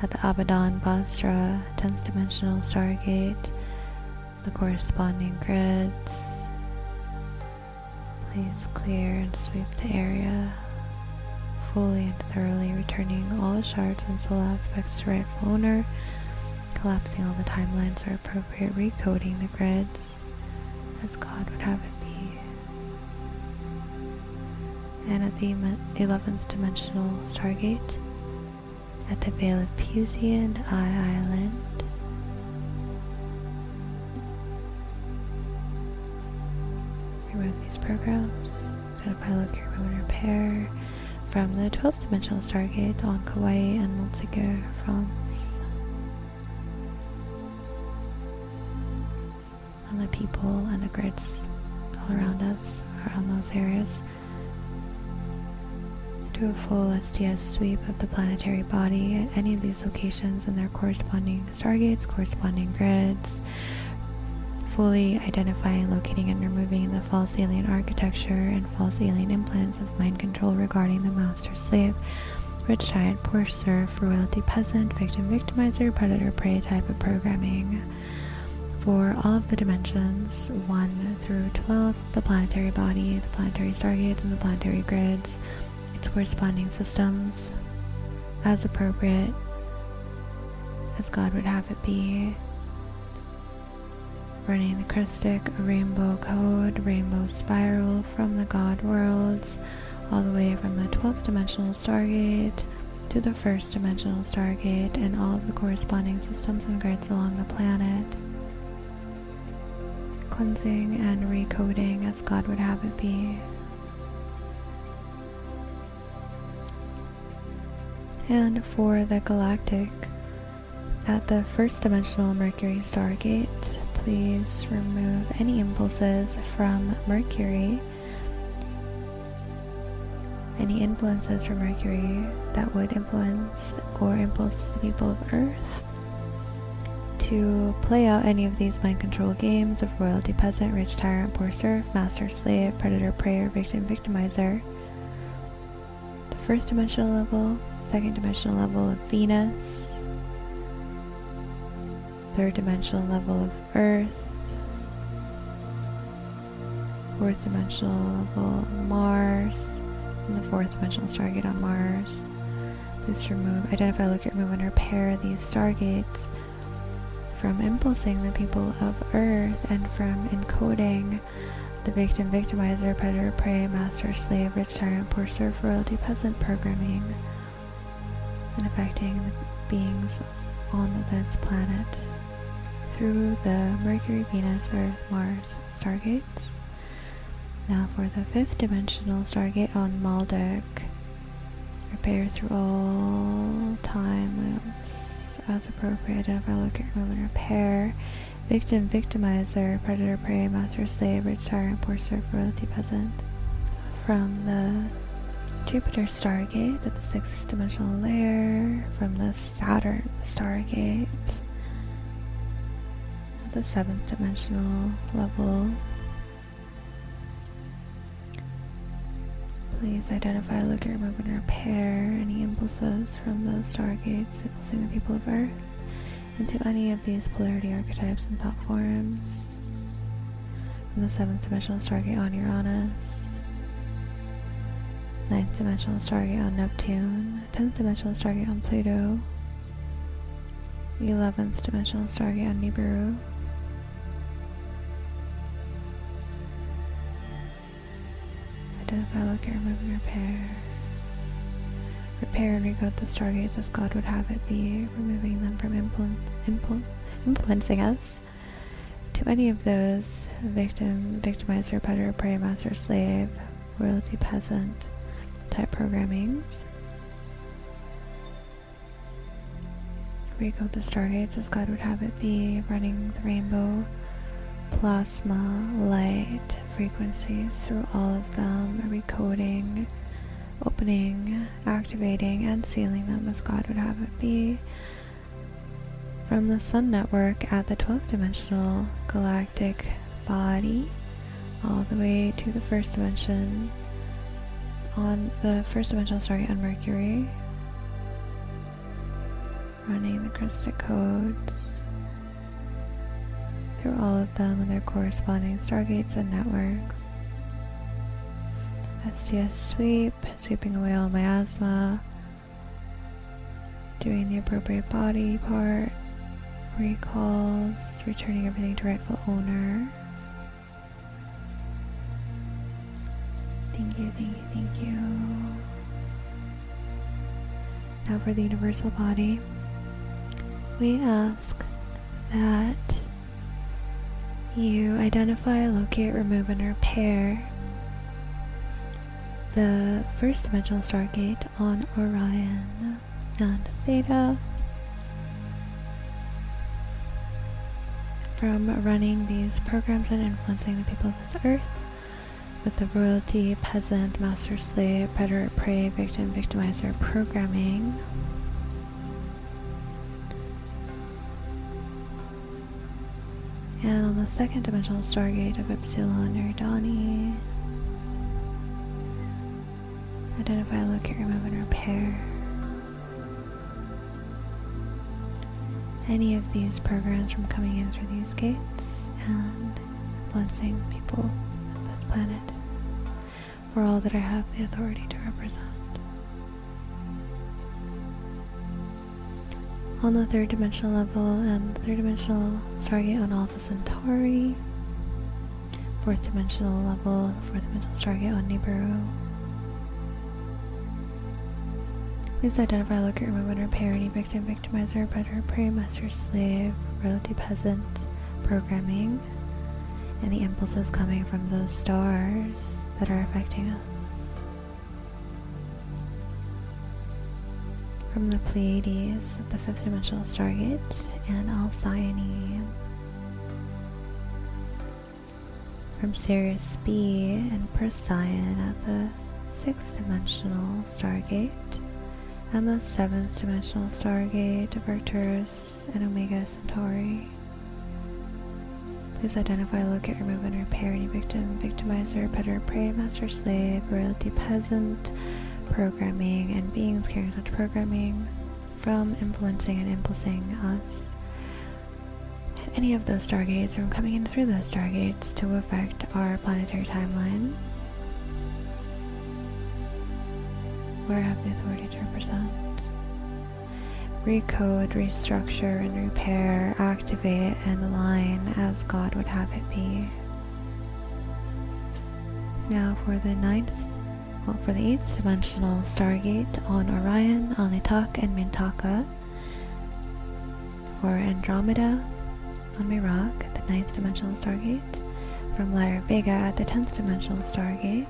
at the Abaddon Basra 10th dimensional stargate, the corresponding grids. Please clear and sweep the area fully and thoroughly, returning all the shards and soul aspects to rightful owner, collapsing all the timelines where appropriate, recoding the grids as God would have it be. And at the 11th dimensional stargate, at the Vale of Pusey and Island, remove these programs, identify, locate, remove, and repair from the 12th dimensional stargate on Kauai and Montségur, France. And the people and the grids all around us, around those areas. Do a full STS sweep of the planetary body at any of these locations and their corresponding stargates, corresponding grids, fully identifying, locating, and removing the false alien architecture and false alien implants of mind control regarding the master slave, rich tyrant, poor serf, royalty, peasant, victim, victimizer, predator, prey type of programming for all of the dimensions 1 through 12, the planetary body, the planetary stargates, and the planetary grids, its corresponding systems, as appropriate, as God would have it be. Running the Christic rainbow code, rainbow spiral from the God worlds, all the way from the 12th dimensional stargate to the 1st dimensional stargate, and all of the corresponding systems and grids along the planet. Cleansing and recoding as God would have it be. And for the galactic, at the 1st dimensional Mercury stargate, please remove any impulses from Mercury, any influences from Mercury that would influence or impulse the people of Earth to play out any of these mind control games of royalty, peasant, rich, tyrant, poor, serf, master, slave, predator, prey, or victim, victimizer. The 1st dimensional level, 2nd dimensional level of Venus, 3rd dimensional level of Earth, 4th dimensional level of Mars, and the 4th dimensional stargate on Mars. Please remove, identify, locate, remove, and repair these stargates from impulsing the people of Earth and from encoding the victim, victimizer, predator, prey, master, slave, rich, tyrant, poor, serf, royalty, peasant programming and affecting the beings on this planet through the Mercury, Venus, Earth, Mars stargates. Now for the 5th dimensional stargate on Maldek, repair through all time loops as appropriate, identify, locate, remove, and repair. Victim, victimizer, predator, prey, master, slave, rich, tyrant, poor serf, royalty, peasant. From the Jupiter stargate at the 6th dimensional layer, from the Saturn stargate at the 7th dimensional level. Please identify, locate, remove, and repair any impulses from those stargates impulsing the people of Earth into any of these polarity archetypes and thought forms. From the 7th dimensional stargate on Uranus, 9th dimensional stargate on Neptune, 10th dimensional stargate on Pluto, 11th dimensional stargate on Nibiru, identify, locate, remove, and repair. Repair and recode the stargates as God would have it be, removing them from influencing us to any of those victim, victimizer, predator, prey, master, slave, royalty, peasant type programmings. Recode the stargates as God would have it be, running the rainbow plasma light frequencies through all of them, recoding, opening, activating, and sealing them as God would have it be. From the Sun Network at the 12th dimensional galactic body, all the way to the 1st dimension, on the 1st dimensional stargate on Mercury, running the Christic codes through all of them and their corresponding stargates and networks. STS sweep, sweeping away all miasma, doing the appropriate body part, recalls, returning everything to rightful owner. Thank you, thank you, thank you. Now for the universal body, we ask that you identify, locate, remove, and repair the 1st dimensional stargate on Orion and Theta from running these programs and influencing the people of this earth with the royalty, peasant, master, slave, predator, prey, victim, victimizer programming. And on the 2nd dimensional stargate of Epsilon Eridani, identify, locate, remove, and repair any of these programs from coming in through these gates and influencing people of this planet for all that I have the authority to represent. On the 3rd dimensional level and the 3rd dimensional stargate on Alpha Centauri, 4th dimensional level, 4th dimensional stargate on Nibiru. Please identify, locate, remove, and repair any victim, victimizer, predator, prey, master, slave, royalty, peasant programming, any impulses coming from those stars that are affecting us. From the Pleiades at the 5th dimensional stargate and Alcyone. From Sirius B and Procyon at the 6th dimensional stargate and the 7th dimensional stargate of Arcturus and Omega Centauri. Please identify, locate, remove, and repair any victim, victimizer, predator, prey, master, slave, royalty, peasant programming, and beings carrying such programming from influencing and impulsing us. And any of those stargates from coming in through those stargates to affect our planetary timeline, where I have the authority to represent. Recode, restructure, and repair, activate, and align as God would have it be. Now for the 9th Well, for the 8th dimensional Stargate on Orion, Alnitak, and Mintaka. For Andromeda on Mirak, the 9th dimensional Stargate. From Lyra Vega at the 10th dimensional Stargate.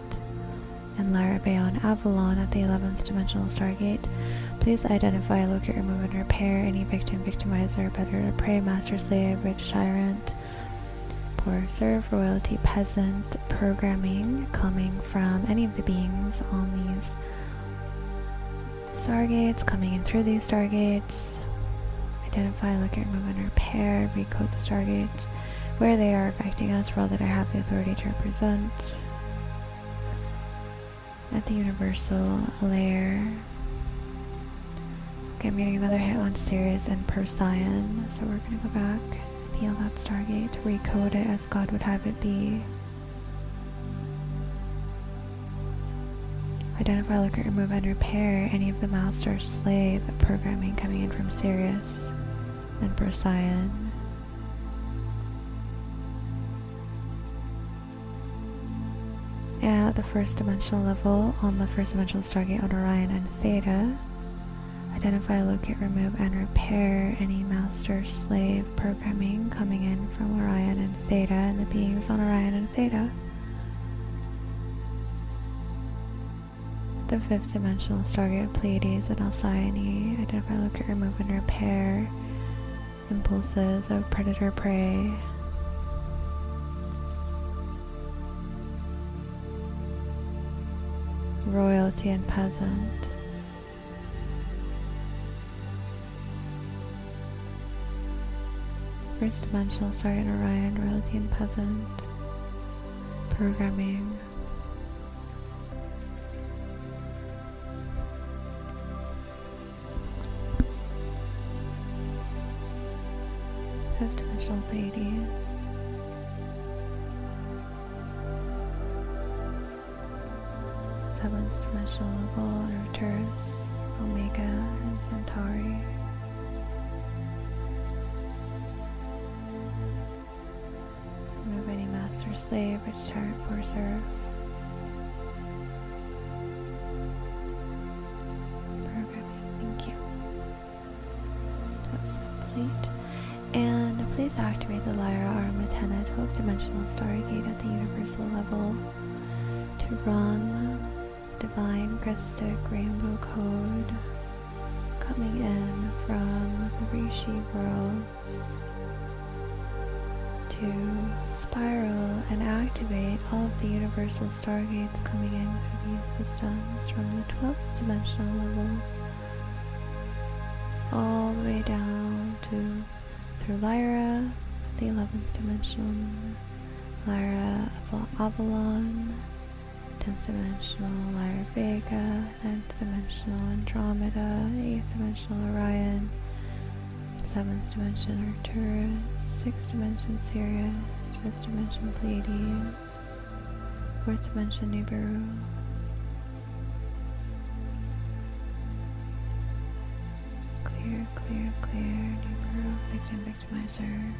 And Lyra Bay on Avalon at the 11th dimensional Stargate. Please identify, locate, remove, and repair any victim, victimizer, better to prey, master, slave, rich, tyrant, poor, serf, royalty, peasant, programming coming from any of the beings on these stargates, coming in through these stargates. Identify, locate, remove, and repair, recode the stargates, where they are affecting us, for all that I have the authority to represent. At the universal layer. Okay, I'm getting another hit on Sirius and Perseon, so we're gonna go back and heal that Stargate, recode it as God would have it be. Identify, locate, remove, and repair any of the master slave programming coming in from Sirius and Perseon. And at the 1st dimensional level, on the 1st dimensional Stargate on Orion and Theta, identify, locate, remove, and repair any master-slave programming coming in from Orion and Theta and the beings on Orion and Theta. The 5th dimensional Stargate Pleiades and Alcyone, identify, locate, remove, and repair impulses of predator-prey. Royalty and peasant. First dimensional Stargate Orion, royalty and peasant. Programming. Fifth dimensional Pleiades. Seventh dimensional level Arcturus, Omega, and Centauri. Remove any master, slave, rich, tyrant, poor, serf. Programming, thank you. That's complete. And please activate the Lyra Arm Antenna 12th dimensional Stargate at the universal level to run divine Christic rainbow code coming in from the Rishi worlds to spiral and activate all of the universal stargates coming in for these systems from the 12th dimensional level all the way down to through Lyra, the 11th dimension, Lyra Avalon, 10th dimensional Lyra Vega, 9th dimensional Andromeda, 8th dimensional Orion, 7th dimension Arcturus, 6th dimension Sirius, 5th dimension Pleiades, 4th dimension Nibiru. Clear, clear, clear, Nibiru, victim, victimizer.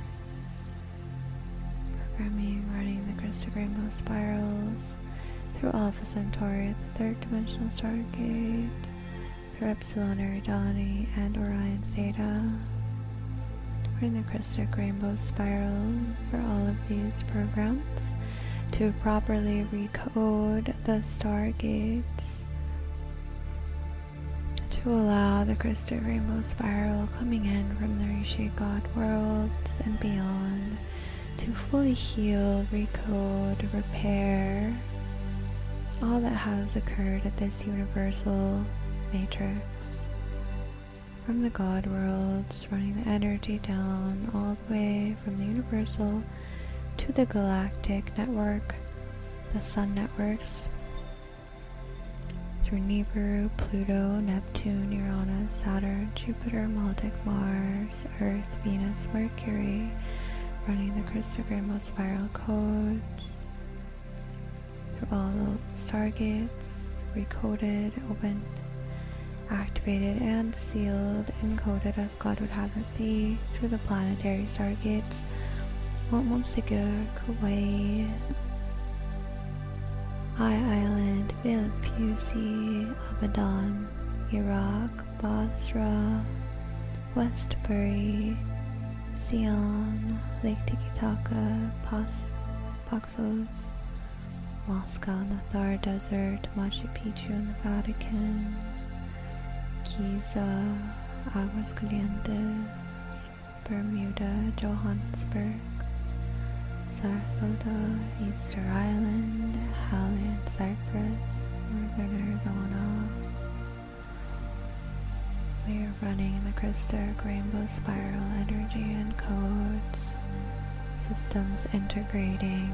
Programming, running the Christic rainbow spirals through Alpha Centauri at the 3rd dimensional Stargate, through Epsilon Eridani and Orion Theta, running the Christic rainbow spiral for all of these programs to properly recode the Stargates to allow the Christic rainbow spiral coming in from the Rishi God worlds and beyond to fully heal, recode, repair all that has occurred at this universal matrix. From the God worlds, running the energy down all the way from the universal to the galactic network, the sun networks, through Nibiru, Pluto, Neptune, Uranus, Saturn, Jupiter, Maldek, Mars, Earth, Venus, Mercury, running the Christic rainbow spiral codes through all the stargates, recoded, opened, activated, and sealed, encoded as God would have it be through the planetary stargates, Montsigur, Kuwait, High Island, Pusi, Abadan, Iraq, Basra, Westbury, Sion, Lake Titicaca, Paxos, Moscow in the Thar Desert, Machu Picchu in the Vatican, Giza, Aguascalientes, Bermuda, Johannesburg, Sarasota, Easter Island, Halley, Cyprus, Northern Arizona. We are running the Christic Rainbow Spiral energy and codes, systems integrating,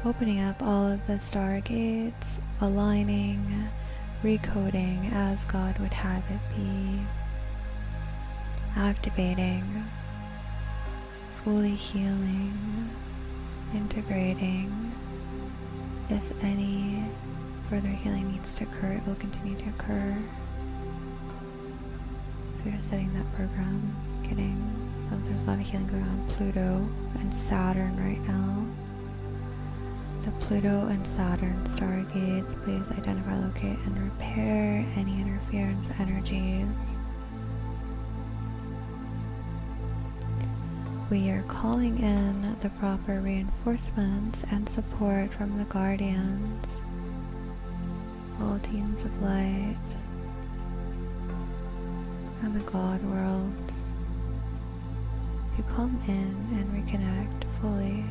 opening up all of the stargates, aligning, recoding as God would have it be, activating, fully healing, integrating. If any further healing needs to occur, it will continue to occur. So we're setting that program, since there's a lot of healing going on, Pluto and Saturn right now. The Pluto and Saturn stargates, please identify, locate, and repair any interference energies. We are calling in the proper reinforcements and support from the guardians, all teams of light, and the God worlds to come in and reconnect fully.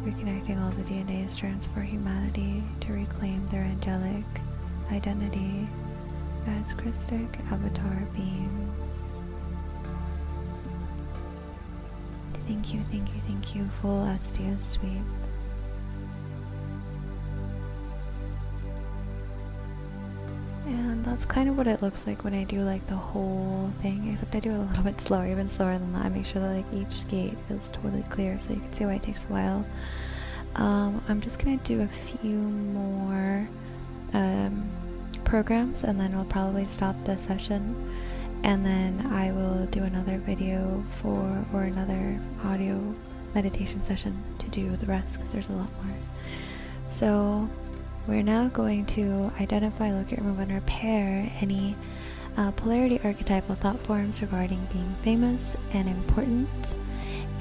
Reconnecting all the DNA strands for humanity to reclaim their angelic identity as Christic avatar beings. Thank you, thank you, thank you. Full STS sweep. And that's kind of what it looks like when I do like the whole thing, except I do it a little bit slower, even slower than that. I make sure that like each gate is totally clear, so you can see why it takes a while. I'm just gonna do a few more programs, and then we'll probably stop the session, and then I will do another video or another audio meditation session to do the rest, because there's a lot more. So we're now going to identify, locate, remove, and repair any polarity archetypal thought forms regarding being famous and important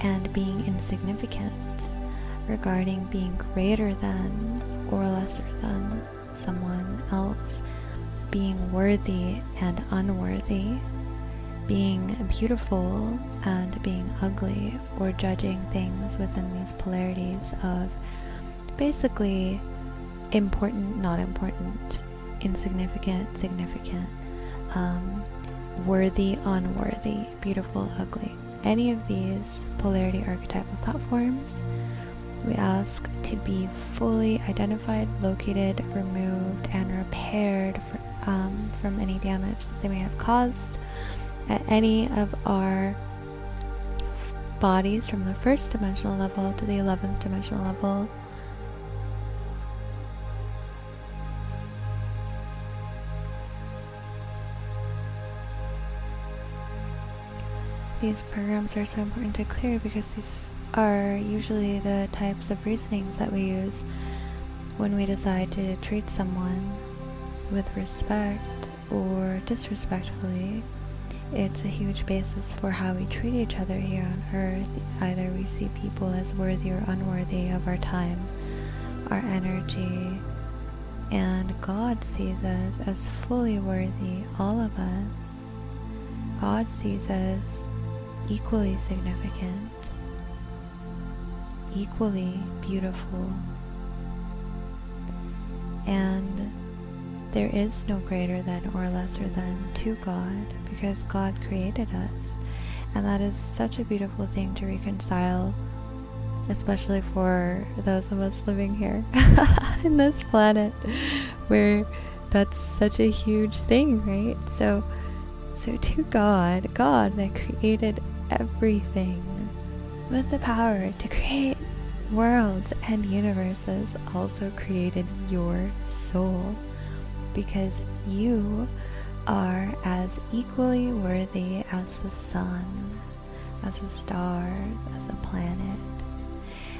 and being insignificant, regarding being greater than or lesser than someone else, being worthy and unworthy, being beautiful and being ugly, or judging things within these polarities of basically important, not important, insignificant, significant, worthy, unworthy, beautiful, ugly. Any of these polarity archetypal thought forms, we ask to be fully identified, located, removed, and repaired from any damage that they may have caused at any of our bodies, from the first dimensional level to the 11th dimensional level. These programs are so important to clear because these are usually the types of reasonings that we use when we decide to treat someone with respect or disrespectfully. It's a huge basis for how we treat each other here on Earth. Either we see people as worthy or unworthy of our time, our energy, and God sees us as fully worthy, all of us. God sees us equally significant, equally beautiful, and there is no greater than or lesser than to God, because God created us, and that is such a beautiful thing to reconcile, especially for those of us living here in this planet where that's such a huge thing, right? So to God that created everything with the power to create worlds and universes, also created your soul, because you are as equally worthy as the sun, as a star, as a planet.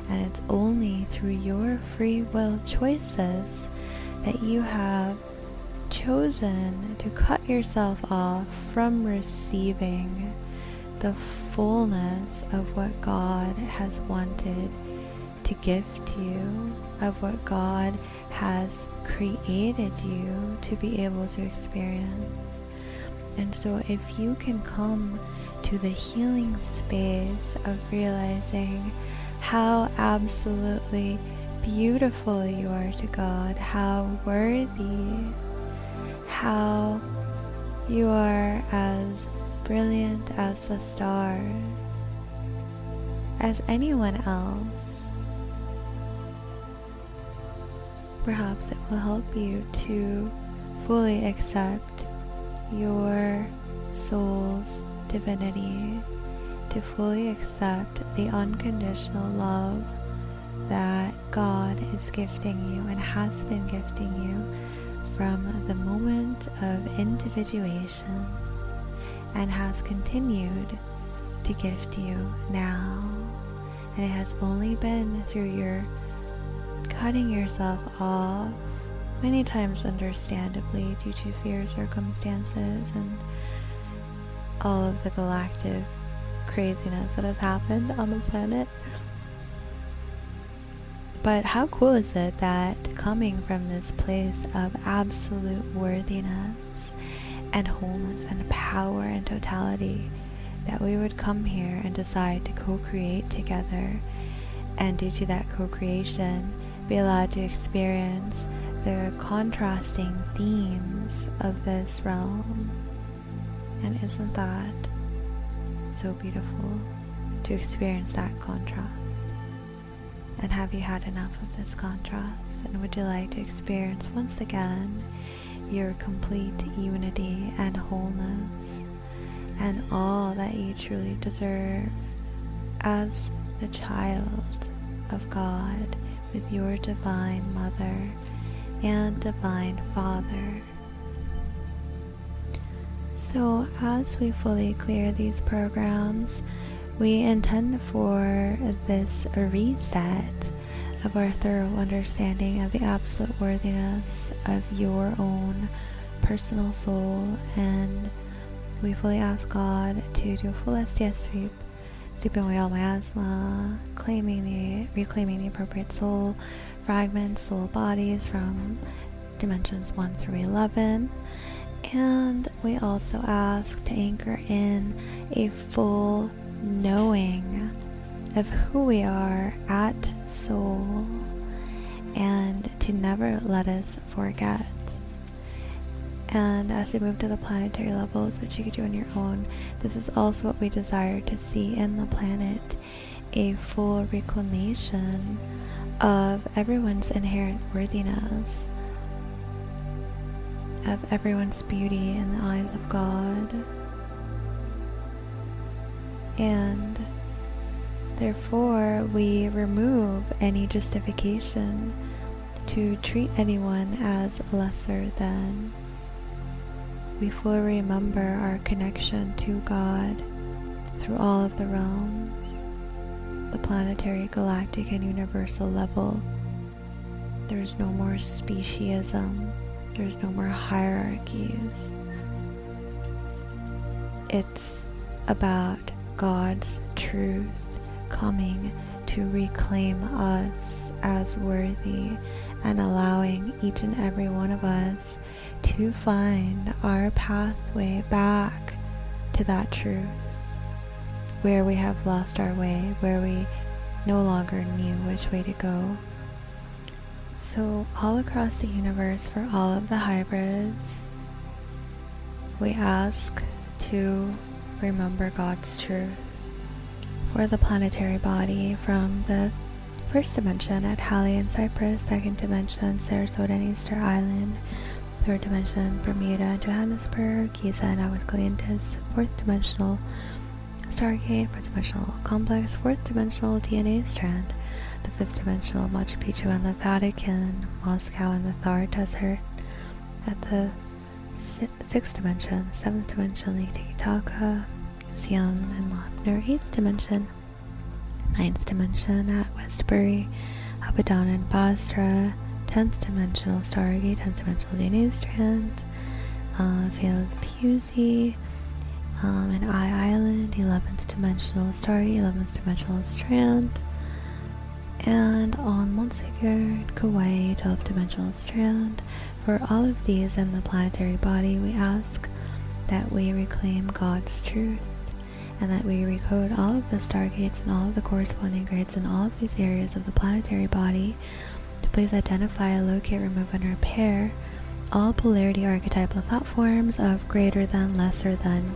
And it's only through your free will choices that you have chosen to cut yourself off from receiving the fullness of what God has wanted to gift you, of what God has created you to be able to experience. And so if you can come to the healing space of realizing how absolutely beautiful you are to God, how worthy, how you are as brilliant as the stars, as anyone else, perhaps it will help you to fully accept your soul's divinity, to fully accept the unconditional love that God is gifting you and has been gifting you from the moment of individuation and has continued to gift you now. And it has only been through your cutting yourself off, many times understandably due to fear circumstances and all of the galactic craziness that has happened on the planet. But how cool is it that coming from this place of absolute worthiness and wholeness and power and totality, that we would come here and decide to co-create together, and due to that co-creation be allowed to experience the contrasting themes of this realm. And isn't that so beautiful to experience that contrast? And have you had enough of this contrast? And would you like to experience once again your complete unity and wholeness and all that you truly deserve as the child of God with your divine mother and divine father? So as we fully clear these programs, we intend for this reset of our thorough understanding of the absolute worthiness of your own personal soul, and we fully ask God to do a full STS sweep, sweeping away all miasma, reclaiming the appropriate soul fragments, soul bodies from dimensions 1 through 11. And we also ask to anchor in a full knowing of who we are at soul, and to never let us forget. And as we move to the planetary levels, which you could do on your own, this is also what we desire to see in the planet: a full reclamation of everyone's inherent worthiness, of everyone's beauty in the eyes of God. And therefore we remove any justification to treat anyone as lesser than. We fully remember our connection to God through all of the realms, the planetary, galactic, and universal level. There is no more speciesism. There's no more hierarchies. It's about God's truth coming to reclaim us as worthy, and allowing each and every one of us to find our pathway back to that truth, where we have lost our way, where we no longer knew which way to go. So all across the universe, for all of the hybrids, we ask to remember God's truth. For the planetary body, from the first dimension at Halley in Cyprus, second dimension Sarasota and Easter Island, third dimension Bermuda and Johannesburg, Giza and Aguascalientes, fourth dimensional Stargate, fourth dimensional complex, fourth dimensional DNA strand, the fifth dimensional Machu Picchu and the Vatican, Moscow and the Thar Desert, at the sixth dimension, seventh dimension Lake Titicaca, Xi'an and Lochner, eighth dimension, ninth dimension at West Eastbury, Abaddon and Basra, 10th dimensional Stargate, 10th dimensional DNA strand, Vale of Pusey, and I Island, 11th dimensional Stargate, 11th dimensional strand, and on Montsegur, Kauai, 12th dimensional strand. For all of these in the planetary body, we ask that we reclaim God's truth, and that we recode all of the stargates and all of the corresponding grids in all of these areas of the planetary body to please identify, locate, remove, and repair all polarity archetypal thought forms of greater than, lesser than,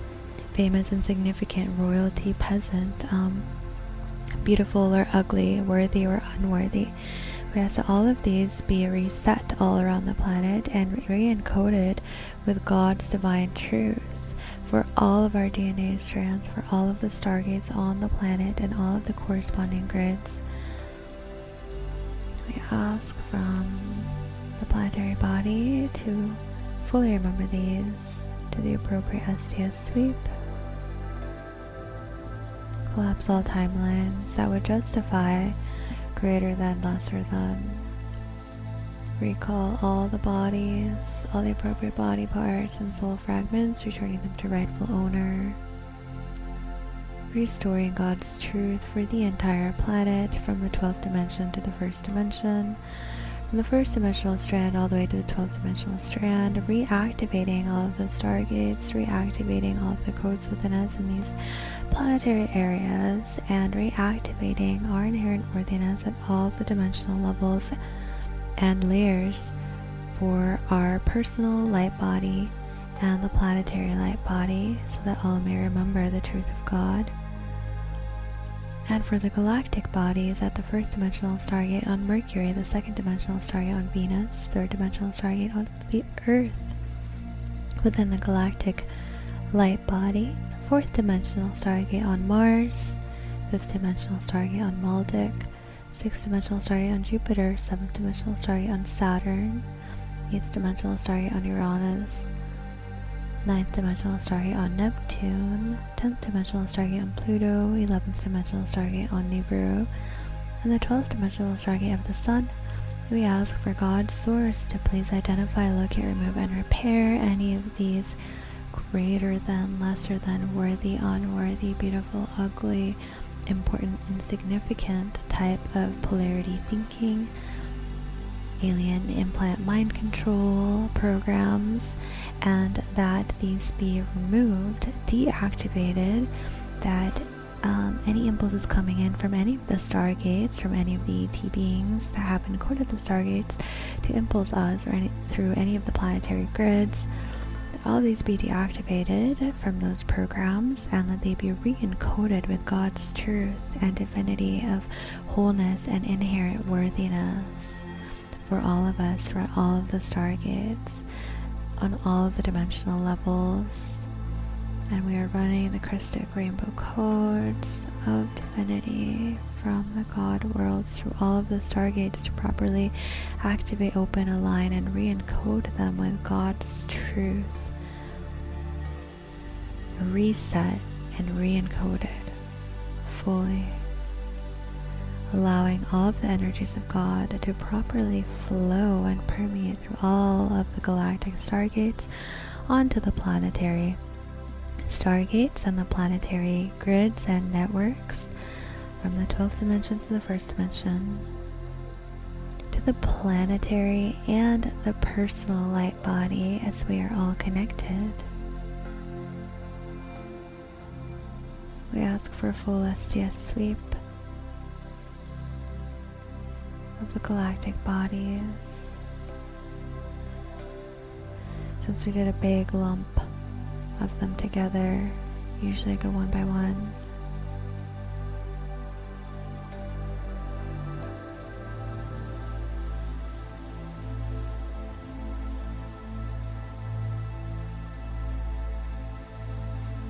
famous, insignificant, royalty, peasant, beautiful or ugly, worthy or unworthy. We ask that all of these be reset all around the planet and re-encoded with God's divine truth for all of our DNA strands, for all of the stargates on the planet and all of the corresponding grids. We ask from the planetary body to fully remember these to the appropriate STS sweep. Collapse all timelines that would justify greater than, lesser than. Recall all the bodies, all the appropriate body parts and soul fragments, returning them to rightful owner. Restoring God's truth for the entire planet from the 12th dimension to the 1st dimension. From the 1st dimensional strand all the way to the 12th dimensional strand, reactivating all of the stargates, reactivating all of the codes within us in these planetary areas, and reactivating our inherent worthiness at all of the dimensional levels and layers for our personal light body and the planetary light body, so that all may remember the truth of God. And for the galactic bodies at the 1st dimensional stargate on Mercury, the 2nd dimensional stargate on Venus, 3rd dimensional stargate on the Earth within the galactic light body, 4th dimensional stargate on Mars, 5th dimensional stargate on Maldek, 6th dimensional stargate on Jupiter, 7th dimensional stargate on Saturn, 8th dimensional stargate on Uranus, 9th dimensional stargate on Neptune, 10th dimensional stargate on Pluto, 11th dimensional stargate on Nibiru, and the 12th dimensional stargate of the Sun. We ask for God's source to please identify, locate, remove, and repair any of these greater than, lesser than, worthy, unworthy, beautiful, ugly, important, insignificant type of polarity thinking, alien implant mind control programs, and that these be removed, deactivated, that any impulses coming in from any of the stargates, from any of the ET beings that have encoded the stargates to impulse us or through any of the planetary grids, all of these be deactivated from those programs, and that they be re-encoded with God's truth and divinity of wholeness and inherent worthiness for all of us, for all of the stargates, on all of the dimensional levels. And we are running the Christic rainbow codes of divinity from the God worlds through all of the stargates to properly activate, open, align, and re-encode them with God's truth. Reset and re-encoded fully, allowing all of the energies of God to properly flow and permeate through all of the galactic stargates onto the planetary stargates and the planetary grids and networks, from the 12th dimension to the 1st dimension, to the planetary and the personal light body, as we are all connected. We ask for a full STS sweep of the galactic bodies. Since we did a big lump of them together, usually go one by one.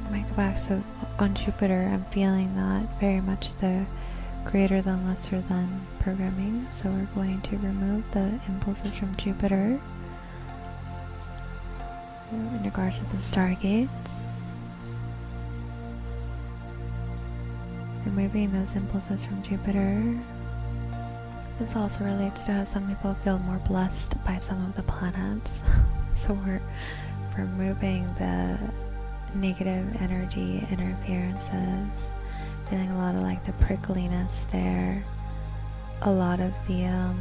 I might go back, so on Jupiter I'm feeling that very much the greater than, lesser than programming, so we're going to remove the impulses from Jupiter in regards to the stargates, removing those impulses from Jupiter, This also relates to how some people feel more blessed by some of the planets. So we're removing the negative energy interferences, feeling a lot of like the prickliness there. A lot of the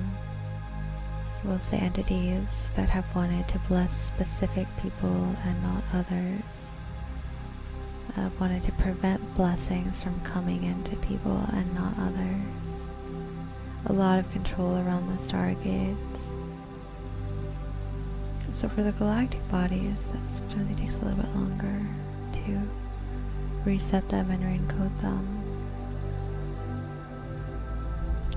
we'll say entities that have wanted to bless specific people and not others, wanted to prevent blessings from coming into people and not others. A lot of control around the stargates. So for the galactic bodies, that sometimes it takes a little bit longer to reset them and re-encode them.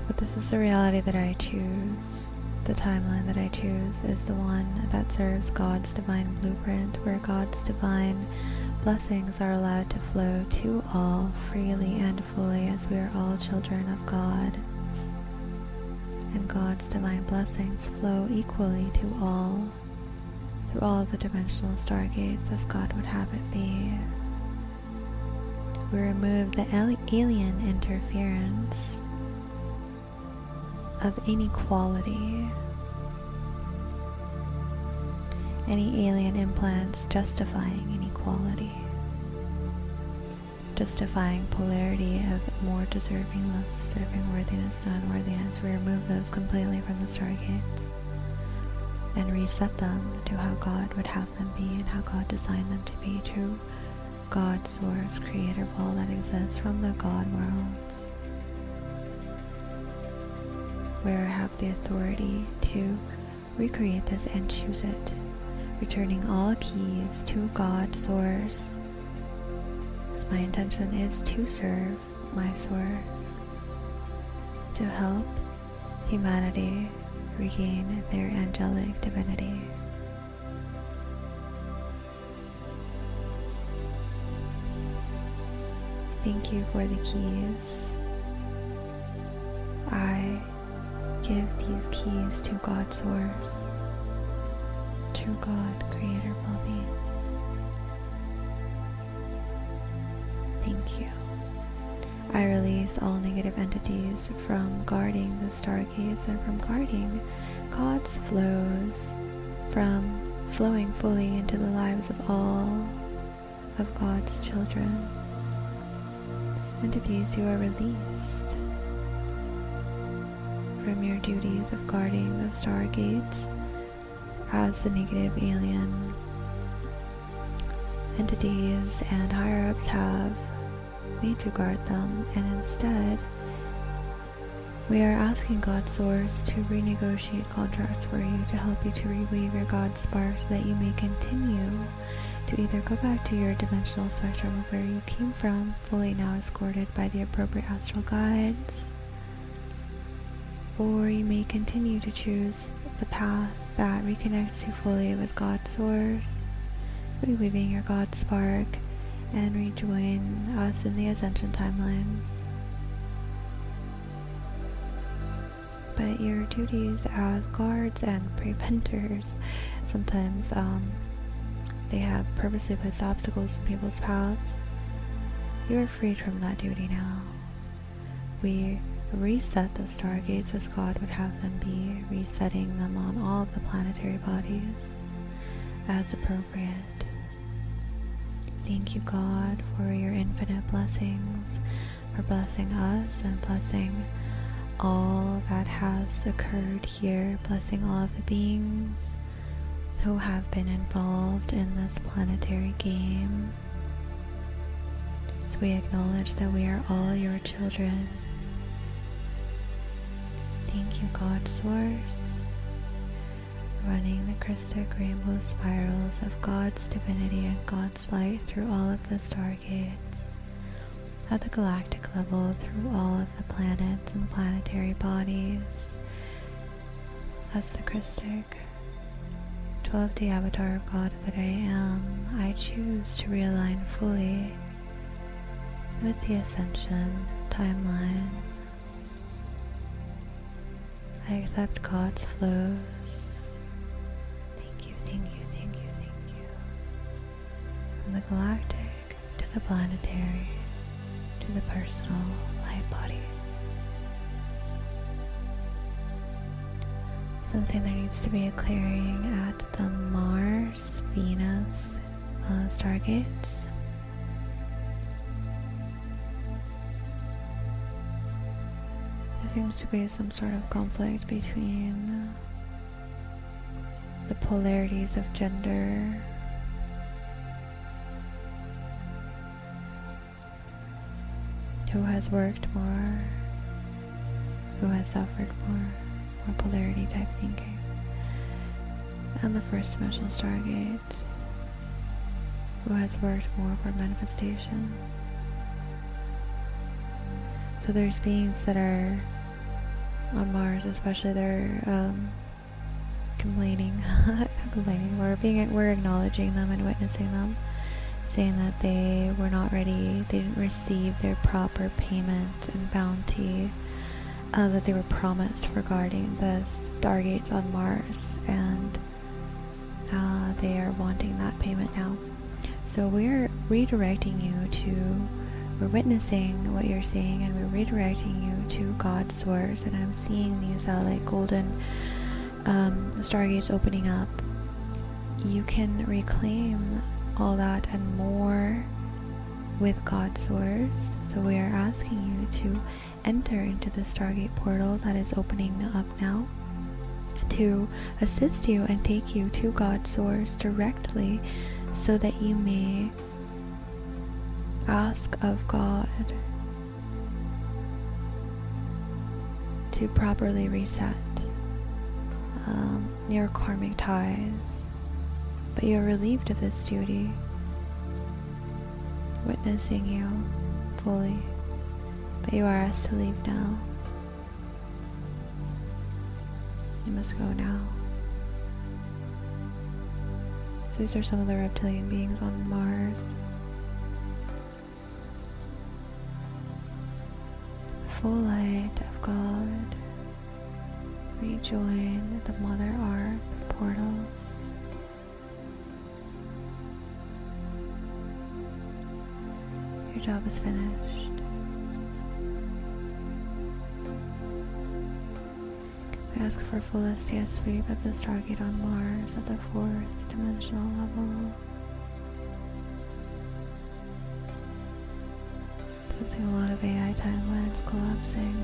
But this is the reality that I choose. The timeline that I choose is the one that serves God's divine blueprint, where God's divine blessings are allowed to flow to all freely and fully, as we are all children of God. And God's divine blessings flow equally to all, through all of the dimensional stargates as God would have it be. We remove the alien interference of inequality, any alien implants justifying inequality, justifying polarity of more deserving, less deserving, worthiness and unworthiness. We remove those completely from the stargates and reset them to how God would have them be and how God designed them to be, true God, source, creator of all that exists from the God world, where I have the authority to recreate this and choose it, returning all keys to God, source, as my intention is to serve my source, to help humanity regain their angelic divinity. Thank you for the keys. I give these keys to God Source, true God, creator of all beings. Thank you. I release all negative entities from guarding the stargates and from guarding God's flows, from flowing fully into the lives of all of God's children. Entities, you are released from your duties of guarding the stargates as the negative alien entities and higher-ups have made you guard them, and instead we are asking God Source to renegotiate contracts for you, to help you to reweave your God spark so that you may continue to either go back to your dimensional spectrum of where you came from, fully now escorted by the appropriate astral guides, or you may continue to choose the path that reconnects you fully with God Source, reweaving your God spark, and rejoin us in the ascension timelines. But your duties as guards and preventers, sometimes they have purposely placed obstacles in people's paths. You are freed from that duty now. We reset the stargates as God would have them be, resetting them on all of the planetary bodies as appropriate. Thank you, God, for your infinite blessings, for blessing us and blessing all that has occurred here, blessing all of the beings who have been involved in this planetary game. So we acknowledge that we are all your children. Thank you, God Source, running the Christic rainbow spirals of God's divinity and God's light through all of the stargates, at the galactic level through all of the planets and planetary bodies, as the Christic 12D avatar of God that I am. I choose to realign fully with the ascension timeline. I accept God's flows. Thank you, thank you, thank you, thank you. From the galactic to the planetary to the personal light body. Sensing there needs to be a clearing at the Mars, Venus stargates. There seems to be some sort of conflict between the polarities of gender. Who has worked more? Who has suffered more? More polarity type thinking. And the first dimensional stargate. Who has worked more for manifestation? So there's beings that are on Mars, especially they're complaining, not complaining, we're acknowledging them and witnessing them, saying that they were not ready, they didn't receive their proper payment and bounty that they were promised regarding the stargates on Mars, and they are wanting that payment now. So we're redirecting you to, we're witnessing what you're saying, and we're redirecting you to God's source. And I'm seeing these like golden stargates opening up. You can reclaim all that and more with God's source. So we are asking you to enter into the stargate portal that is opening up now, to assist you and take you to God's source directly, so that you may ask of God to properly reset your karmic ties. But you're relieved of this duty, witnessing you fully, but you are asked to leave now. You must go now. These are some of the reptilian beings on Mars. Full light of God. Rejoin the Mother Ark portals. Your job is finished. We ask for fullest yes sweep of the stargate on Mars at the 4th dimensional level. Sensing a lot of AI timelines collapsing.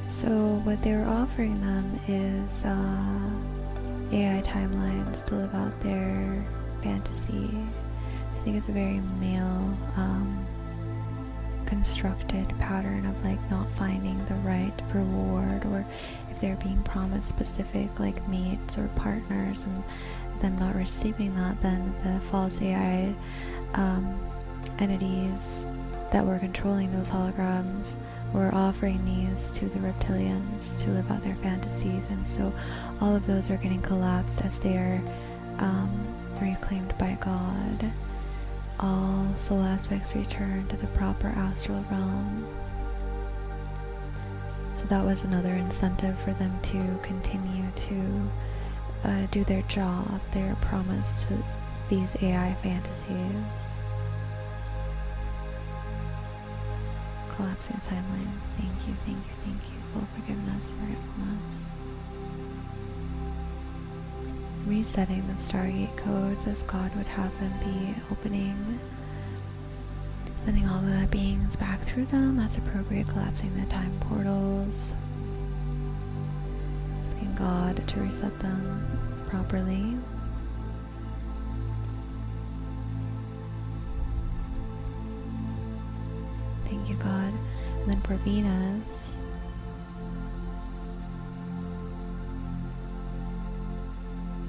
So what they were offering them is AI timelines to live out their fantasy. I think it's a very male constructed pattern of like not finding the right reward, or if they're being promised specific like mates or partners and them not receiving that, then the false AI entities that were controlling those holograms were offering these to the reptilians to live out their fantasies. And so all of those are getting collapsed as they are reclaimed by God. All soul aspects return to the proper astral realm. So that was another incentive for them to continue to do their job. They were promised to these AI fantasies. Collapsing the timeline. Thank you, thank you, thank you. Full forgiveness, forgetfulness. Resetting the stargate codes as God would have them be, opening, sending all the beings back through them as appropriate, collapsing the time portals, asking God to reset them properly. Thank you, God. And then for Venus,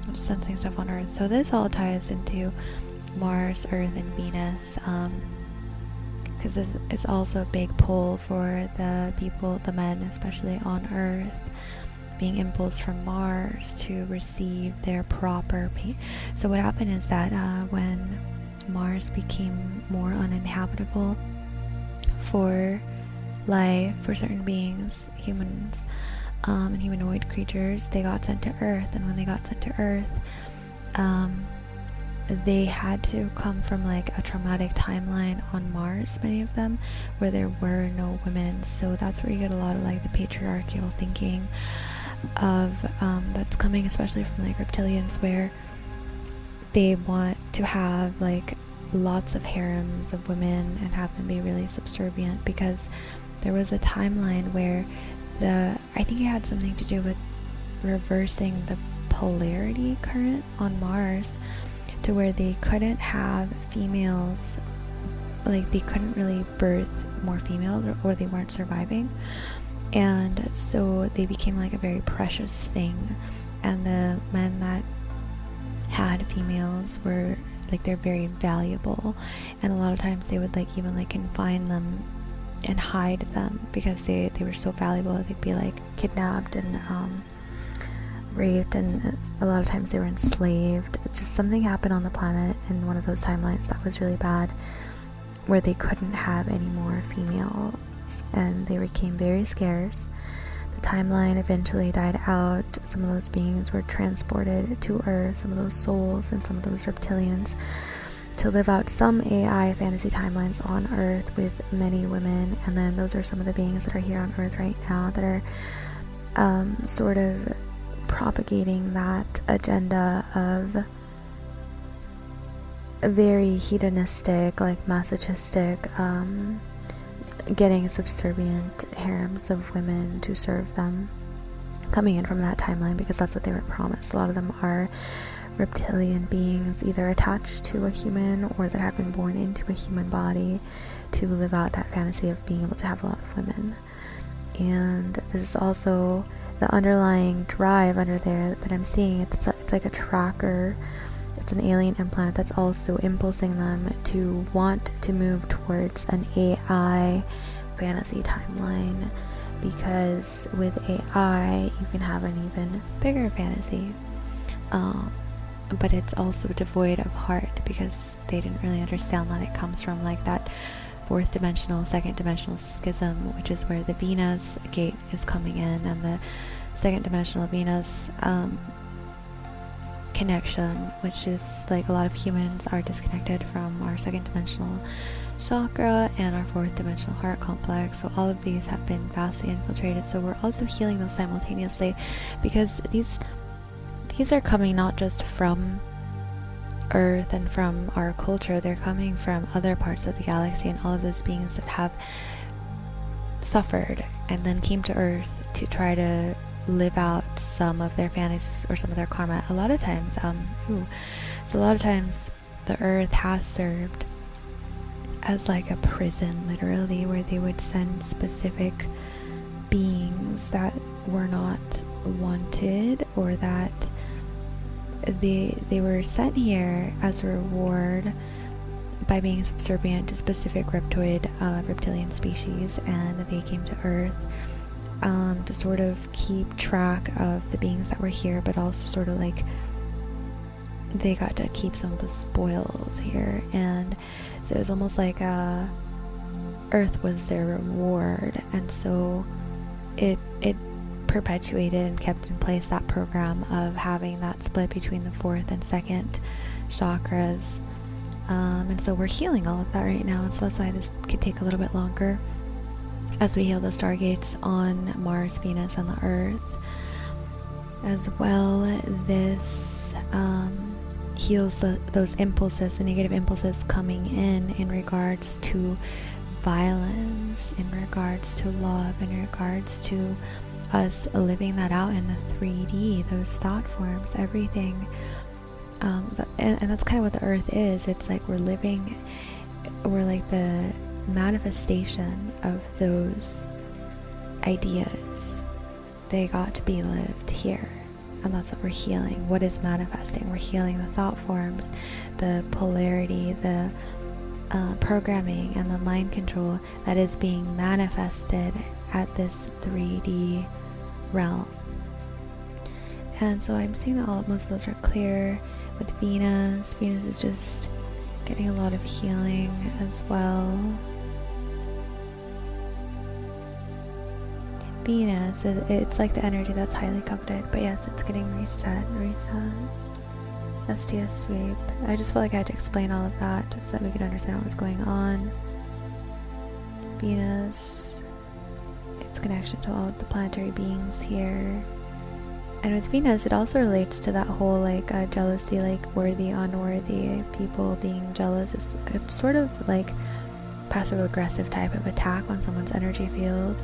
I'm sensing stuff on Earth. So this all ties into Mars, Earth, and Venus, because this is also a big pull for the people, the men, especially on Earth, being impulsed from Mars to receive their proper pay. So what happened is that when Mars became more uninhabitable for life, for certain beings, humans, and humanoid creatures, they got sent to Earth. And when they got sent to Earth, they had to come from like a traumatic timeline on Mars, many of them, where there were no women. So that's where you get a lot of like the patriarchal thinking of that's coming, especially from like reptilians, where they want to have like lots of harems of women and have them be really subservient, because there was a timeline where I think it had something to do with reversing the polarity current on Mars, to where they couldn't have females, like they couldn't really birth more females, or they weren't surviving, and so they became like a very precious thing, and the men that had females were like, they're very valuable, and a lot of times they would like even like confine them and hide them because they were so valuable. They'd be like kidnapped and raped, and a lot of times they were enslaved. Just something happened on the planet in one of those timelines that was really bad, where they couldn't have any more females and they became very scarce. The timeline eventually died out. Some of those beings were transported to Earth, some of those souls and some of those reptilians, to live out some AI fantasy timelines on Earth with many women. And then those are some of the beings that are here on Earth right now that are sort of propagating that agenda of a very hedonistic, like masochistic, getting subservient harems of women to serve them, coming in from that timeline, because that's what they were promised. A lot of them are reptilian beings, either attached to a human or that have been born into a human body to live out that fantasy of being able to have a lot of women. And this is also the underlying drive under there that I'm seeing. It's like a tracker. It's an alien implant that's also impulsing them to want to move towards an AI fantasy timeline, because with AI you can have an even bigger fantasy, but it's also devoid of heart, because they didn't really understand that it comes from like that fourth dimensional, second dimensional schism, which is where the Venus gate is coming in, and the second dimensional Venus connection, which is like a lot of humans are disconnected from our second dimensional chakra and our fourth dimensional heart complex. So all of these have been vastly infiltrated. So we're also healing those simultaneously, because these are coming not just from Earth and from our culture, they're coming from other parts of the galaxy, and all of those beings that have suffered and then came to Earth to try to live out some of their fantasies or some of their karma. A lot of times, so a lot of times the Earth has served as like a prison, literally, where they would send specific beings that were not wanted, or that they were sent here as a reward by being subservient to specific reptilian species, and they came to Earth to sort of keep track of the beings that were here, but also sort of like they got to keep some of the spoils here. And so it was almost like Earth was their reward, and so it perpetuated and kept in place that program of having that split between the fourth and second chakras, and so we're healing all of that right now, and so that's why this could take a little bit longer as we heal the stargates on Mars, Venus, and the Earth as well. This heals those impulses, the negative impulses coming in regards to violence, in regards to love, in regards to us living that out in the 3D, those thought forms, everything. And that's kind of what the Earth is. It's like we're like the manifestation of those ideas. They got to be lived here, and that's what we're healing. What is manifesting? We're healing the thought forms, the polarity, the programming, and the mind control that is being manifested at this 3D realm. And so I'm seeing that most of those are clear. With Venus is just getting a lot of healing as well. Venus, it's like the energy that's highly coveted, but yes, it's getting reset. STS sweep. I just felt like I had to explain all of that so that we could understand what was going on. Venus, its connection to all of the planetary beings here. And with Venus, it also relates to that whole like jealousy, like worthy, unworthy, people being jealous. It's sort of like passive aggressive type of attack on someone's energy field.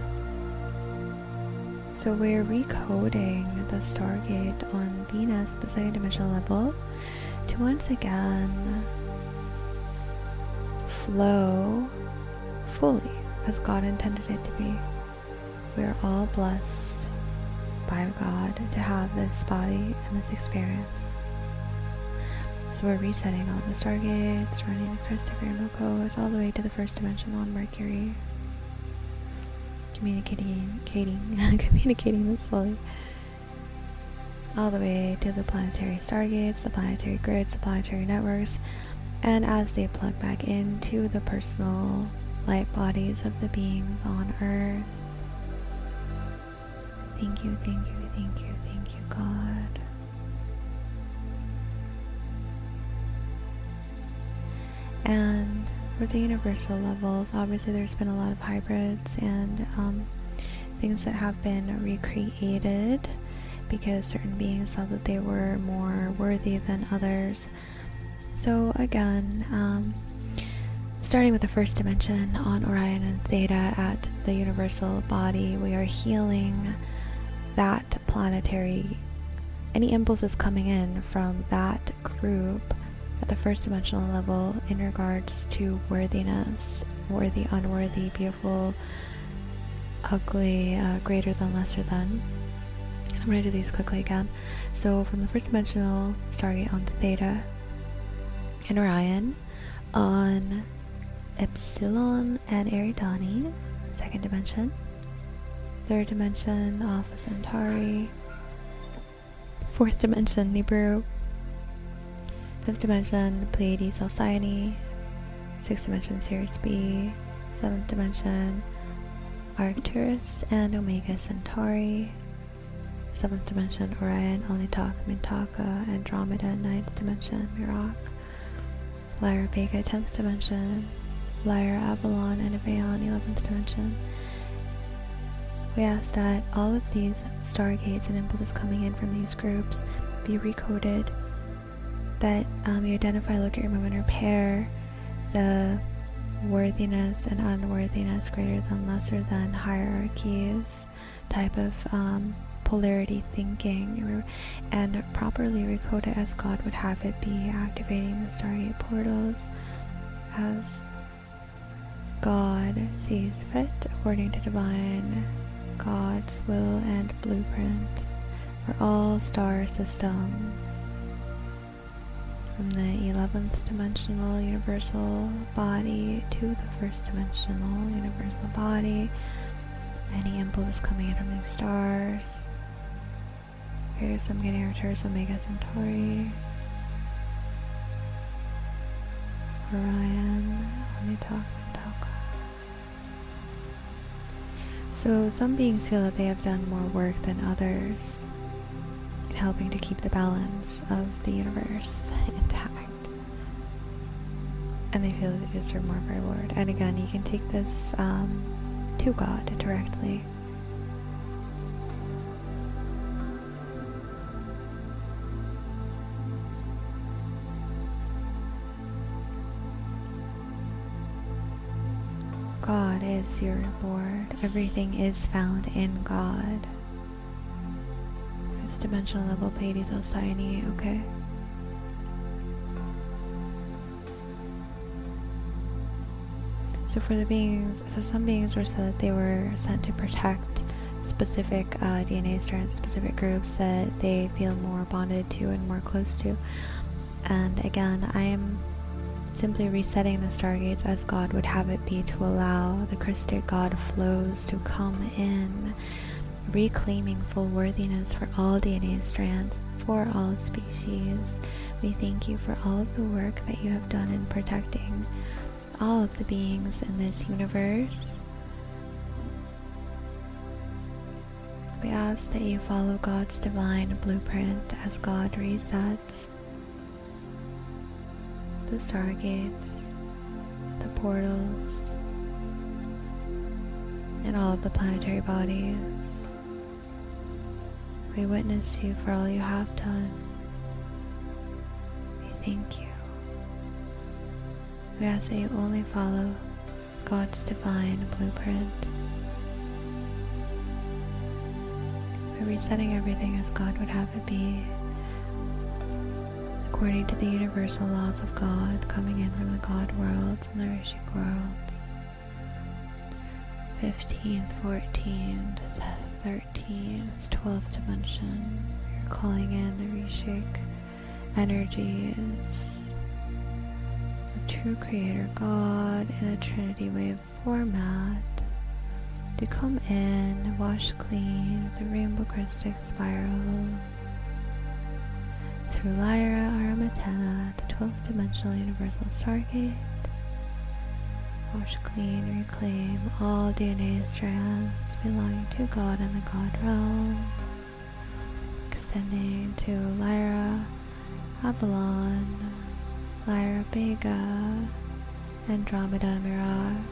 So we're recoding the Stargate on Venus at the second dimensional level to once again flow fully as God intended it to be. We are all blessed by God to have this body and this experience. So we're resetting all the stargates, running the Christopher codes all the way to the first dimension on Mercury, communicating this fully, all the way to the planetary stargates, the planetary grids, the planetary networks, and as they plug back into the personal light bodies of the beings on Earth. Thank you, thank you, thank you, thank you, God. And for the universal levels, obviously there's been a lot of hybrids and things that have been recreated because certain beings thought that they were more worthy than others. So again, starting with the first dimension on Orion and Theta at the universal body, we are healing that planetary, any impulses coming in from that group at the first dimensional level in regards to worthiness, worthy, unworthy, beautiful, ugly, greater than, lesser than. I'm going to do these quickly again. So from the first dimensional Stargate on Theta and Orion, on Epsilon and Eridani, second dimension, third dimension Alpha Centauri, fourth dimension Nibiru, fifth dimension Pleiades Alcyone, sixth dimension Sirius B, seventh dimension Arcturus and Omega Centauri, seventh dimension Orion, Alnitak, Mintaka, Andromeda, ninth dimension Merak, Lyra Vega, 10th dimension, Lyra Avalon, and Avion, 11th dimension. We ask that all of these stargates and impulses coming in from these groups be recoded, that you identify, look at, remove, and repair the worthiness and unworthiness, greater than, lesser than, hierarchies, type of polarity thinking, and properly recode it as God would have it be, activating the Stargate portals as God sees fit according to divine God's will and blueprint for all star systems, from the 11th dimensional universal body to the first dimensional universal body. Any impulses coming in from these stars. Here's some getting Arcturus, Omega Centauri, Orion, Omnitalk, Talca. So some beings feel that they have done more work than others in helping to keep the balance of the universe intact, and they feel that they deserve more of a reward. And again, you can take this to God directly. God is your reward. Everything is found in God. Fifth dimensional level Pleiades Alcyone, okay? So for the beings, so some beings were said that they were sent to protect specific DNA strands, specific groups that they feel more bonded to and more close to. And again, I am simply resetting the stargates as God would have it be, to allow the Christic God flows to come in, reclaiming full worthiness for all DNA strands, for all species. We thank you for all of the work that you have done in protecting all of the beings in this universe. We ask that you follow God's divine blueprint as God resets the stargates, the portals, and all of the planetary bodies. We witness you for all you have done. We thank you. We ask that you only follow God's divine blueprint. We're resetting everything as God would have it be, according to the universal laws of God coming in from the God worlds and the Rishik worlds. 15th, 14th, 13th, 12th dimension. You're calling in the Rishik energies of true Creator God in a Trinity wave format to come in, wash clean the rainbow crystal spirals through Lyra, Aramatena, the 12th dimensional universal stargate. Wash clean, reclaim all DNA strands belonging to God and the God realm, extending to Lyra, Avalon, Lyra Vega, Andromeda Mirak,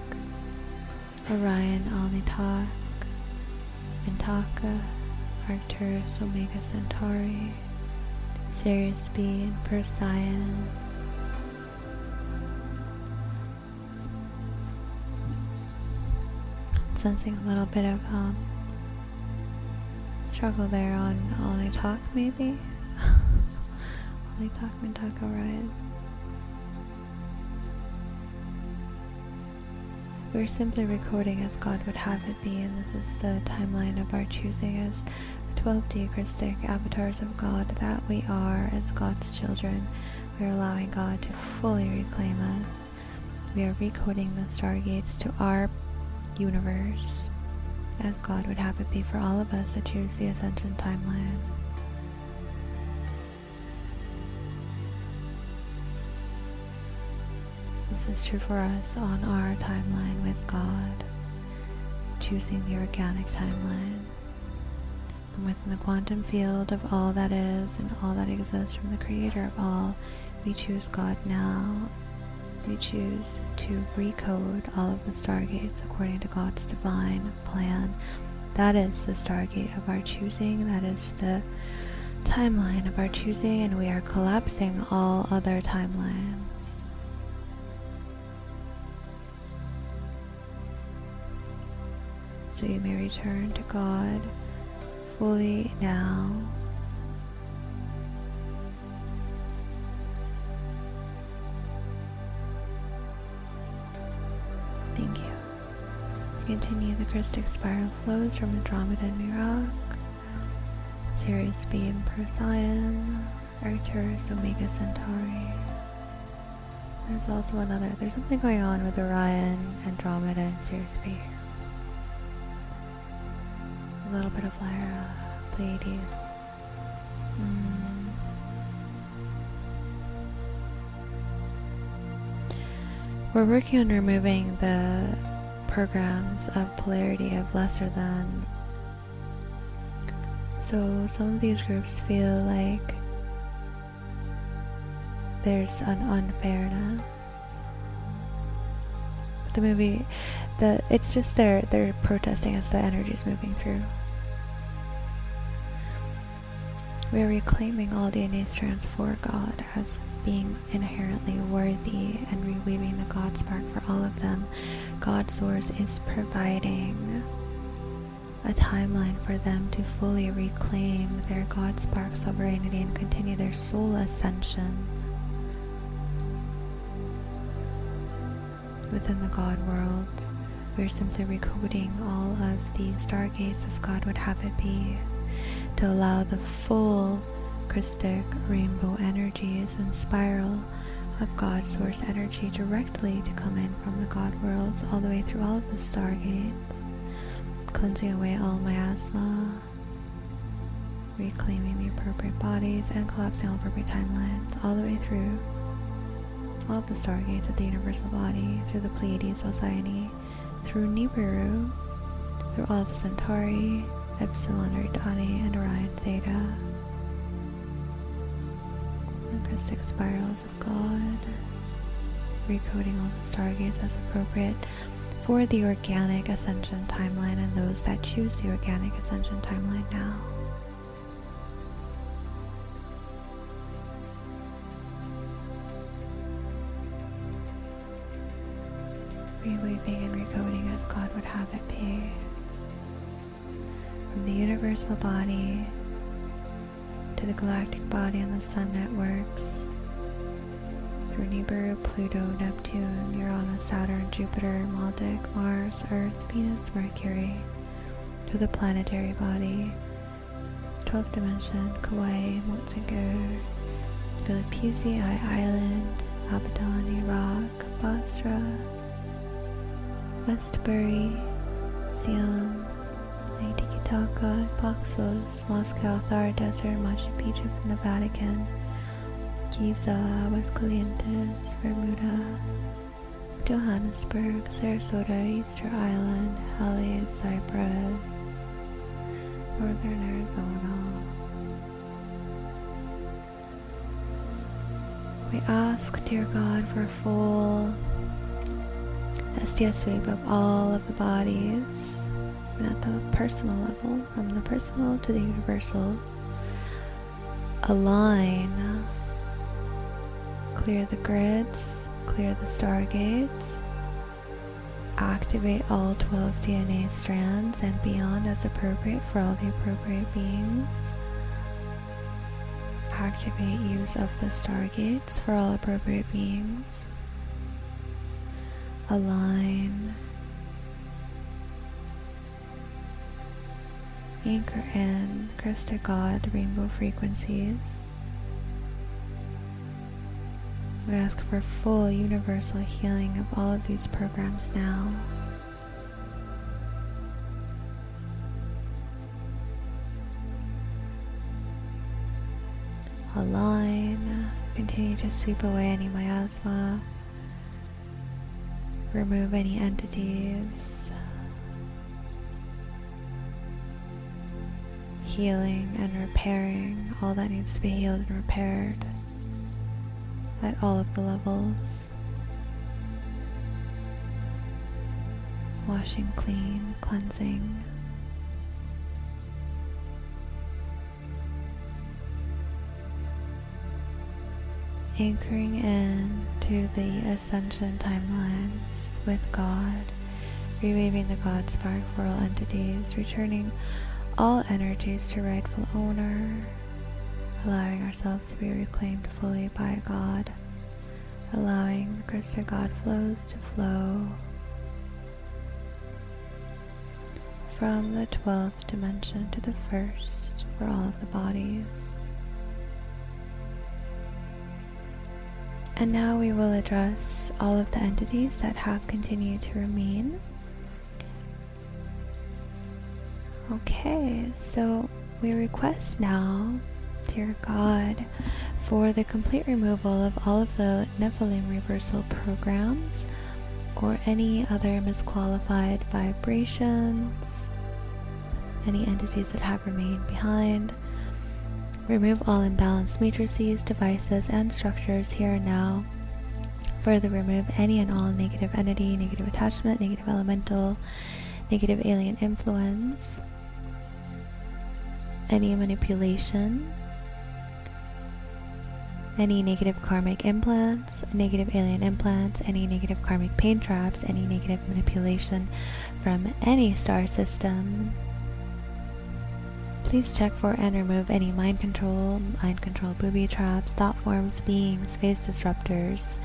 Orion Alnitak, Mintaka, Arcturus Omega Centauri, Sirius B and Perseus. Sensing a little bit of struggle there on Alnitak maybe? Alnitak, Mintaka, Orion. We're simply recording as God would have it be, and this is the timeline of our choosing as the 12D Christic avatars of God that we are as God's children. We're allowing God to fully reclaim us. We are recoding the stargates to our universe as God would have it be for all of us that choose the Ascension timeline. This is true for us on our timeline with God, choosing the organic timeline. And within the quantum field of all that is and all that exists from the Creator of all, we choose God now. We choose to recode all of the stargates according to God's divine plan. That is the stargate of our choosing. That is the timeline of our choosing, and we are collapsing all other timelines. So you may return to God fully now. Thank you. Continue the Christic spiral flows from Andromeda and Mirak, Sirius B and Perseus, Arcturus, Omega Centauri. There's also there's something going on with Orion, Andromeda, and Sirius B. A little bit of Lyra, Pleiades. We're working on removing the programs of polarity of lesser than. So some of these groups feel like there's an unfairness. But it's just they're protesting as the energy is moving through. We're reclaiming all DNA strands for God as being inherently worthy and reweaving the God spark for all of them. God Source is providing a timeline for them to fully reclaim their God spark sovereignty and continue their soul ascension within the God world. We're simply recoding all of the stargates as God would have it be, to allow the full Christic rainbow energies and spiral of God Source energy directly to come in from the God worlds all the way through all of the stargates, cleansing away all miasma, reclaiming the appropriate bodies, and collapsing all appropriate timelines all the way through all of the stargates of the universal body, through the Pleiades, Alcyone, through Nibiru, through all of the Centauri, Epsilon, Eridani, and Orion Theta, and Christic spirals of God, recoding all the stargates as appropriate for the organic ascension timeline and those that choose the organic ascension timeline now. Reweaving and recoding as God would have it be. From the universal body to the galactic body and the sun networks, through Nibiru, Pluto, Neptune, Uranus, Saturn, Jupiter, Maldek, Mars, Earth, Venus, Mercury, to the planetary body, 12th dimension, Kauai, Motsingur, Philippi Island, Abadan, Iraq, Basra, Westbury, Sion, Lake Titicaca, Paxos, Moscow, Thar Desert, Machu Picchu from the Vatican, Giza, Aguascalientes, Bermuda, Johannesburg, Sarasota, Easter Island, Halle, Cyprus, Northern Arizona. We ask, dear God, for a full STS sweep of all of the bodies, and at the personal level, from the personal to the universal. Align, clear the grids, clear the stargates, activate all 12 DNA strands and beyond as appropriate for all the appropriate beings. Activate use of the stargates for all appropriate beings. Align, anchor in Krista God rainbow frequencies. We ask for full universal healing of all of these programs now. Align, continue to sweep away any miasma. Remove any entities, healing and repairing all that needs to be healed and repaired at all of the levels. Washing clean, cleansing. Anchoring in to the ascension timelines with God, rewaving the God spark for all entities, returning all energies to rightful owner, allowing ourselves to be reclaimed fully by God, allowing the crystal God flows to flow from the 12th dimension to the 1st for all of the bodies. And now we will address all of the entities that have continued to remain. Okay, so we request now, dear God, for the complete removal of all of the Nephilim reversal programs or any other misqualified vibrations, any entities that have remained behind. Remove all imbalanced matrices, devices, and structures here and now. Further remove any and all negative entity, negative attachment, negative elemental, negative alien influence, any manipulation, any negative karmic implants, negative alien implants, any negative karmic pain traps, any negative manipulation from any star system. Please check for and remove any mind control booby traps, thought forms, beings, phase disruptors,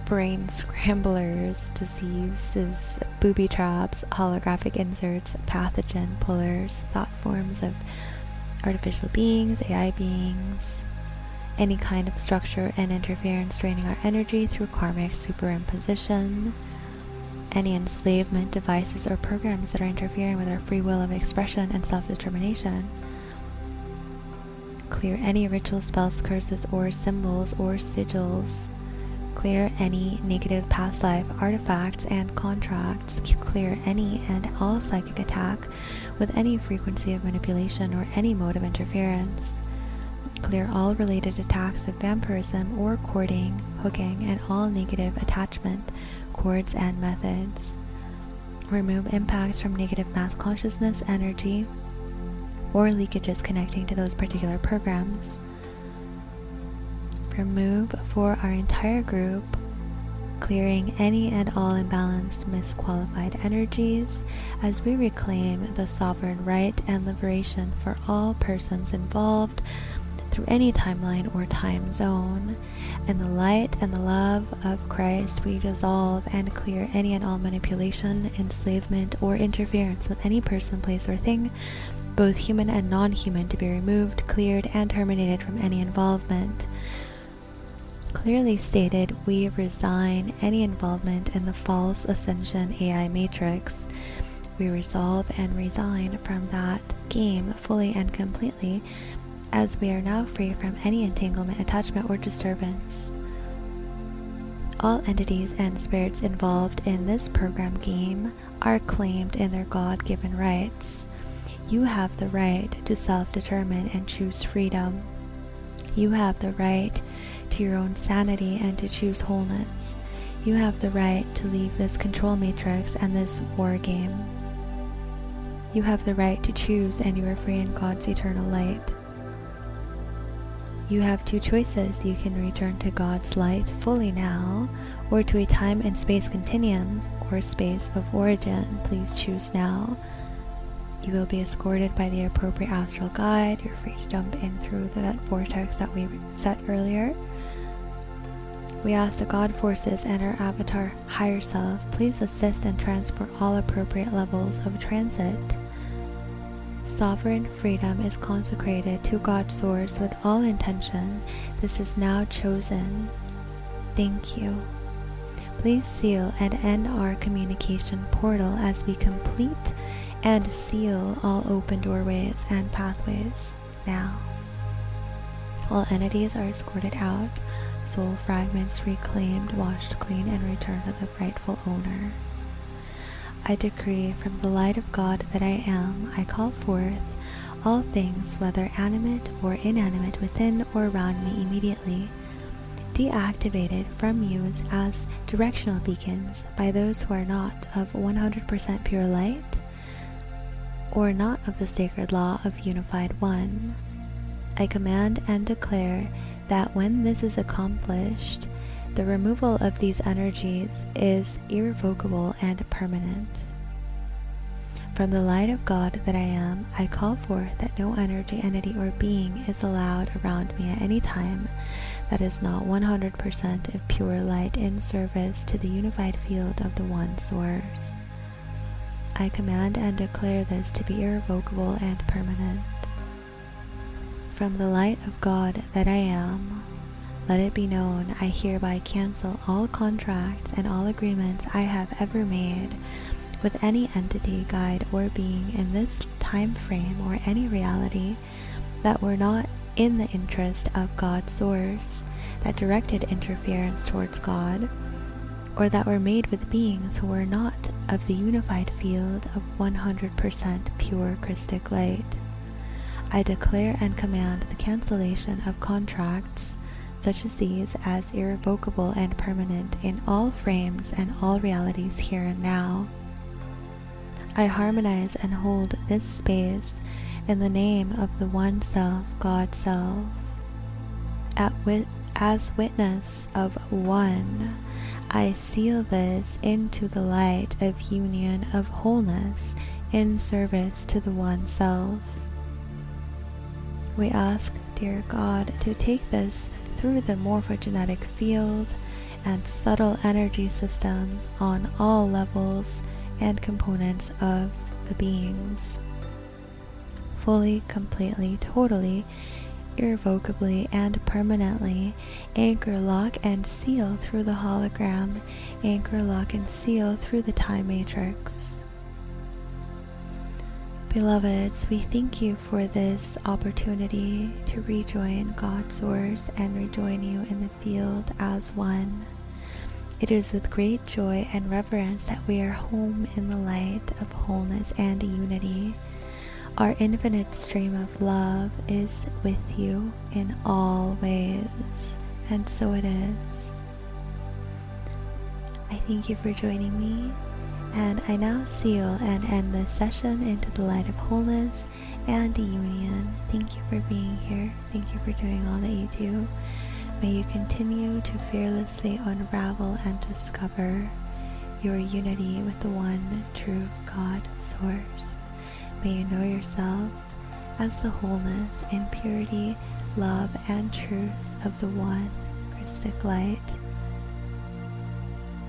brain scramblers, diseases, booby traps, holographic inserts, pathogen pullers, thought forms of artificial beings, AI beings, any kind of structure and interference draining our energy through karmic superimposition, any enslavement devices or programs that are interfering with our free will of expression and self-determination. Clear any ritual spells, curses, or symbols or sigils. Clear any negative past life artifacts and contracts. Clear any and all psychic attack with any frequency of manipulation or any mode of interference. Clear all related attacks of vampirism or courting, hooking, and all negative attachment cords and methods. Remove impacts from negative mass consciousness energy or leakages connecting to those particular programs. Remove for our entire group, clearing any and all imbalanced, misqualified energies as we reclaim the sovereign right and liberation for all persons involved through any timeline or time zone. In the light and the love of Christ, we dissolve and clear any and all manipulation, enslavement, or interference with any person, place, or thing, both human and non-human, to be removed, cleared, and terminated from any involvement. Clearly stated, we resign any involvement in the false ascension AI matrix. We resolve and resign from that game fully and completely, as we are now free from any entanglement, attachment, or disturbance. All entities and spirits involved in this program game are claimed in their God-given rights. You have the right to self-determine and choose freedom. You have the right to your own sanity and to choose wholeness. You have the right to leave this control matrix and this war game. You have the right to choose, and you are free in God's eternal light. You have two choices. You can return to God's light fully now, or to a time and space continuum or space of origin. Please choose now. You will be escorted by the appropriate astral guide. You're free to jump in through that vortex that we set earlier. We ask the God forces and our avatar higher self, please assist and transport all appropriate levels of transit. Sovereign freedom is consecrated to God's source with all intention. This is now chosen. Thank you. Please seal and end our communication portal as we complete and seal all open doorways and pathways now. All entities are escorted out, soul fragments reclaimed, washed clean, and returned to the rightful owner. I decree from the light of God that I am, I call forth all things, whether animate or inanimate, within or around me immediately, deactivated from use as directional beacons by those who are not of 100% pure light or not of the sacred law of unified one. I command and declare that when this is accomplished, the removal of these energies is irrevocable and permanent. From the light of God that I am, I call forth that no energy, entity, or being is allowed around me at any time that is not 100% of pure light in service to the unified field of the One Source. I command and declare this to be irrevocable and permanent. From the light of God that I am, let it be known, I hereby cancel all contracts and all agreements I have ever made with any entity, guide, or being in this time frame or any reality that were not in the interest of God's source, that directed interference towards God, or that were made with beings who were not of the unified field of 100% pure Christic light. I declare and command the cancellation of contracts such as these as irrevocable and permanent in all frames and all realities here and now. I harmonize and hold this space in the name of the One Self, God Self. As witness of one, I seal this into the light of union of wholeness in service to the One Self. We ask, dear God, to take this through the morphogenetic field and subtle energy systems on all levels and components of the beings. Fully, completely, totally, irrevocably, and permanently anchor, lock, and seal through the hologram, anchor, lock, and seal through the time matrix. Beloveds, we thank you for this opportunity to rejoin God's source and rejoin you in the field as one. It is with great joy and reverence that we are home in the light of wholeness and unity. Our infinite stream of love is with you in all ways, and so it is. thank you for joining me, and I now seal and end this session into the light of wholeness and union. Thank you for being here. Thank you for doing all that you do. May you continue to fearlessly unravel and discover your unity with the one true God Source. May you know yourself as the wholeness and purity, love, and truth of the one Christic light,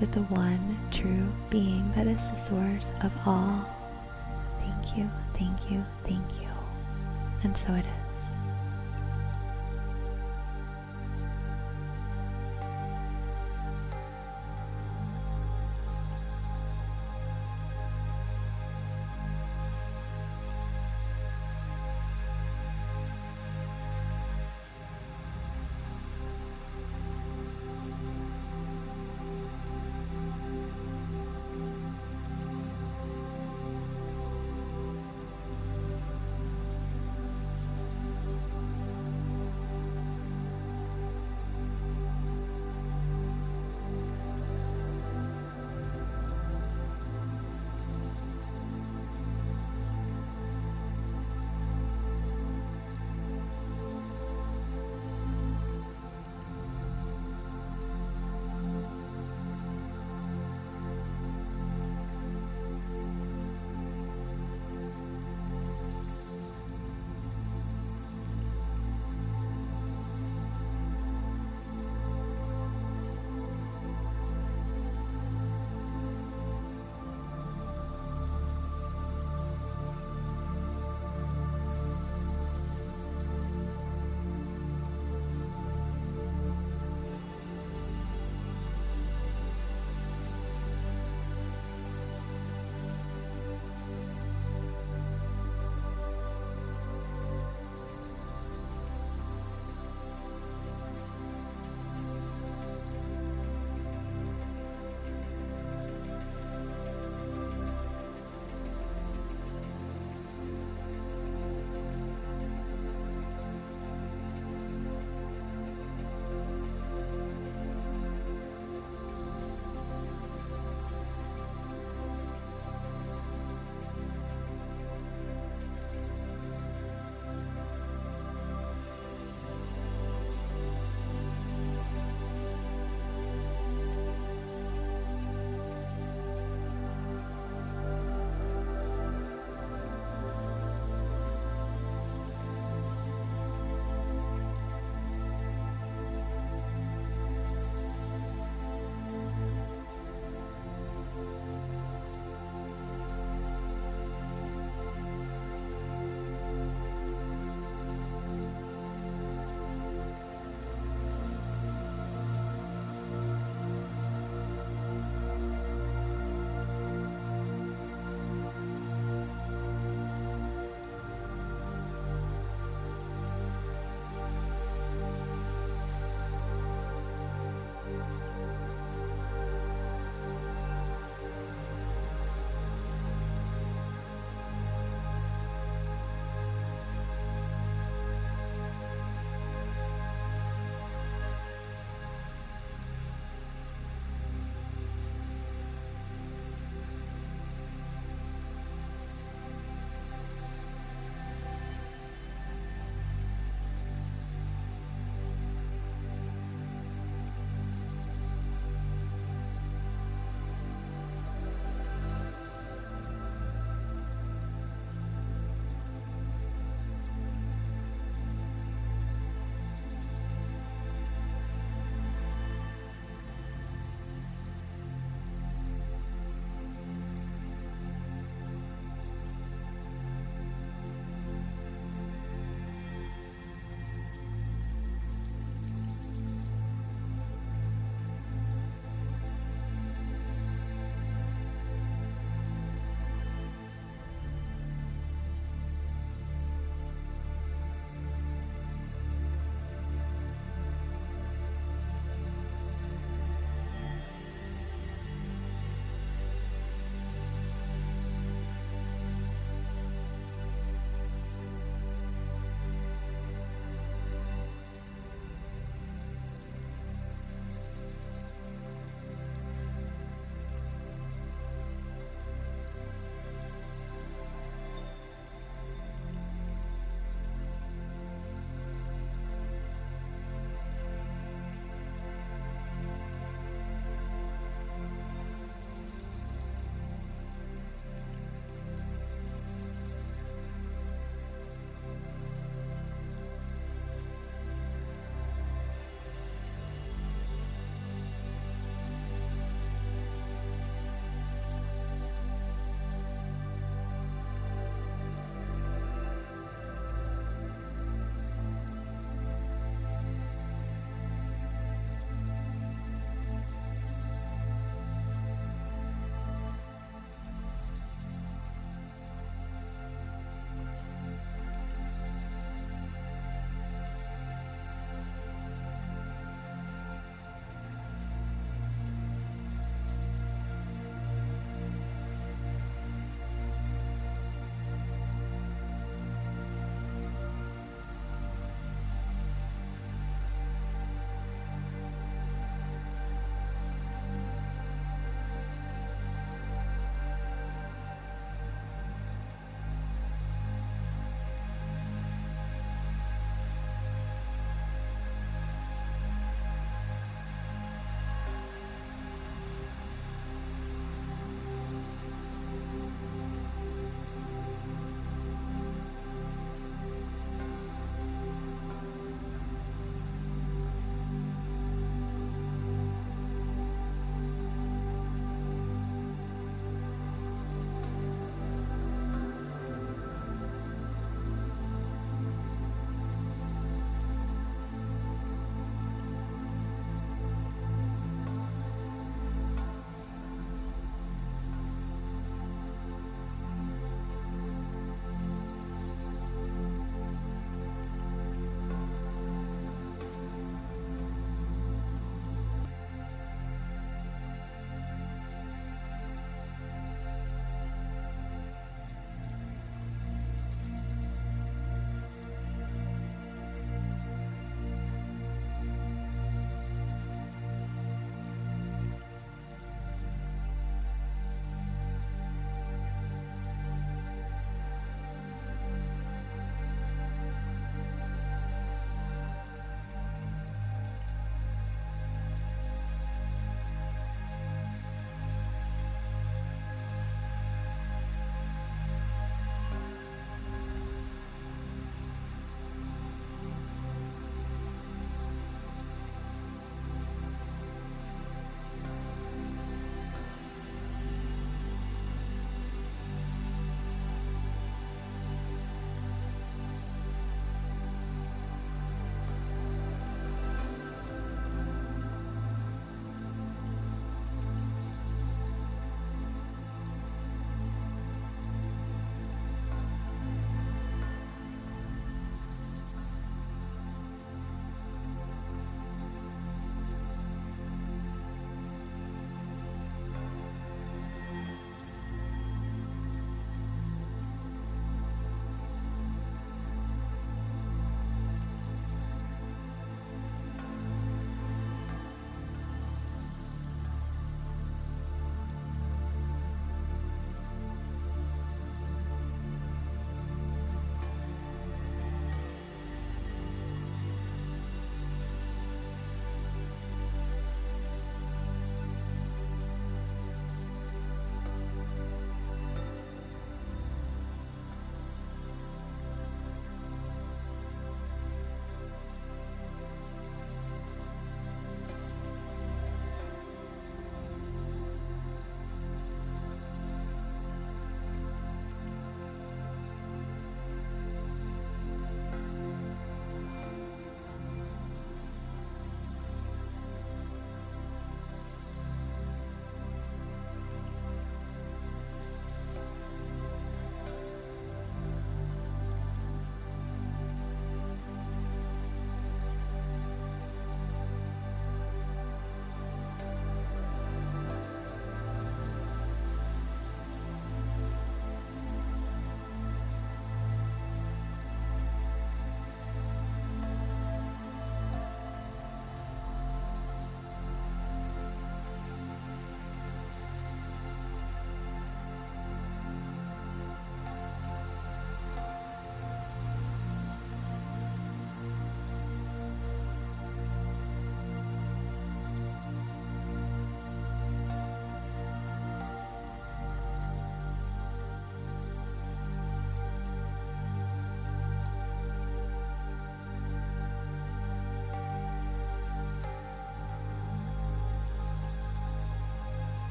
with the one true being that is the source of all. Thank you, thank you, thank you. And so it is.